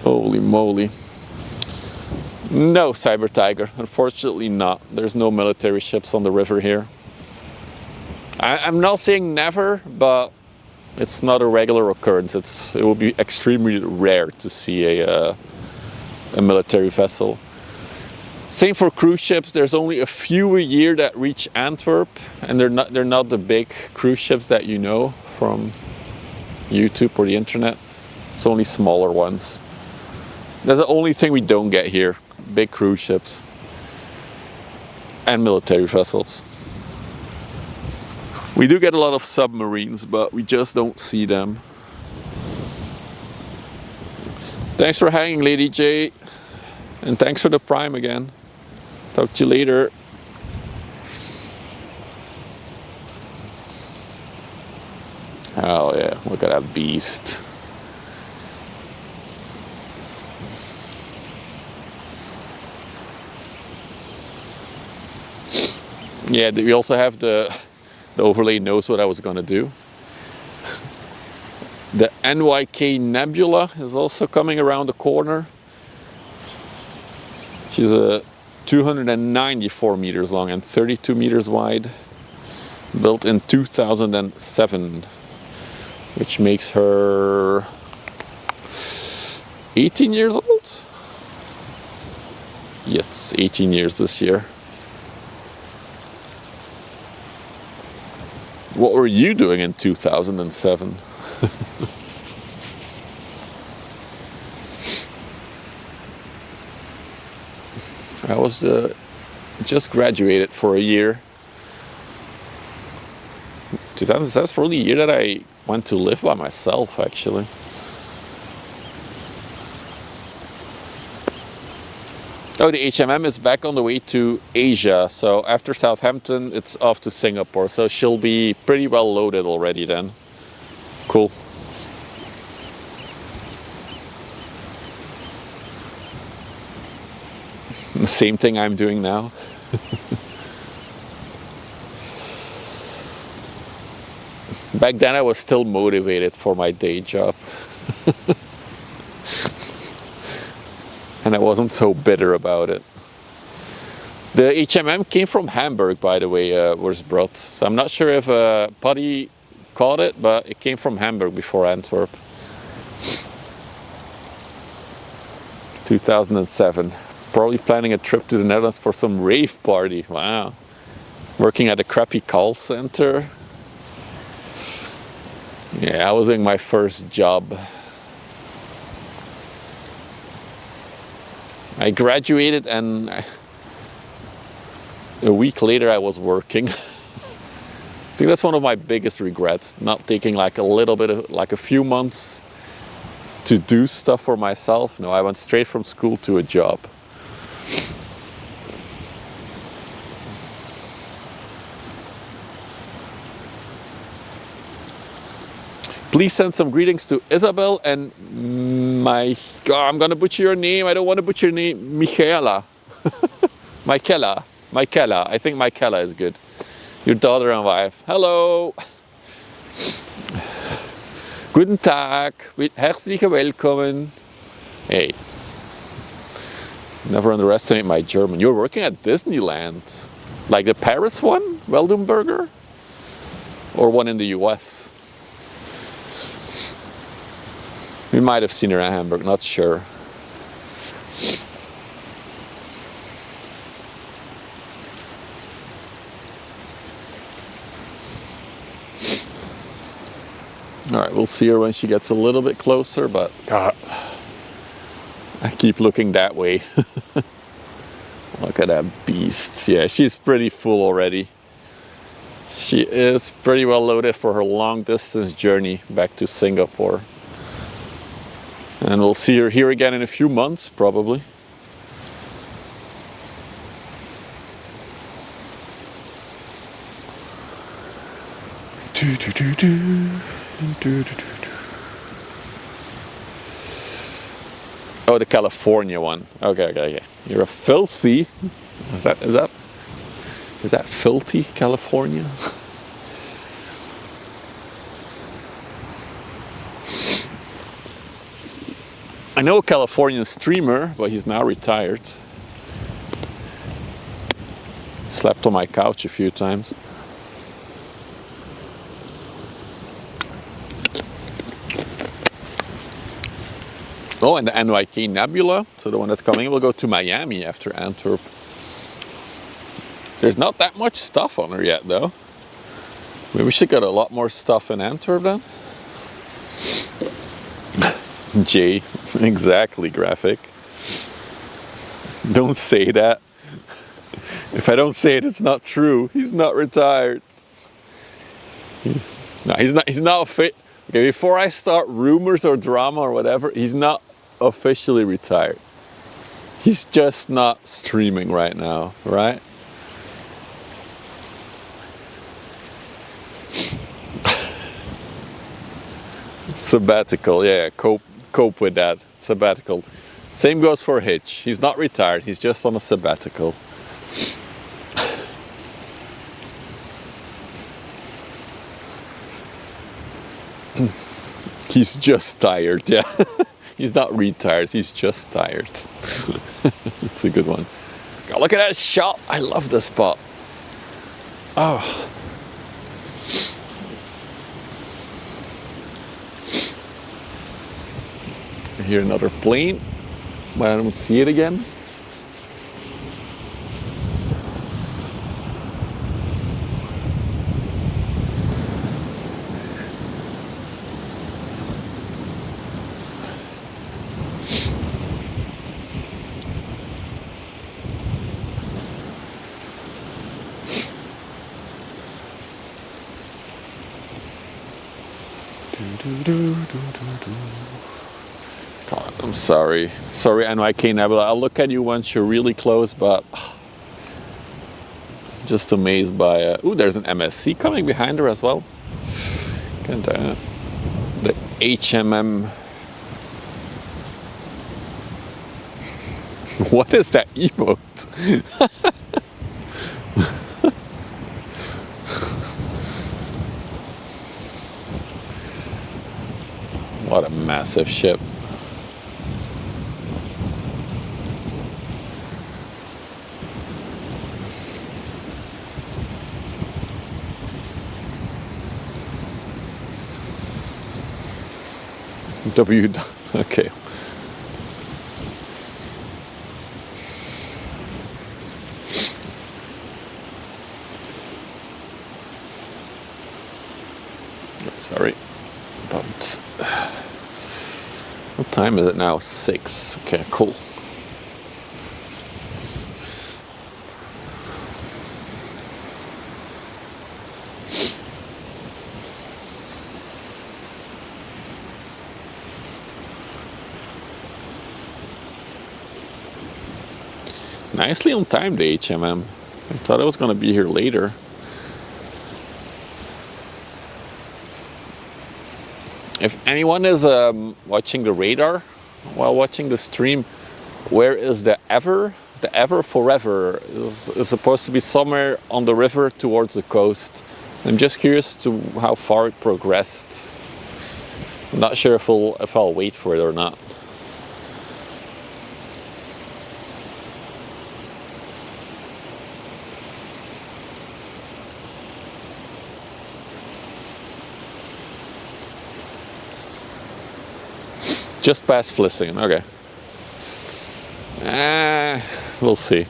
Holy moly. No, Cyber Tiger, unfortunately not. There's no military ships on the river here. I'm not saying never, but it's not a regular occurrence. It will be extremely rare to see a military vessel. Same for cruise ships. There's only a few a year that reach Antwerp, and they're not the big cruise ships that you know from YouTube or the internet. It's only smaller ones. That's the only thing we don't get here, big cruise ships and military vessels. We do get a lot of submarines, but we just don't see them. Thanks for hanging, Lady J. And thanks for the Prime again. Talk to you later. Oh yeah, look at that beast. Yeah, we also have the overlay knows what I was gonna do. The NYK Nebula is also coming around the corner. She's a 294 meters long and 32 meters wide. Built in 2007, which makes her 18 years old? Yes, 18 years this year. What were you doing in 2007? I was just graduated for a year. 2007 is probably the year that I went to live by myself, actually. Oh, the HMM is back on the way to Asia. So after Southampton, it's off to Singapore. So she'll be pretty well loaded already then. Cool. The same thing I'm doing now. Back then I was still motivated for my day job. And I wasn't so bitter about it. The HMM came from Hamburg, by the way, Worsbrot. So I'm not sure if Paddy caught it, but it came from Hamburg before Antwerp. 2007. Probably planning a trip to the Netherlands for some rave party. Wow. Working at a crappy call center. Yeah, I was doing my first job. I graduated and a week later I was working. I think that's one of my biggest regrets, not taking like a little bit of, like a few months to do stuff for myself. No, I went straight from school to a job. Please send some greetings to Isabel and I'm gonna butcher your name. I don't want to butcher your name. Michaela. Michaela. I think Michaela is good. Your daughter and wife. Hello. Guten Tag. Herzliche Willkommen. Hey. Never underestimate my German. You're working at Disneyland. Like the Paris one? Weldumberger? Or one in the US? We might have seen her at Hamburg, not sure. All right, we'll see her when she gets a little bit closer, but God, I keep looking that way. Look at that beast. Yeah, she's pretty full already. She is pretty well loaded for her long distance journey back to Singapore. And we'll see her here again in a few months, probably. Oh, the California one. Okay. You're a filthy. Is that filthy California? I know a Californian streamer, but he's now retired. Slept on my couch a few times. Oh, and the NYK Nebula, so the one that's coming, will go to Miami after Antwerp. There's not that much stuff on her yet, though. Maybe we should get a lot more stuff in Antwerp then. Jay, exactly, graphic. Don't say that. If I don't say it, it's not true. He's not retired. No, he's not fit. Okay, before I start rumors or drama or whatever, he's not officially retired. He's just not streaming right now, right? Sabbatical, yeah, cope with that. Sabbatical. Same goes for Hitch. He's not retired, he's just on a sabbatical. He's just tired, yeah. He's not retired, he's just tired. It's a good one. God, look at that shot. I love this spot. Oh. I hear another plane, but I don't see it again. God, I'm sorry. Sorry, I know I can't have it. I'll look at you once you're really close, but I'm just amazed by. Ooh, there's an MSC coming behind her as well. Can't, the HMM. What is that emote? What a massive ship. Okay. Oh, sorry. Bumped. What time is it now? 6. Okay, cool. Nicely on time, the HMM. I thought I was going to be here later. If anyone is watching the radar while watching the stream, where is the Ever? The Ever Forever is supposed to be somewhere on the river towards the coast. I'm just curious to how far it progressed. I'm not sure if I'll wait for it or not. Just past Vlissingen, okay. We'll see.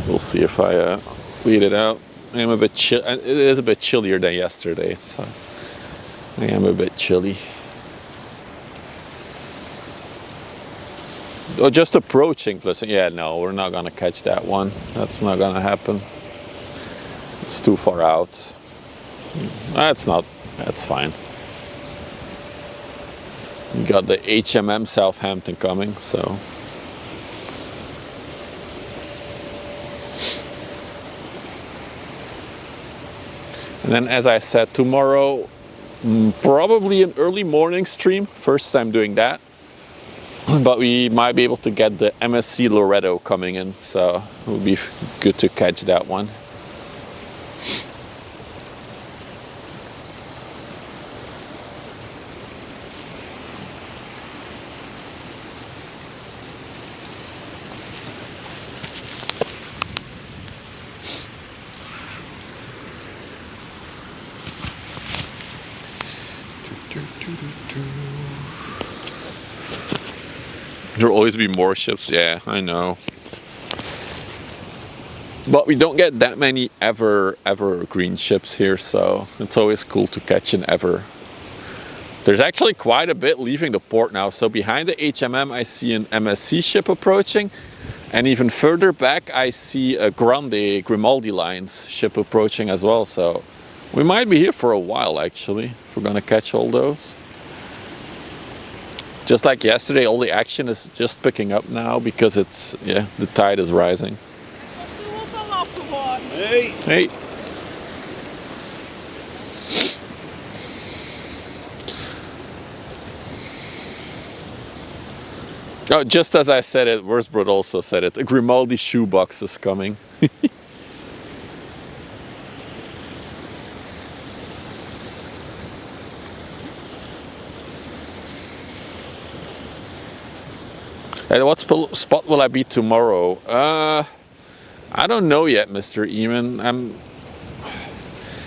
We'll see if I weed it out. I am a bit chill. It is a bit chillier than yesterday, so I am a bit chilly. Oh, just approaching Vlissingen. Yeah, no, we're not gonna catch that one. That's not gonna happen. It's too far out. That's not. That's fine. We got the HMM Southampton coming, so. And then, as I said, tomorrow, probably an early morning stream. First time doing that. But we might be able to get the MSC Loretto coming in, so it will be good to catch that one. There'll always be more ships, yeah, I know. But we don't get that many evergreen ships here, so it's always cool to catch an Ever. There's actually quite a bit leaving the port now. So behind the HMM I see an MSC ship approaching, and even further back I see a Grande Grimaldi Lines ship approaching as well. So we might be here for a while actually, if we're gonna catch all those. Just like yesterday, all the action is just picking up now because it's, yeah, the tide is rising. Hey! Hey! Oh, just as I said it, Worsbrod also said it. A Grimaldi shoebox is coming. And what spot will I be tomorrow? I don't know yet, Mr. Eamon.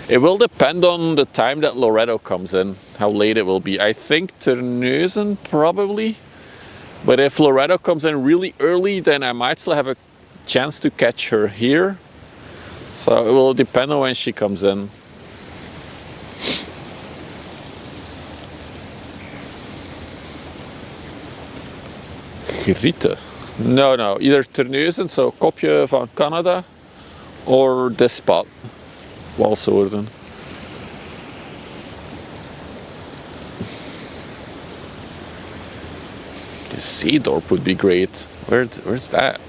It will depend on the time that Loretto comes in, how late it will be. I think Terneuzen probably. But if Loretto comes in really early, then I might still have a chance to catch her here. So it will depend on when she comes in. Grieten. No, either Terneuzen, so Kopje van Canada, or this spot, Walsoorden. Zeedorp would be great. Where's that?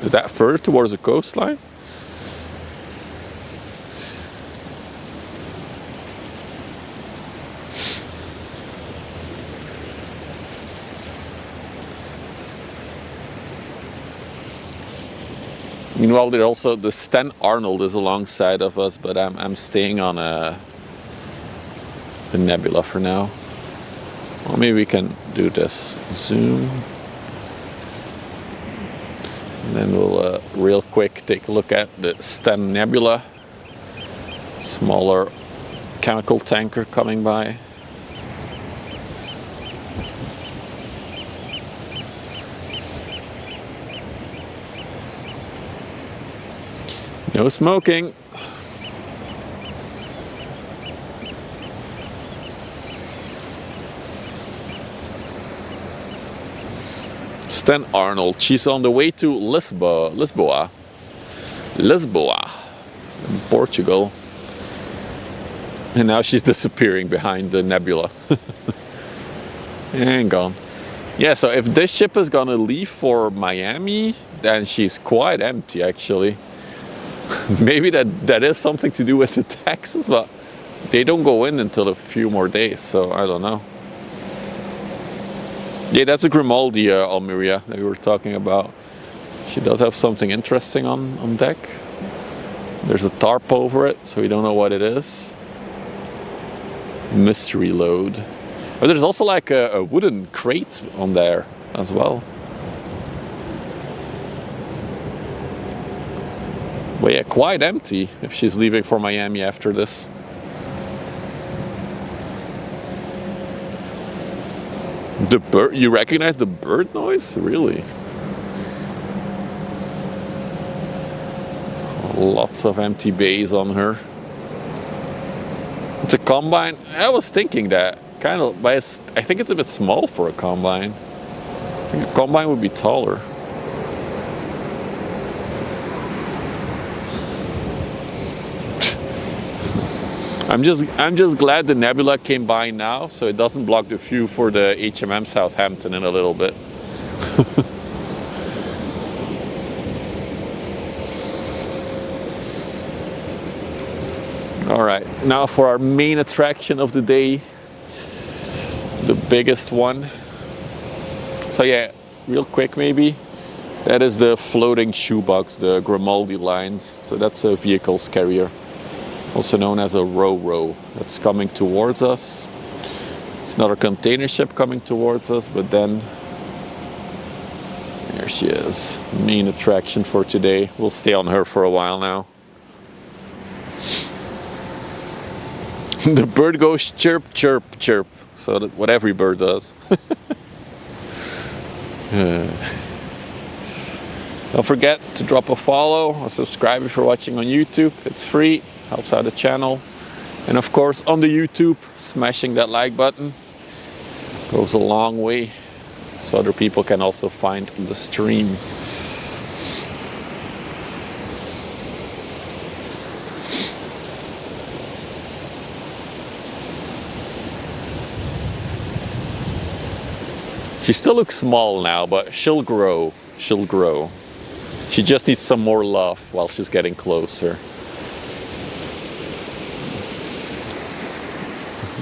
Is that further towards the coastline? Meanwhile, there also the Sten Arnold is alongside of us, but I'm staying on the Nebula for now. Well, maybe we can do this zoom, and then we'll real quick take a look at the Sten Nebula. Smaller chemical tanker coming by. No smoking. Sten Arnold, she's on the way to Lisboa in Portugal. And now she's disappearing behind the Nebula. And gone. Yeah, so if this ship is gonna leave for Miami, then she's quite empty actually. Maybe that is something to do with the taxes, but they don't go in until a few more days, so I don't know. Yeah, that's a Grimaldi Almeria that we were talking about. She does have something interesting on deck. There's a tarp over it, so we don't know what it is. Mystery load. But there's also like a wooden crate on there as well. But yeah, quite empty if she's leaving for Miami after this. The bird, you recognize the bird noise? Really? Lots of empty bays on her. It's a combine. I was thinking that kind of, but I think it's a bit small for a combine. I think a combine would be taller. I'm just glad the Nebula came by now, so it doesn't block the view for the HMM Southampton in a little bit. All right, now for our main attraction of the day, the biggest one. So yeah, real quick maybe, that is the floating shoebox, the Grimaldi lines. So that's a vehicles carrier, also known as a Ro-Ro. That's coming towards us. It's another container ship coming towards us, but then there she is, main attraction for today. We'll stay on her for a while now. The bird goes chirp, chirp, chirp. So that what every bird does. Don't forget to drop a follow or subscribe if you're watching on YouTube. It's free, helps out the channel. And of course on the YouTube, smashing that like button goes a long way, so other people can also find the stream. She still looks small now, but she'll grow. She'll grow. She just needs some more love while she's getting closer.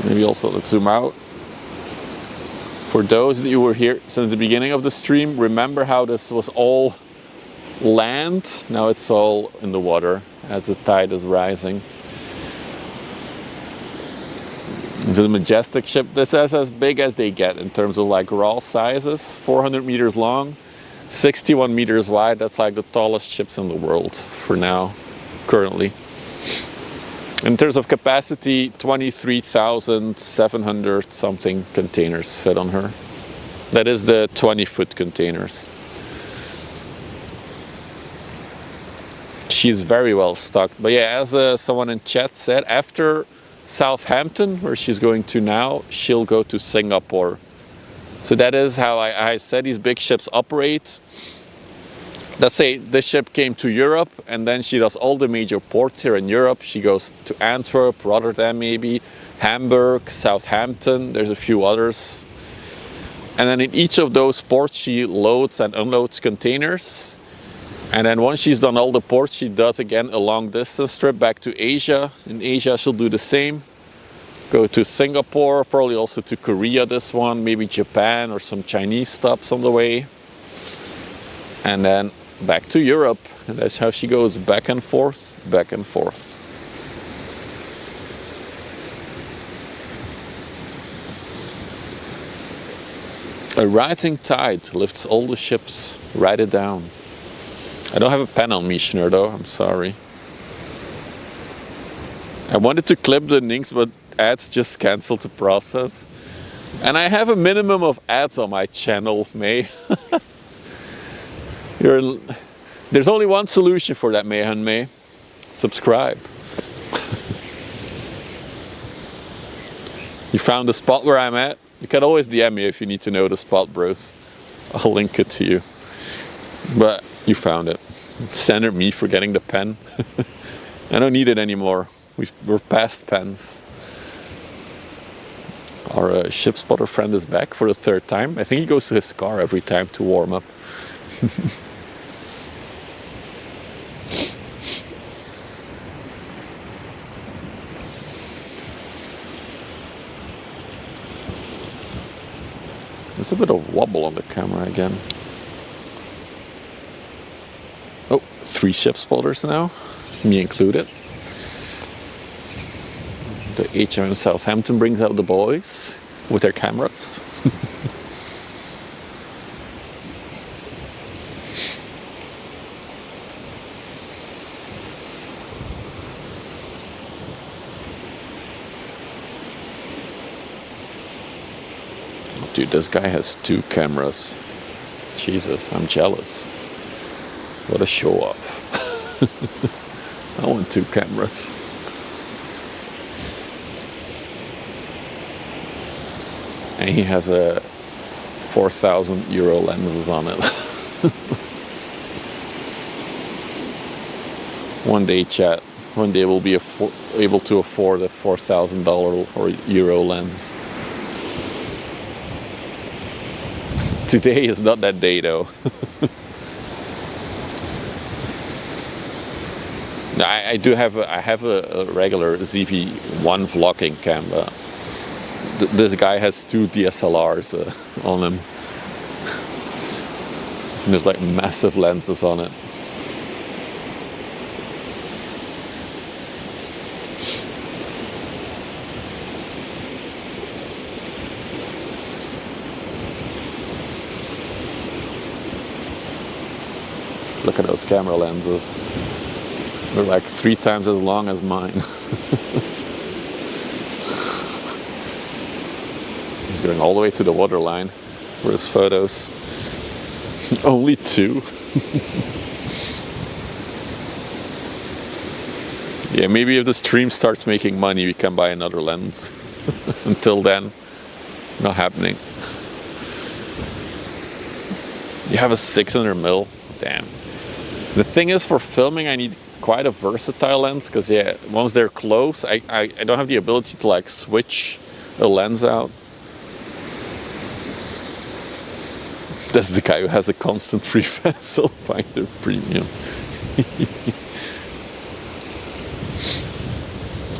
Maybe also let's zoom out. For those that you were here since the beginning of the stream, remember how this was all land? Now it's all in the water as the tide is rising. The majestic ship, this is as big as they get in terms of like raw sizes, 400 meters long, 61 meters wide. That's like the tallest ships in the world for now, currently. In terms of capacity, 23,700 something containers fit on her. That is the 20-foot containers. She's very well stocked. But yeah, as someone in chat said, after Southampton, where she's going to now, she'll go to Singapore. So that is how I said these big ships operate. Let's say this ship came to Europe and then she does all the major ports here in Europe. She goes to Antwerp, Rotterdam maybe, Hamburg, Southampton, there's a few others. And then in each of those ports she loads and unloads containers. And then once she's done all the ports, she does again a long distance trip back to Asia. In Asia she'll do the same. Go to Singapore, probably also to Korea this one, maybe Japan or some Chinese stops on the way. And then back to Europe, and that's how she goes back and forth, back and forth. A rising tide lifts all the ships, write it down. I don't have a pen on me, Schnur, though, I'm sorry. I wanted to clip the links, but ads just canceled the process. And I have a minimum of ads on my channel, May. There's only one solution for that, May. Subscribe. You found the spot where I'm at? You can always DM me if you need to know the spot, bros. I'll link it to you. But you found it. Center me for getting the pen. I don't need it anymore. We're past pens. Our ship spotter friend is back for the third time. I think he goes to his car every time to warm up. There's a bit of wobble on the camera again. Oh, 3 ship spotters now, me included. The HMM Southampton brings out the boys with their cameras. Dude, this guy has 2 cameras. Jesus, I'm jealous. What a show off. I want 2 cameras. And he has a 4,000 euro lenses on it. One day, chat. One day we'll be able to afford a $4,000 or euro lens. Today is not that day though. I have a regular ZV-1 vlogging camera. This guy has 2 DSLRs on him. And there's like massive lenses on it. Look at those camera lenses. They're like 3 times as long as mine. He's going all the way to the waterline for his photos. Only 2. Yeah, maybe if the stream starts making money, we can buy another lens. Until then, not happening. You have a 600mm? Damn. The thing is, for filming, I need quite a versatile lens, because yeah, once they're close, I don't have the ability to like switch a lens out. That's the guy who has a constant free vessel finder premium.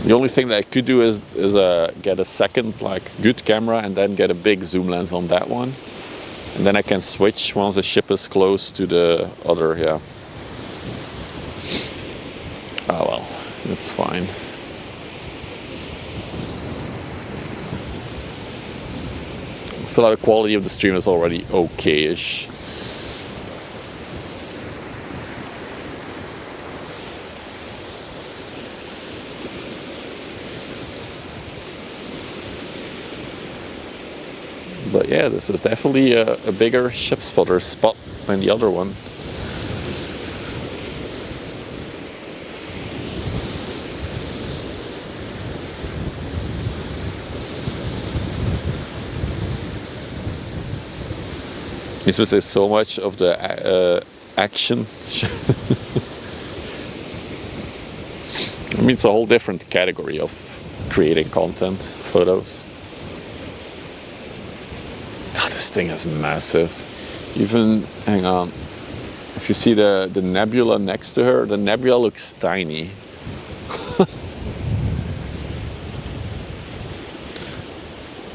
The only thing that I could do is get a second like good camera and then get a big zoom lens on that one, and then I can switch once the ship is close to the other. Yeah. Oh well, it's fine. I feel like the quality of the stream is already okay-ish. But yeah, this is definitely a bigger ship spotter spot than the other one. This was so much of the action. I mean, it's a whole different category of creating content, photos. God, this thing is massive. Even, hang on, if you see the nebula next to her, the nebula looks tiny.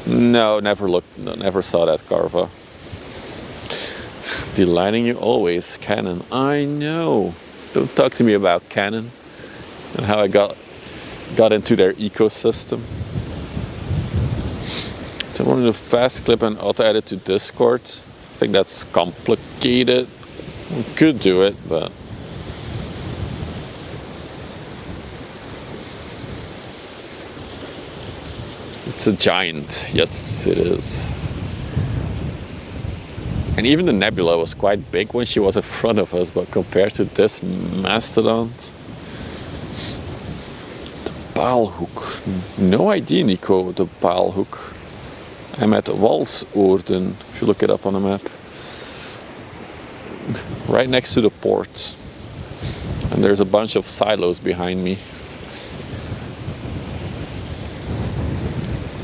No, never saw that, Carva. Delighting you always, Canon. I know. Don't talk to me about Canon and how I got into their ecosystem. So I wanted to fast clip and auto edit to Discord. I think that's complicated. We could do it, but it's a giant. Yes, it is. And even the nebula was quite big when she was in front of us, but compared to this mastodon. The paalhoek. No idea, Nico, the paalhoek. I'm at Walsoorden, if you look it up on the map. Right next to the port. And there's a bunch of silos behind me.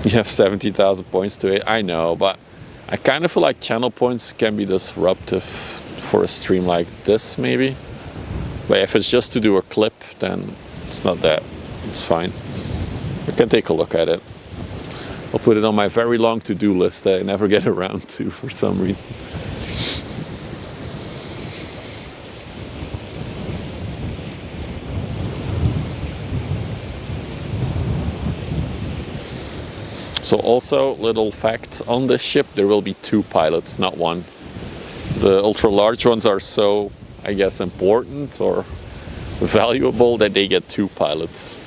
You have 70,000 points to it, I know, but I kind of feel like channel points can be disruptive for a stream like this, maybe. But if it's just to do a clip, then it's not that. It's fine. I can take a look at it. I'll put it on my very long to-do list that I never get around to for some reason. So also, little fact on this ship, there will be 2 pilots, not 1. The ultra large ones are so, I guess, important or valuable that they get 2 pilots.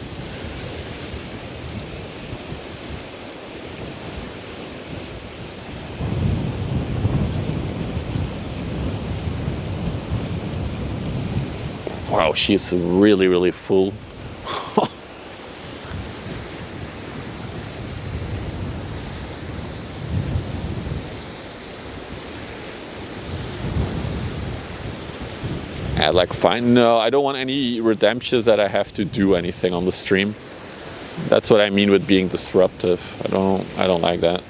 Wow, she's really, really full. Yeah, like fine. No, I don't want any redemptions that I have to do anything on the stream. That's what I mean with being disruptive. I don't like that.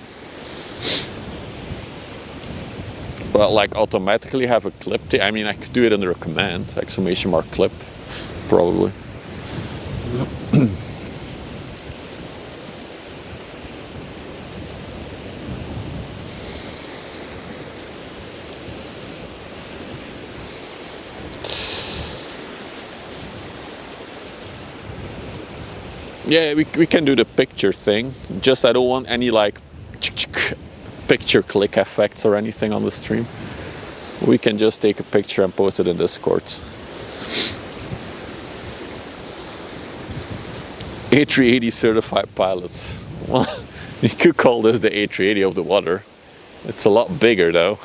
But like automatically have a clip. I mean, I could do it under a command, !clip, probably. Yeah, we can do the picture thing. Just I don't want any like picture click effects or anything on the stream. We can just take a picture and post it in Discord. A380 certified pilots. Well, you could call this the A380 of the water. It's a lot bigger though.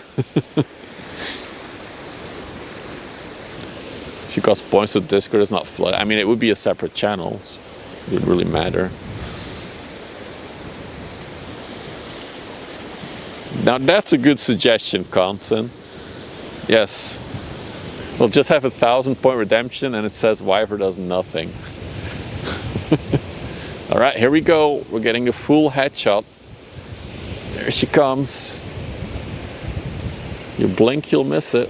She got points to Discord, it's not flood. I mean, it would be a separate channel. So it wouldn't really matter. Now that's a good suggestion, Compton. Yes. We'll just have 1,000 point redemption and it says Wyver does nothing. Alright, here we go. We're getting the full headshot. There she comes. You blink, you'll miss it.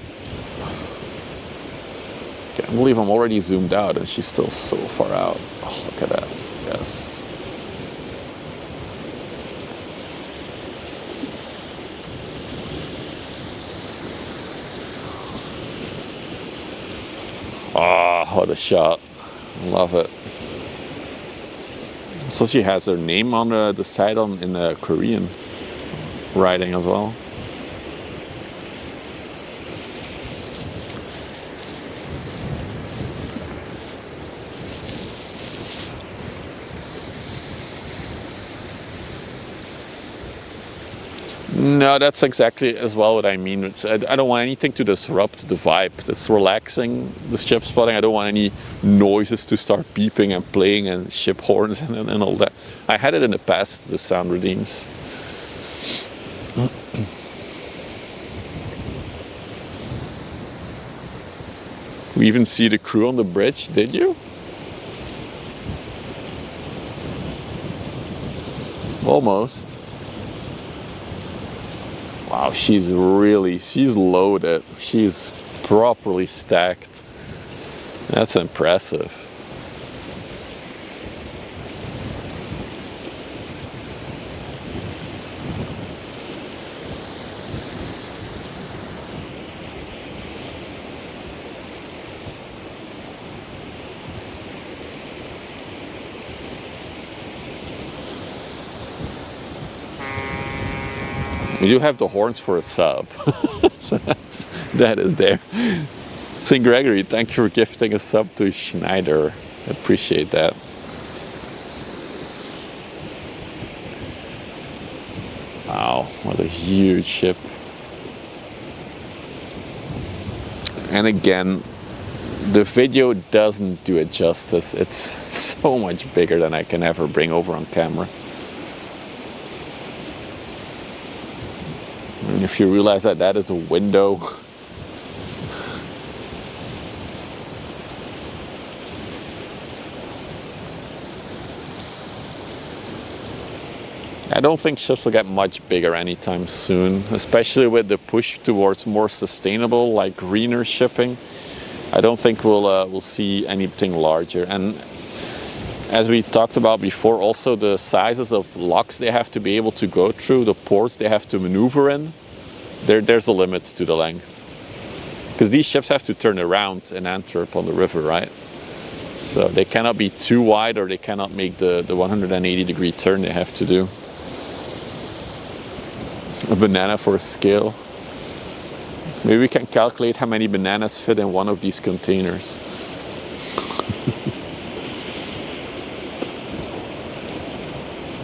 Can't believe I'm already zoomed out and she's still so far out. Oh, look at that. Yes. Ah, oh, what a shot. Love it. So she has her name on the side in the Korean writing as well. No, that's exactly as well what I mean. I don't want anything to disrupt the vibe. It's relaxing, the ship spotting. I don't want any noises to start beeping and playing and ship horns and all that. I had it in the past, the sound redeems. We even see the crew on the bridge, did you? Almost. Wow, she's loaded. She's properly stacked. That's impressive. We do have the horns for a sub. So that is there. St. Gregory, thank you for gifting a sub to Schneider. I appreciate that. Wow, what a huge ship. And again, the video doesn't do it justice. It's so much bigger than I can ever bring over on camera. And if you realize that that is a window. I don't think ships will get much bigger anytime soon, especially with the push towards more sustainable, like greener shipping. I don't think we'll see anything larger. And as we talked about before, also the sizes of locks they have to be able to go through, the ports they have to maneuver in, there's a limit to the length. Because these ships have to turn around in Antwerp on the river, right? So they cannot be too wide or they cannot make the 180-degree turn they have to do. A banana for a scale. Maybe we can calculate how many bananas fit in one of these containers.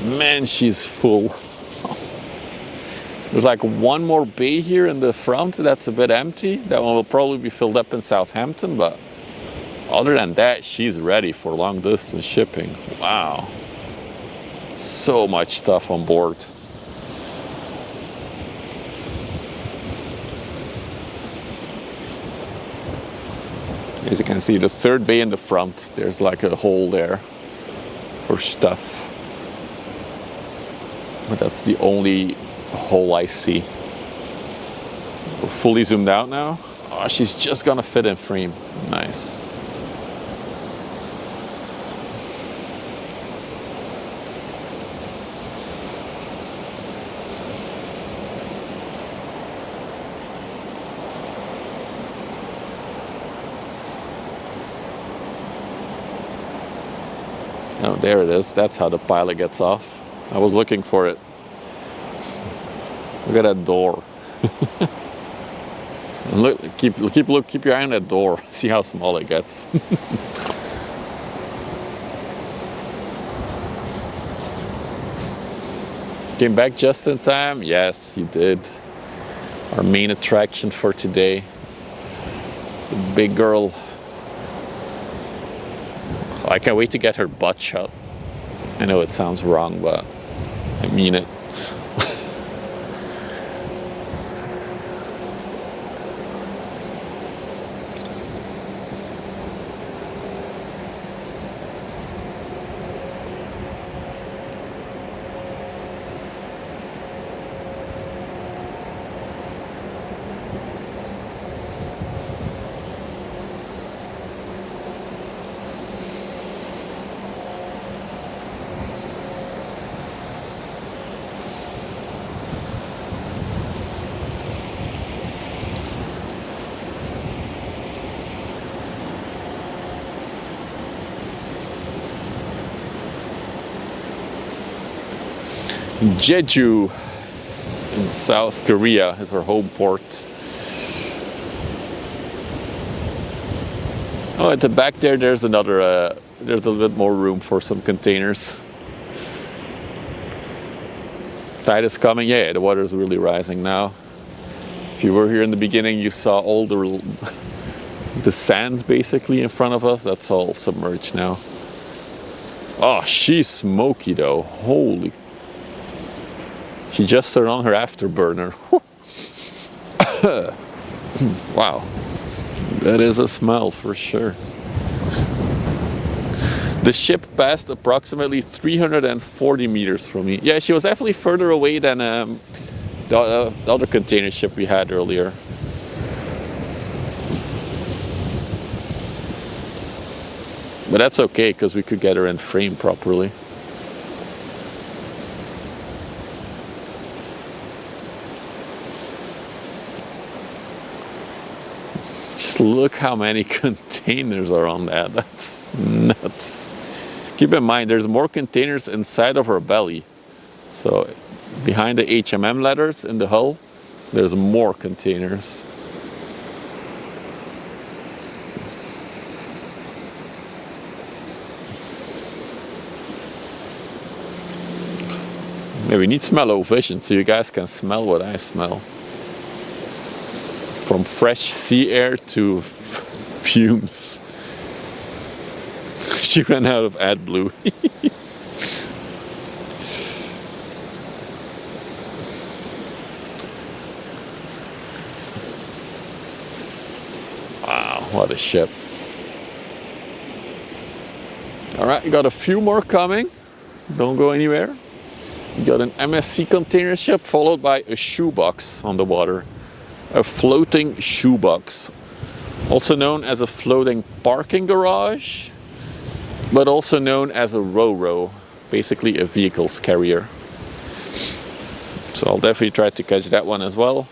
Man, she's full. There's like one more bay here in the front that's a bit empty. That one will probably be filled up in Southampton, but other than that, she's ready for long distance shipping. Wow. So much stuff on board. As you can see, the third bay in the front, there's like a hole there for stuff. But that's the only hole I see. We're fully zoomed out now. Oh, she's just gonna fit in frame. Nice. Oh, there it is. That's how the pilot gets off. I was looking for it. Look at that door. Look, keep your eye on that door. See how small it gets. Came back just in time. Yes, you did. Our main attraction for today. The big girl. I can't wait to get her butt shot. I know it sounds wrong, but I mean it. Jeju in South Korea is our home port. Oh, at the back there's another, there's a little bit more room for some containers. Tide is coming, yeah, the water is really rising now. If you were here in the beginning, you saw all the sand basically in front of us. That's all submerged now. Oh, she's smoky though, holy. She just turned on her afterburner. Wow, that is a smell for sure. The ship passed approximately 340 meters from me. Yeah, she was definitely further away than the other container ship we had earlier. But that's okay, because we could get her in frame properly. Just look how many containers are on that. That's nuts. Keep in mind, there's more containers inside of her belly. So behind the HMM letters in the hull, there's more containers. Yeah, we need smell-o-vision so you guys can smell what I smell. From fresh sea air to fumes. She ran out of AdBlue. Wow, what a ship. Alright, you got a few more coming. Don't go anywhere. You got an MSC container ship followed by a shoebox on the water. A floating shoebox. Also known as a floating parking garage, but also known as a ro-ro, basically a vehicles carrier. So I'll definitely try to catch that one as well.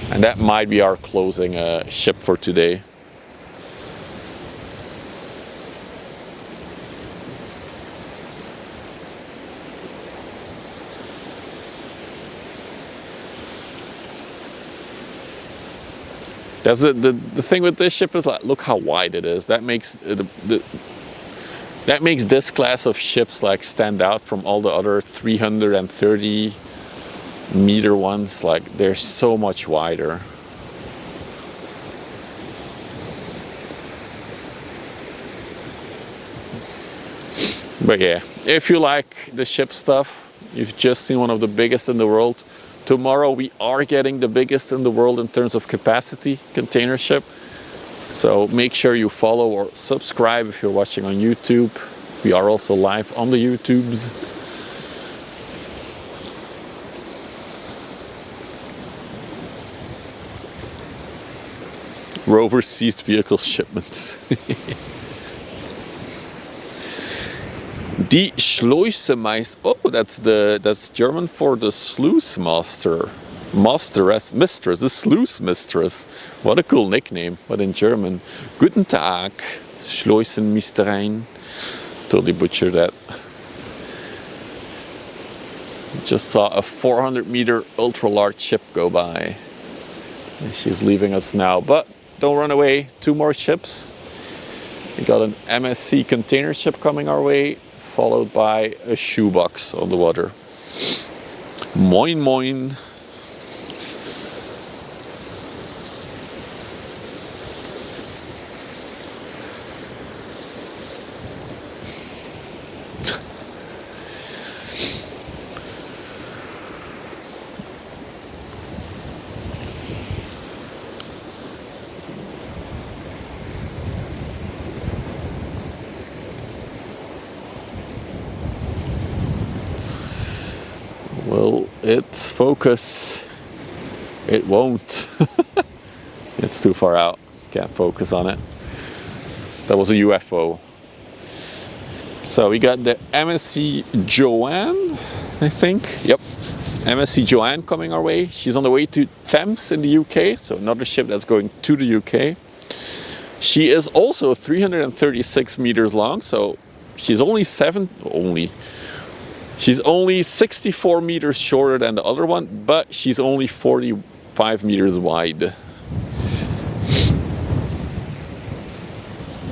And that might be our closing ship for today. That's the thing with this ship is like, look how wide it is. That makes that makes this class of ships like stand out from all the other 330 meter ones. Like they're so much wider. But yeah, if you like the ship stuff, you've just seen one of the biggest in the world. Tomorrow we are getting the biggest in the world in terms of capacity container ship. So make sure you follow or subscribe if you're watching on YouTube. We are also live on the YouTubes. Rover seized vehicle shipments. Die Schleusemeister. Oh, that's German for the sluice master. Mistress, the sluice mistress. What a cool nickname, but in German. Guten Tag, Schleusenmeisterin. Totally butchered that. Just saw a 400 meter ultra large ship go by. And she's leaving us now, but don't run away. 2 more ships. We got an MSC container ship coming our way, followed by a shoebox on the water. Moin moin. Will it focus? It won't. It's too far out. Can't focus on it. That was a UFO. So we got the MSC Joanne, I think. Yep. MSC Joanne coming our way. She's on the way to Thames in the UK. So another ship that's going to the UK. She is also 336 meters long. So she's only She's only 64 meters shorter than the other one, but she's only 45 meters wide.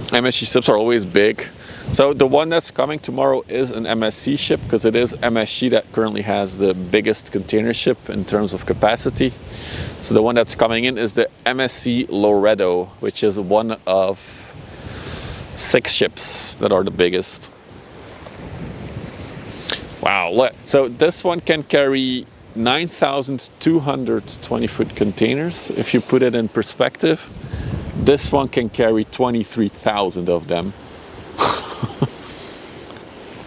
MSC ships are always big. So the one that's coming tomorrow is an MSC ship, because it is MSC that currently has the biggest container ship in terms of capacity. So the one that's coming in is the MSC Loreto, which is one of 6 ships that are the biggest. Wow, so this one can carry 9,200 20-foot containers. If you put it in perspective, this one can carry 23,000 of them.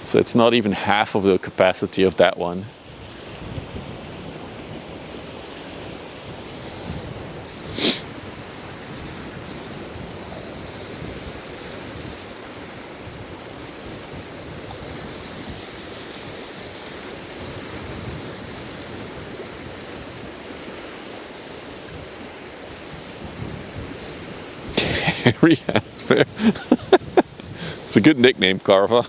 So it's not even half of the capacity of that one. Harry Asbear. It's a good nickname, Carva.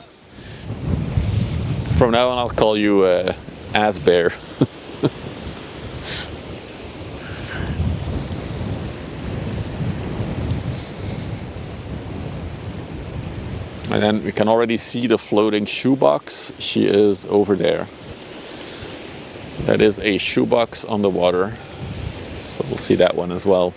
From now on, I'll call you Asbear. And then we can already see the floating shoebox. She is over there. That is a shoebox on the water. So we'll see that one as well.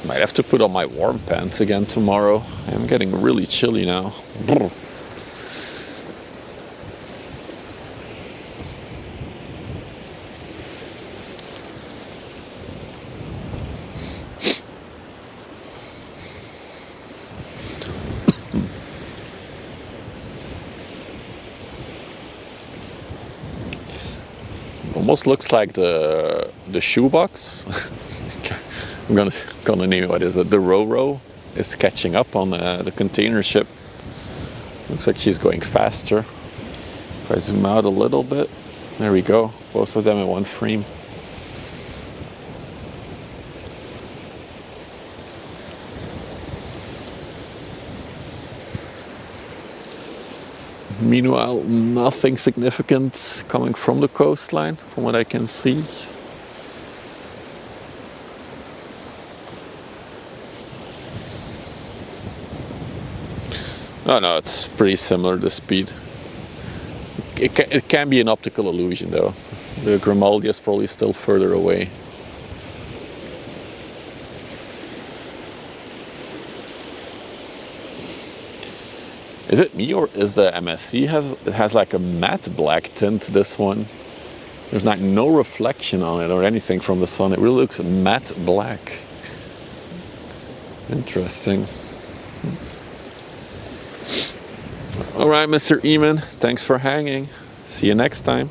Might have to put on my warm pants again tomorrow. I'm getting really chilly now. Almost looks like the shoebox. I'm gonna name it, what is it? The Ro-Ro is catching up on the container ship. Looks like she's going faster. If I zoom out a little bit, there we go. Both of them in one frame. Meanwhile, nothing significant coming from the coastline, from what I can see. Oh no, it's pretty similar, the speed. It can be an optical illusion though. The Grimaldi is probably still further away. Is it me, or is the MSC has like a matte black tint, this one? There's like no reflection on it or anything from the sun. It really looks matte black. Interesting. All right, Mr. Eamon, thanks for hanging. See you next time.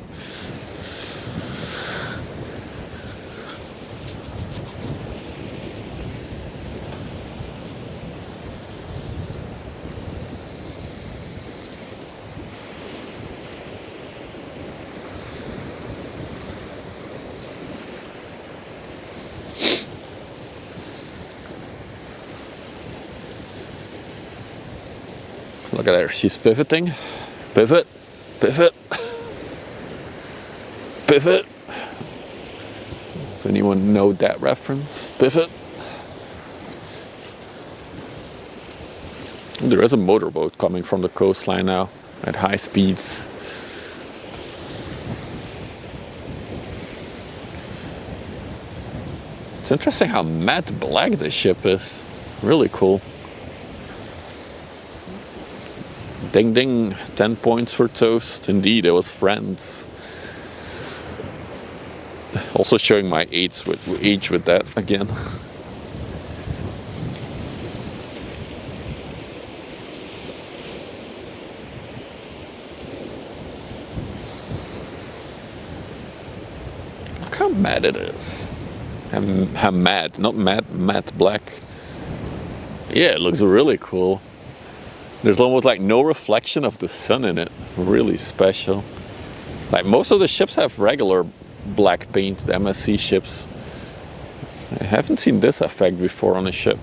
Look at her, she's pivoting. Pivot, pivot, pivot. Does anyone know that reference? Pivot. There is a motorboat coming from the coastline now at high speeds. It's interesting how matte black this ship is. Really cool. Ding ding, 10 points for toast. Indeed, it was friends. Also showing my age with that again. matte it is. How matte, not matte black. Yeah, it looks really cool. There's almost like no reflection of the sun in it. Really special. Like most of the ships have regular black paint, the MSC ships. I haven't seen this effect before on a ship.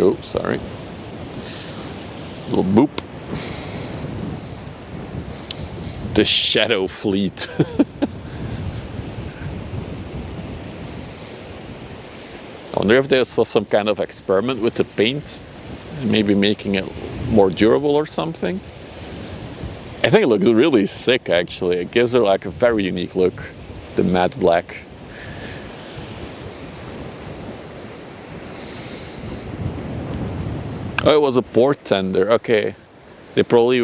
Oh, sorry. Little boop. The Shadow Fleet. I wonder if this was some kind of experiment with the paint and maybe making it more durable or something. I think it looks really sick actually. It gives it like a very unique look, the matte black. Oh, it was a port tender. Okay, they probably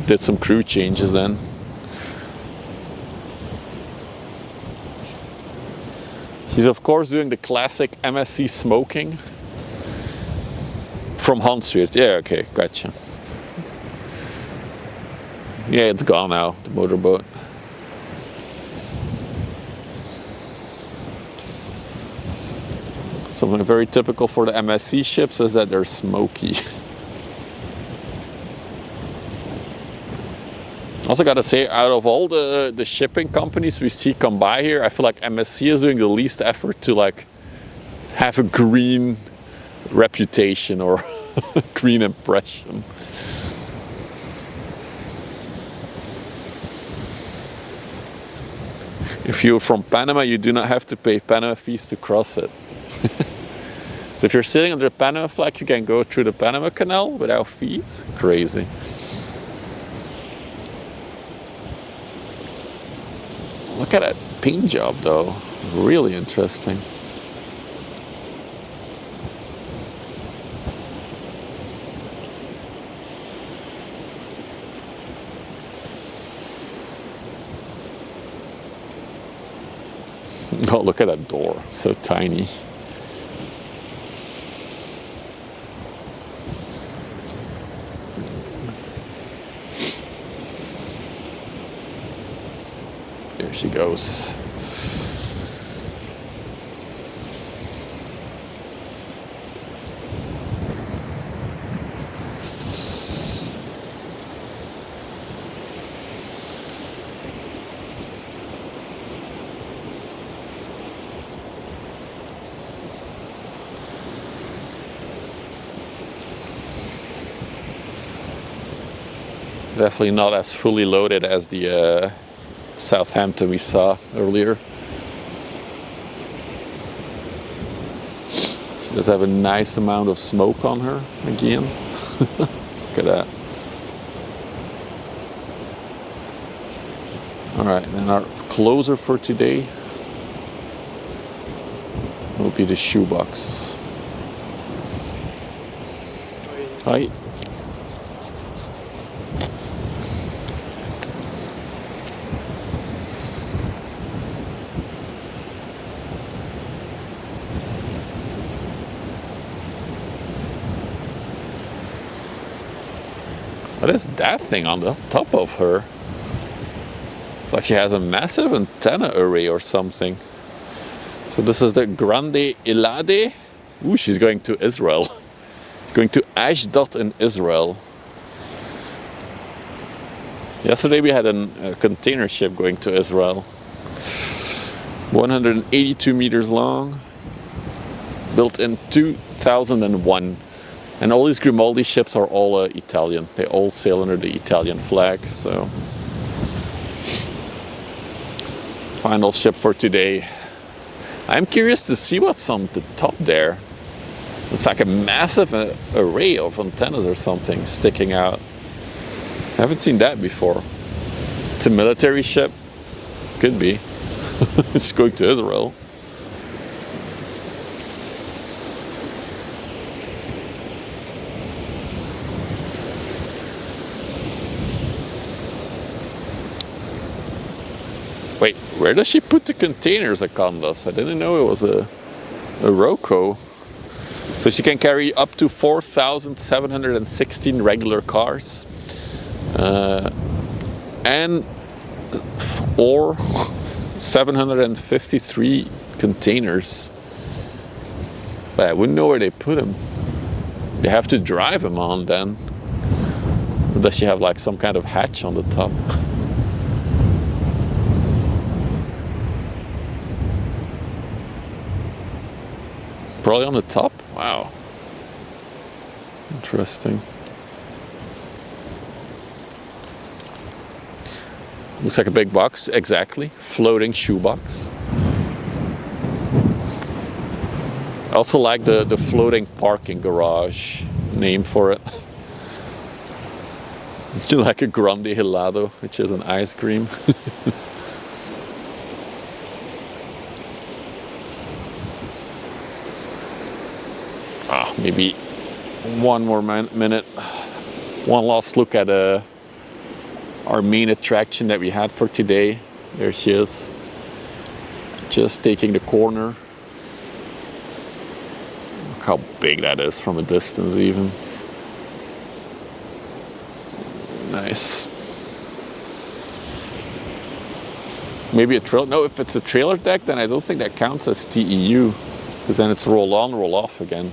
did some crew changes then. He's of course doing the classic MSC smoking from Hansweert. Yeah, okay, gotcha. Yeah, it's gone now, the motorboat. Something very typical for the MSC ships is that they're smoky. Also gotta say, out of all the shipping companies we see come by here, I feel like MSC is doing the least effort to like have a green reputation or green impression. If you're from Panama, you do not have to pay Panama fees to cross it. So if you're sitting under the Panama flag, you can go through the Panama Canal without fees. Crazy. Look at that paint job though. Really interesting. Oh, look at that door. So tiny. There she goes. Definitely not as fully loaded as the Southampton we saw earlier. She does have a nice amount of smoke on her again. Look at that. Alright, then our closer for today will be the shoebox. Hi. What is that thing on the top of her? It's like she has a massive antenna array or something. So this is the Grande Elade. Ooh, she's going to Israel. Going to Ashdod in Israel. Yesterday we had a container ship going to Israel. 182 meters long. Built in 2001. And all these Grimaldi ships are all Italian. They all sail under the Italian flag. So, final ship for today. I'm curious to see what's on the top there. Looks like a massive array of antennas or something sticking out. I haven't seen that before. It's a military ship. Could be. It's going to Israel. Where does she put the containers, Akandas? I didn't know it was a Roco. So she can carry up to 4,716 regular cars. Or 753 containers. But I wouldn't know where they put them. You have to drive them on then. Or does she have like some kind of hatch on the top? Probably on the top? Wow. Interesting. Looks like a big box, exactly. Floating shoebox. I also like the floating parking garage name for it. Like a grande helado, which is an ice cream. Maybe one more minute. One last look at our main attraction that we had for today. There she is. Just taking the corner. Look how big that is from a distance even. Nice. Maybe a trailer. No, if it's a trailer deck, then I don't think that counts as TEU. Because then it's roll on, roll off again.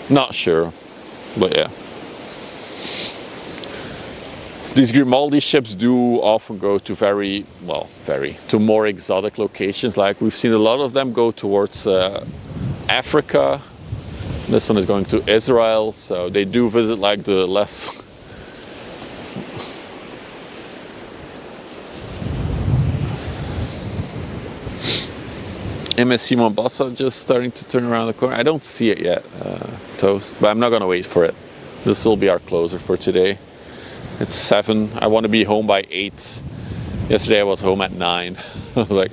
Not sure, but yeah. These Grimaldi ships do often go to to more exotic locations. Like we've seen a lot of them go towards Africa. This one is going to Israel, so they do visit like the less MSC Mombasa just starting to turn around the corner. I don't see it yet, Toast, but I'm not gonna wait for it. This will be our closer for today. It's 7. I want to be home by 8. Yesterday I was home at 9. I was like,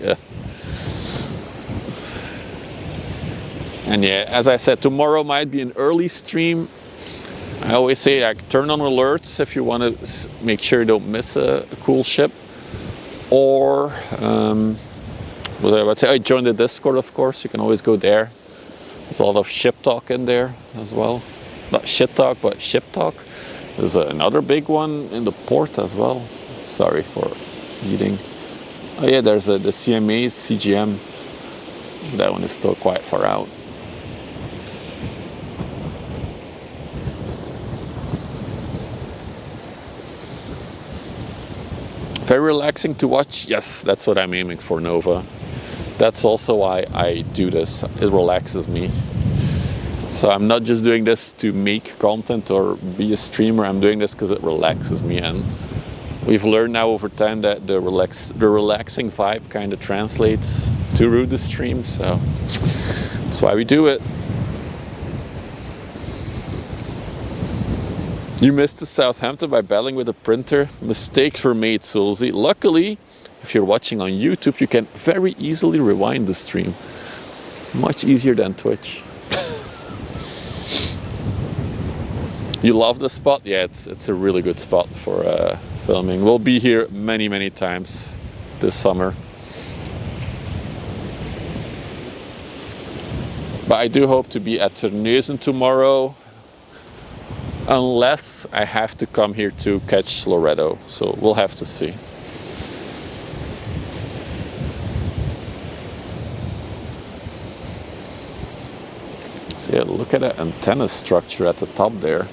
And yeah, as I said, tomorrow might be an early stream. I always say like turn on alerts if you want to make sure you don't miss a cool ship. Or what I would say, I joined the Discord, of course. You can always go there. There's a lot of ship talk in there as well. Not shit talk, but ship talk. There's another big one in the port as well. Sorry for eating. Oh yeah, there's the CMA's CGM. That one is still quite far out. Very relaxing to watch. Yes, that's what I'm aiming for, Nova. That's also why I do this. It relaxes me. So I'm not just doing this to make content or be a streamer. I'm doing this because it relaxes me, and we've learned now over time that the relaxing vibe kind of translates through the stream. So that's why we do it. You missed the Southampton by battling with a printer. Mistakes were made, Sulzy. Luckily, if you're watching on YouTube, you can very easily rewind the stream. Much easier than Twitch. You love the spot? Yeah, it's a really good spot for filming. We'll be here many, many times this summer. But I do hope to be at Terneuzen tomorrow. Unless I have to come here to catch Loretto. So we'll have to see. So yeah, look at that antenna structure at the top there.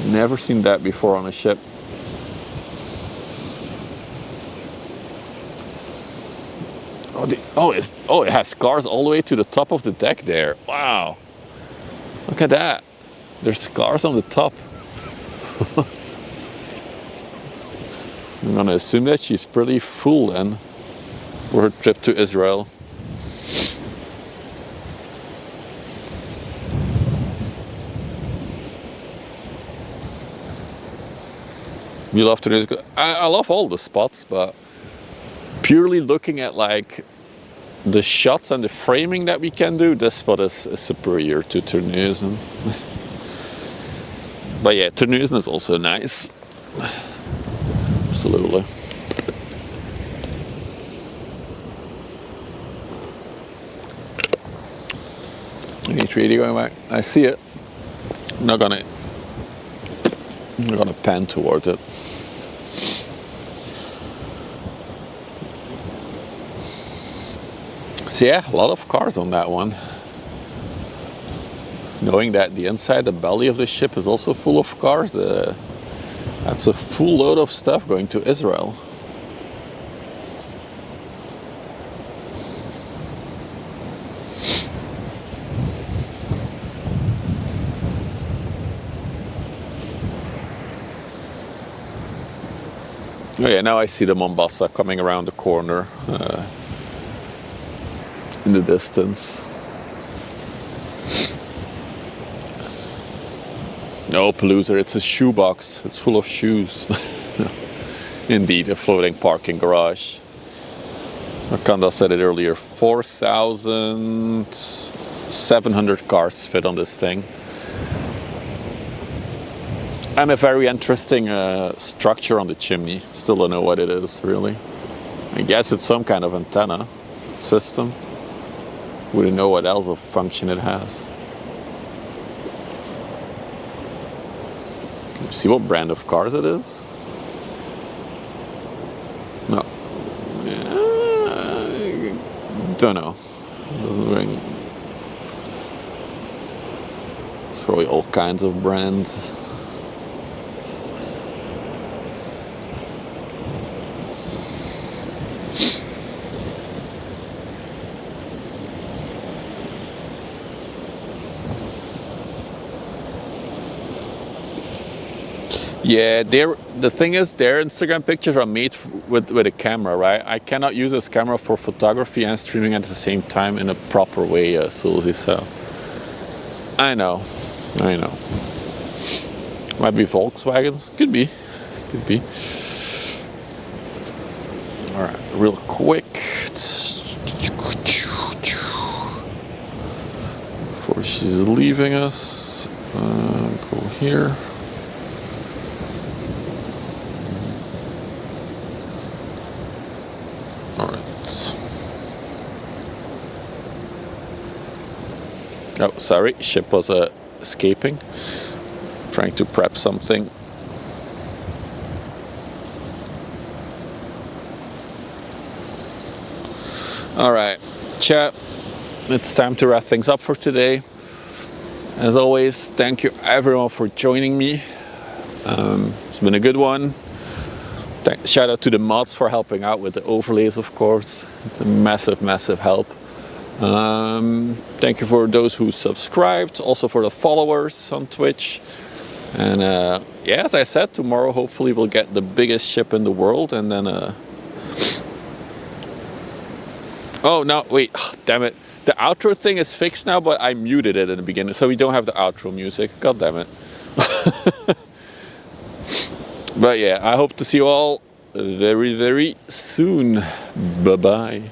Never seen that before on a ship. It has scars all the way to the top of the deck there. Wow. Look at that. There's scars on the top. I'm gonna assume that she's pretty full then for her trip to Israel. You love Terneuzen? I love all the spots, but purely looking at like the shots and the framing that we can do, this spot is superior to Terneuzen. But yeah, Terneuzen is also nice. Absolutely. 2080 going back. I see it. I'm not gonna pan towards it. So yeah, a lot of cars on that one. Knowing that the inside, the belly of the ship is also full of cars, that's a full load of stuff going to Israel. Oh yeah, now I see the Mombasa coming around the corner in the distance. No, Palooza, it's a shoebox. It's full of shoes. Indeed, a floating parking garage. Akanda said it earlier, 4,700 cars fit on this thing. And a very interesting structure on the chimney. Still don't know what it is, really. I guess it's some kind of antenna system. Wouldn't know what else of function it has. Can you see what brand of cars it is? No. Don't know. Doesn't ring. It's probably all kinds of brands. Yeah, the thing is, their Instagram pictures are made with a camera, right? I cannot use this camera for photography and streaming at the same time in a proper way, Susie, so... I know. Might be Volkswagens, could be. Alright, real quick. Before she's leaving us, go here. Oh, sorry, ship was escaping. Trying to prep something. Alright, chat. It's time to wrap things up for today. As always, thank you everyone for joining me. It's been a good one. Shout out to the mods for helping out with the overlays, of course. It's a massive help. Thank you for those who subscribed, also for the followers on Twitch. And yeah, as I said, tomorrow hopefully we'll get the biggest ship in the world, and then oh no, wait, damn it. The outro thing is fixed now, but I muted it in the beginning, so we don't have the outro music. God damn it. But yeah, I hope to see you all very soon. Bye bye.